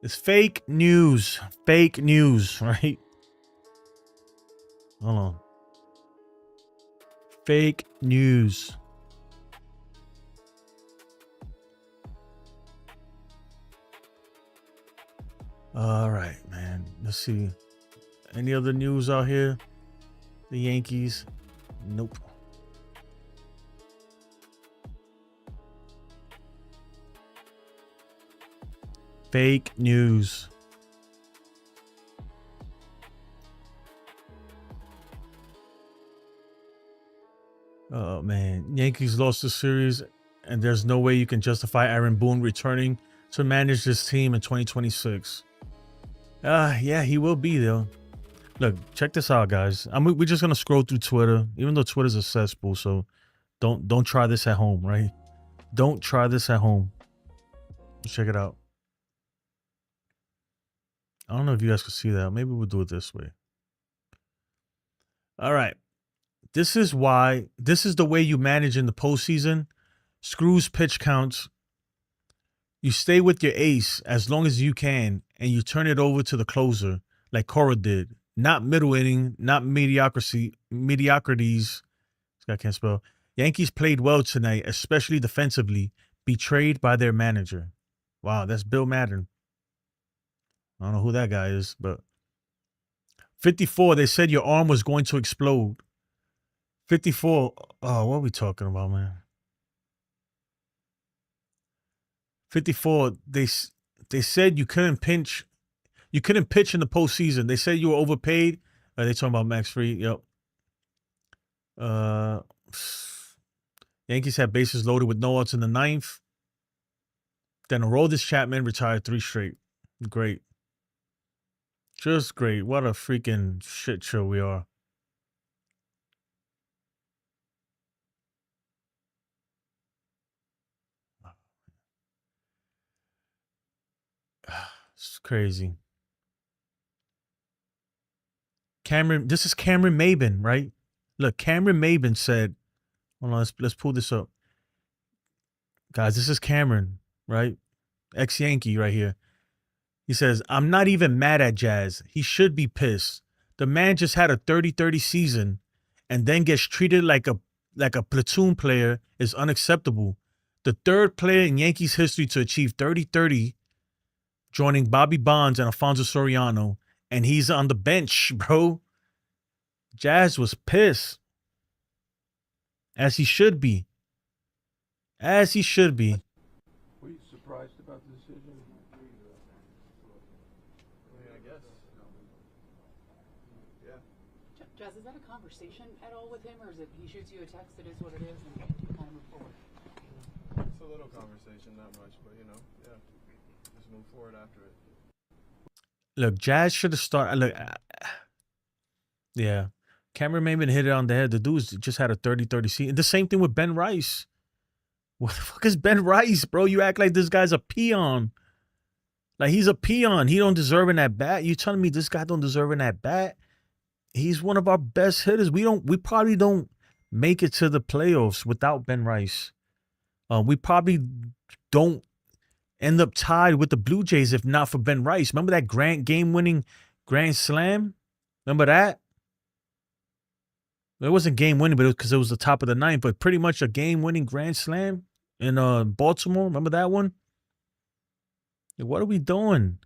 [SPEAKER 1] It's fake news. Fake news, right? Hold on. Fake news. All right, man. Let's see. Any other news out here? The Yankees? Nope. Fake news. Oh, man. Yankees lost the series, and there's no way you can justify Aaron Boone returning to manage this team in 2026. Yeah, he will be, though. Look, check this out, guys. We're just gonna scroll through Twitter, even though Twitter's a cesspool. So, don't try this at home, right? Don't try this at home. Check it out. I don't know if you guys can see that. Maybe we'll do it this way. All right. This is the way you manage in the postseason. Screws pitch counts. You stay with your ace as long as you can, and you turn it over to the closer, like Cora did. Not middle inning, not mediocrities. This guy can't spell. Yankees played well tonight, especially defensively. Betrayed by their manager. Wow, that's Bill Madden. I don't know who that guy is, but 54, they said your arm was going to explode. 54, oh, what are we talking about, man? 54, they said you couldn't pitch in the postseason. They said you were overpaid. They talking about Max Free. Yep. Yankees had bases loaded with no outs in the ninth. Then Aroldis Chapman retired 3 straight. Great. Just great. What a freaking shit show we are. It's crazy. This is Cameron Maben, right? Look, Cameron Maben said, hold on, let's pull this up. Guys, this is Cameron, right? Ex-Yankee right here. He says, I'm not even mad at Jazz. He should be pissed. The man just had a 30-30 season and then gets treated like a platoon player is unacceptable. The third player in Yankees history to achieve 30-30, joining Bobby Bonds and Alfonso Soriano, and he's on the bench, bro. Jazz was pissed. As he should be. As he should be.
[SPEAKER 12] Were you surprised about the decision? I guess. Yeah.
[SPEAKER 17] Jazz, is that a conversation at all with him, or is it he shoots you a text, it is what it is, and you kind of move forward?
[SPEAKER 12] It's a little conversation, not much, but you know, yeah. Just move forward after it.
[SPEAKER 1] Look, Jazz should have started. Look, yeah. Cameron Maben hit it on the head. The dude's just had a 30-30 season. The same thing with Ben Rice. What the fuck is Ben Rice, bro? You act like this guy's a peon. Like, he's a peon. He don't deserve an at-bat. You telling me this guy don't deserve an at-bat? He's one of our best hitters. We probably don't make it to the playoffs without Ben Rice. We probably don't end up tied with the Blue Jays if not for Ben Rice. Remember that game-winning grand slam? Remember that? It wasn't game-winning, but it was because it was the top of the ninth. But pretty much a game-winning grand slam in Baltimore. Remember that one? What are we doing?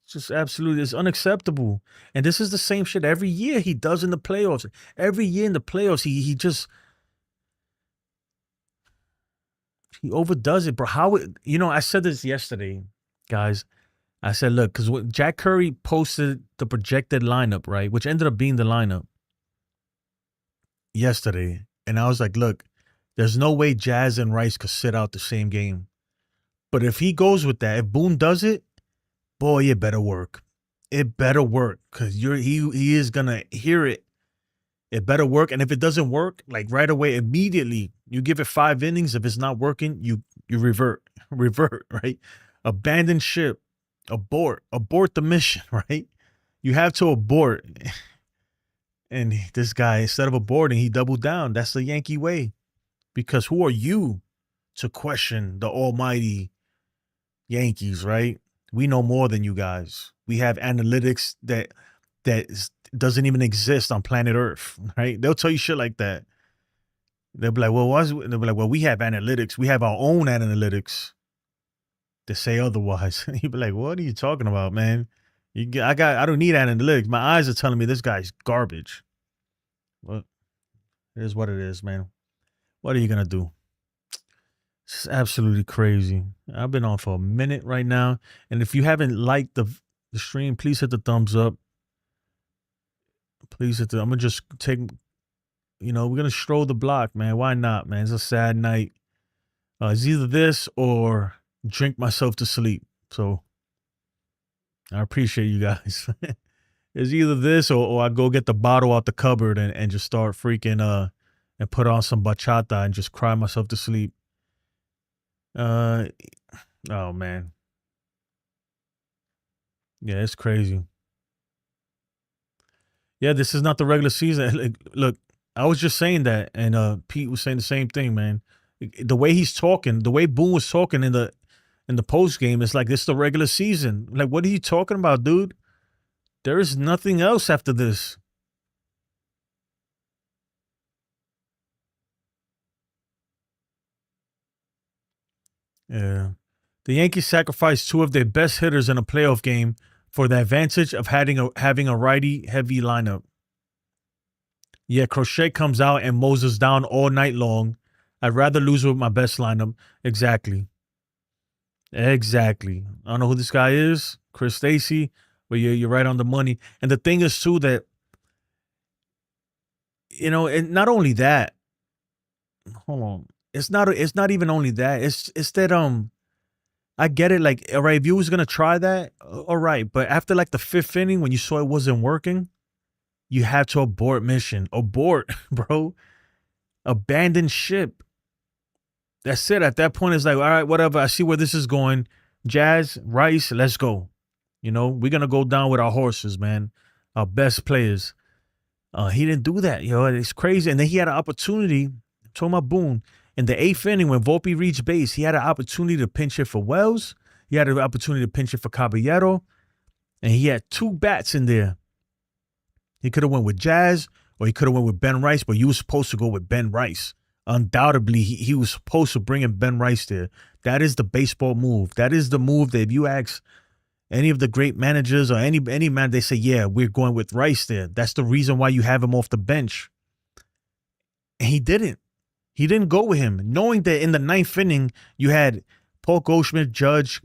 [SPEAKER 1] It's just absolutely, it's unacceptable. And this is the same shit every year he does in the playoffs. Every year in the playoffs, he overdoes it, bro. I said this yesterday, guys. I said, look, because Jack Curry posted the projected lineup, right, which ended up being the lineup yesterday. And I was like, look, there's no way Jazz and Rice could sit out the same game. But if he goes with that, if Boone does it, boy, it better work. It better work because he is going to hear it. It better work. And if it doesn't work, like right away, immediately, you give it 5 innings. If it's not working, you revert, right? Abandon ship. Abort the mission, right? You have to abort. And this guy, instead of aborting, he doubled down. That's the Yankee way. Because who are you to question the almighty Yankees, right? We know more than you guys. We have analytics that doesn't even exist on planet Earth, right? They'll tell you shit like that. They'll be like, well, we have analytics. We have our own analytics to say otherwise. You'd be like, what are you talking about, man? I don't need analytics. My eyes are telling me this guy's garbage. Well, it is what it is, man. What are you gonna do? It's absolutely crazy. I've been on for a minute right now, and if you haven't liked the stream, please hit the thumbs up. Please hit I'm gonna just take. We're gonna stroll the block, man. Why not, man? It's a sad night. It's either this or drink myself to sleep. So I appreciate you guys. It's either this or I go get the bottle out the cupboard and just start freaking and put on some bachata and just cry myself to sleep. Oh man. Yeah, it's crazy. Yeah, this is not the regular season. Look, I was just saying that, and Pete was saying the same thing, man. The way he's talking, the way Boone was talking in the post game, it's like this is the regular season. Like, what are you talking about, dude? There is nothing else after this. Yeah. The Yankees sacrificed 2 of their best hitters in a playoff game for the advantage of having a righty-heavy lineup. Yeah, Crochet comes out and Moses down all night long. I'd rather lose with my best lineup. Exactly. I don't know who this guy is, Chris Stacy, but you're right on the money. And the thing is, too, that, and not only that, hold on. It's not even only that. It's that I get it. Like, all right, if you was gonna try that, all right. But after like the 5th inning, when you saw it wasn't working, you have to abort mission. Abort, bro. Abandon ship. That's it. At that point, it's like, all right, whatever. I see where this is going. Jazz, Rice, let's go. We're gonna go down with our horses, man. Our best players. He didn't do that, It's crazy. And then he had an opportunity. I'm talking about Boone. In the 8th inning, when Volpe reached base, he had an opportunity to pinch hit for Wells. He had an opportunity to pinch hit for Caballero. And he had 2 bats in there. He could have went with Jazz or he could have went with Ben Rice, but you were supposed to go with Ben Rice. Undoubtedly, he was supposed to bring in Ben Rice there. That is the baseball move. That is the move that if you ask any of the great managers or any man, they say, yeah, we're going with Rice there. That's the reason why you have him off the bench. And he didn't. He didn't go with him, knowing that in the 9th inning, you had Paul Goldschmidt, Judge,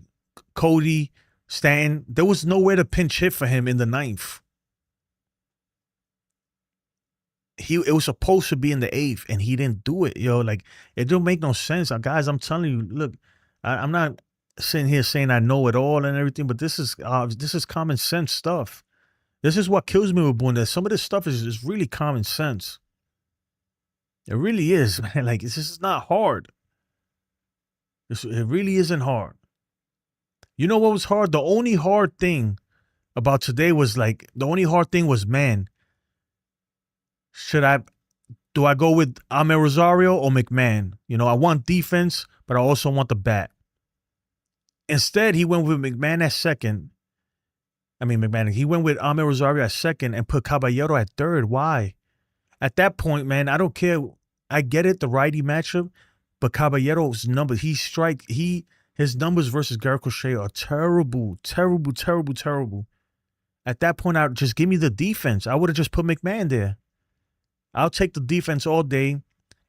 [SPEAKER 1] Cody, Stanton. There was nowhere to pinch hit for him in the 9th. It was supposed to be in the 8th, and he didn't do it, Like, it don't make no sense. Guys, I'm telling you, look, I'm not sitting here saying I know it all and everything, but this is common sense stuff. This is what kills me with Boone. That some of this stuff is really common sense. It really is, man. Like, this is not hard. It really isn't hard. You know what was hard? The only hard thing about today was, man, do I go with Amer Rosario or McMahon? You know, I want defense, but I also want the bat. Instead, he went with McMahon at second. He went with Amer Rosario at second and put Caballero at third. Why? At that point, man, I don't care. I get it, the righty matchup, but Caballero's numbers, his numbers versus Garrett Crochet are terrible, terrible, terrible, terrible. At that point, I would just give me the defense. I would have just put McMahon there. I'll take the defense all day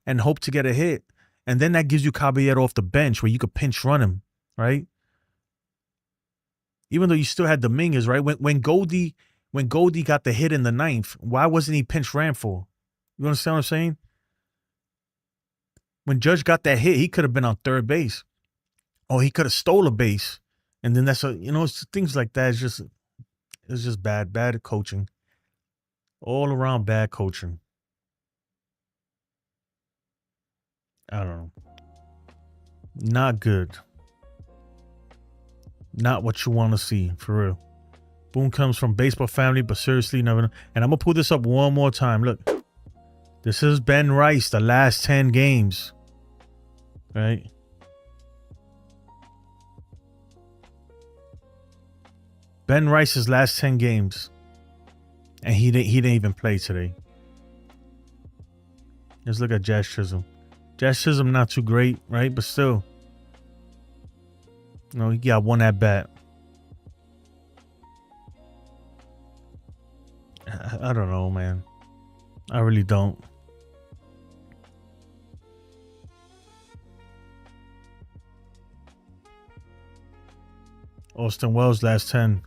[SPEAKER 1] and hope to get a hit. And then that gives you Caballero off the bench where you could pinch run him, right? Even though you still had Dominguez, right? When Goldie got the hit in the ninth, why wasn't he pinch ran for? You understand what I'm saying? When Judge got that hit, he could have been on third base. Or he could have stole a base. And then it's things like that. It's just bad coaching. All around bad coaching. I don't know. Not good. Not what you want to see, for real. Boone comes from baseball family, but seriously, never. And I'm going to pull this up one more time. Look. This is Ben Rice, the last 10 games. Right? Ben Rice's last 10 games. And he didn't even play today. Let's look at Jazz Chisholm. Jazz Chisholm not too great, right? But still. You know, he got one at bat. I don't know, man. I really don't. Austin Wells last 10.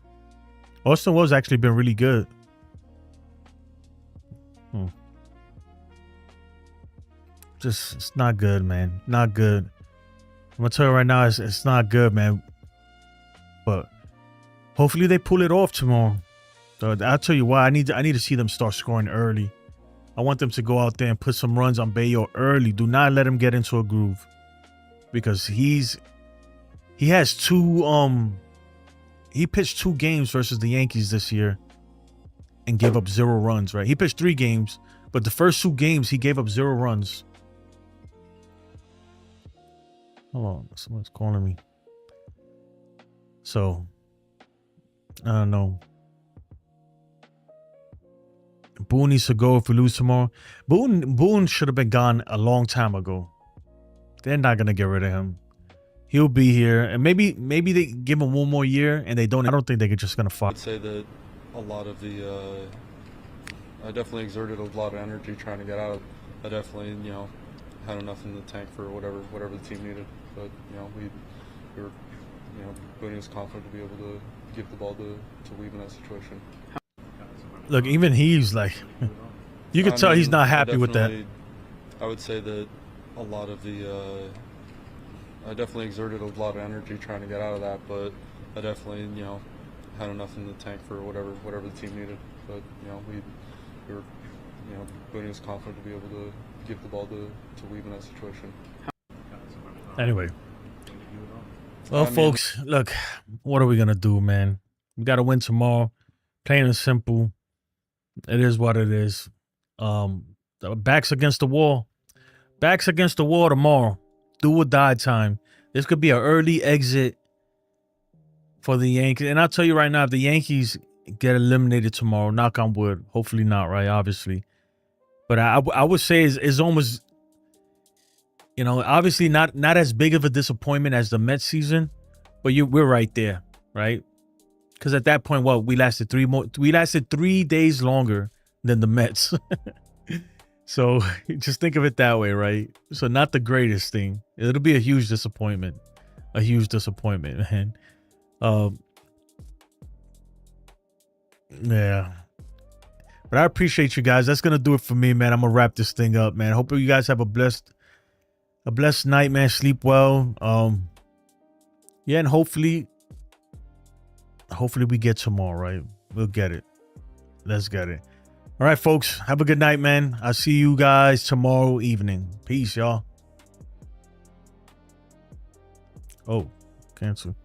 [SPEAKER 1] Austin Wells actually been really good. Just, it's not good, man. Not good. I'm going to tell you right now, it's not good, man. But hopefully they pull it off tomorrow. So I'll tell you why. I need to see them start scoring early. I want them to go out there and put some runs on Bayo early. Do not let him get into a groove. Because he has he pitched 2 games versus the Yankees this year and gave up 0 runs, right? He pitched 3 games, but the first 2 games he gave up 0 runs. Hold on, someone's calling me. So, I don't know. Boone needs to go if we lose tomorrow. Boone should have been gone a long time ago. They're not going to get rid of him. He'll be here, and maybe they give him 1 more year, and they don't. I don't think they're just gonna fire.
[SPEAKER 12] I'd say that a lot of I definitely exerted a lot of energy trying to get out. I definitely, had enough in the tank for whatever the team needed. But we were, Boone was confident to be able to give the ball to Weave in that situation.
[SPEAKER 1] Look, even he's like, you can tell he's not happy with that.
[SPEAKER 12] I would say that a lot of I definitely exerted a lot of energy trying to get out of that, but I definitely, had enough in the tank for whatever the team needed. But, we were, Boone was confident to be able to give the ball to Weave in that situation.
[SPEAKER 1] Anyway. Well, folks, look, what are we going to do, man? We got to win tomorrow. Plain and simple. It is what it is. Backs against the wall. Backs against the wall tomorrow. Do or die time. This could be an early exit for the Yankees. And I'll tell you right now, if the Yankees get eliminated tomorrow, knock on wood, hopefully not, right? Obviously. But I would say it's almost, obviously not as big of a disappointment as the Mets season, but we're right there, right? Because at that point, we lasted 3 days longer than the Mets. So just think of it that way, right? So not the greatest thing. It'll be a huge disappointment. A huge disappointment, man. Yeah. But I appreciate you guys. That's going to do it for me, man. I'm going to wrap this thing up, man. Hope you guys have a blessed night, man. Sleep well. Yeah, and hopefully we get tomorrow, right? We'll get it. Let's get it. All right, folks. Have a good night, man. I'll see you guys tomorrow evening. Peace, y'all. Oh, cancel.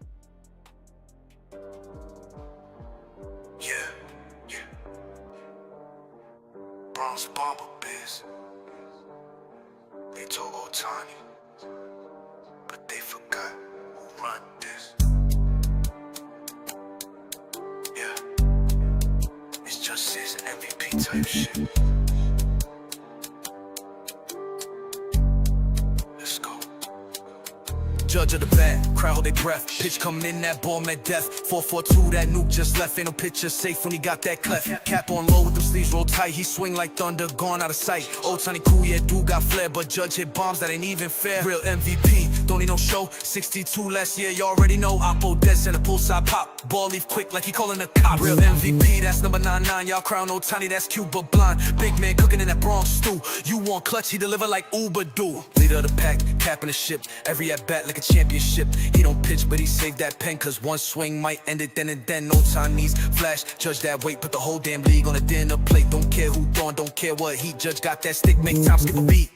[SPEAKER 21] Bronx Bomber. Otani, but they forgot who run this. Yeah, it's just his MVP type shit. Let's go.
[SPEAKER 22] Judge of the bat, crowd hold their breath. Pitch coming in, that ball meant death. 4-4-2, that nuke just left. Ain't no pitcher safe when he got that cleft. Cap on low with them sleeves roll tight. He swing like thunder, gone out of sight. Otani cool, yeah, dude got flair, but Judge hit bombs that ain't even fair. Real MVP, don't need no show. 62 last year, you already know. Oppo dead and a pull side pop. Ball leave quick like he calling a cop. Real MVP, that's number 99. Y'all crown Otani, that's Cuba blind. Big man cooking in that Bronx stew. You want clutch, he deliver like Uber do. Leader of the pack, capping the ship. Every at bat like a championship. He don't pitch, but he saved that pen, cause one swing might end it then and then. No time needs flash, Judge that weight, put the whole damn league on a dinner plate. Don't care who throwing, don't care what heat. Judge got that stick, make time skip a beat.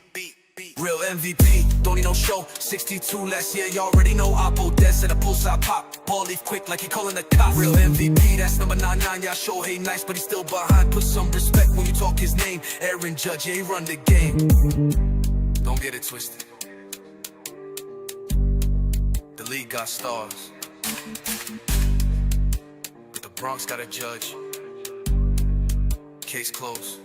[SPEAKER 22] Real MVP, don't need no show. 62 last year, you already know. Oppo dead, said a pull side pop. Ball leave quick like he calling a cop. Real MVP, that's number 99. Y'all show hey nice, but he's still behind. Put some respect when you talk his name. Aaron Judge, yeah, he run the game. Don't get it twisted. The league got stars, but the Bronx got a judge. Case closed.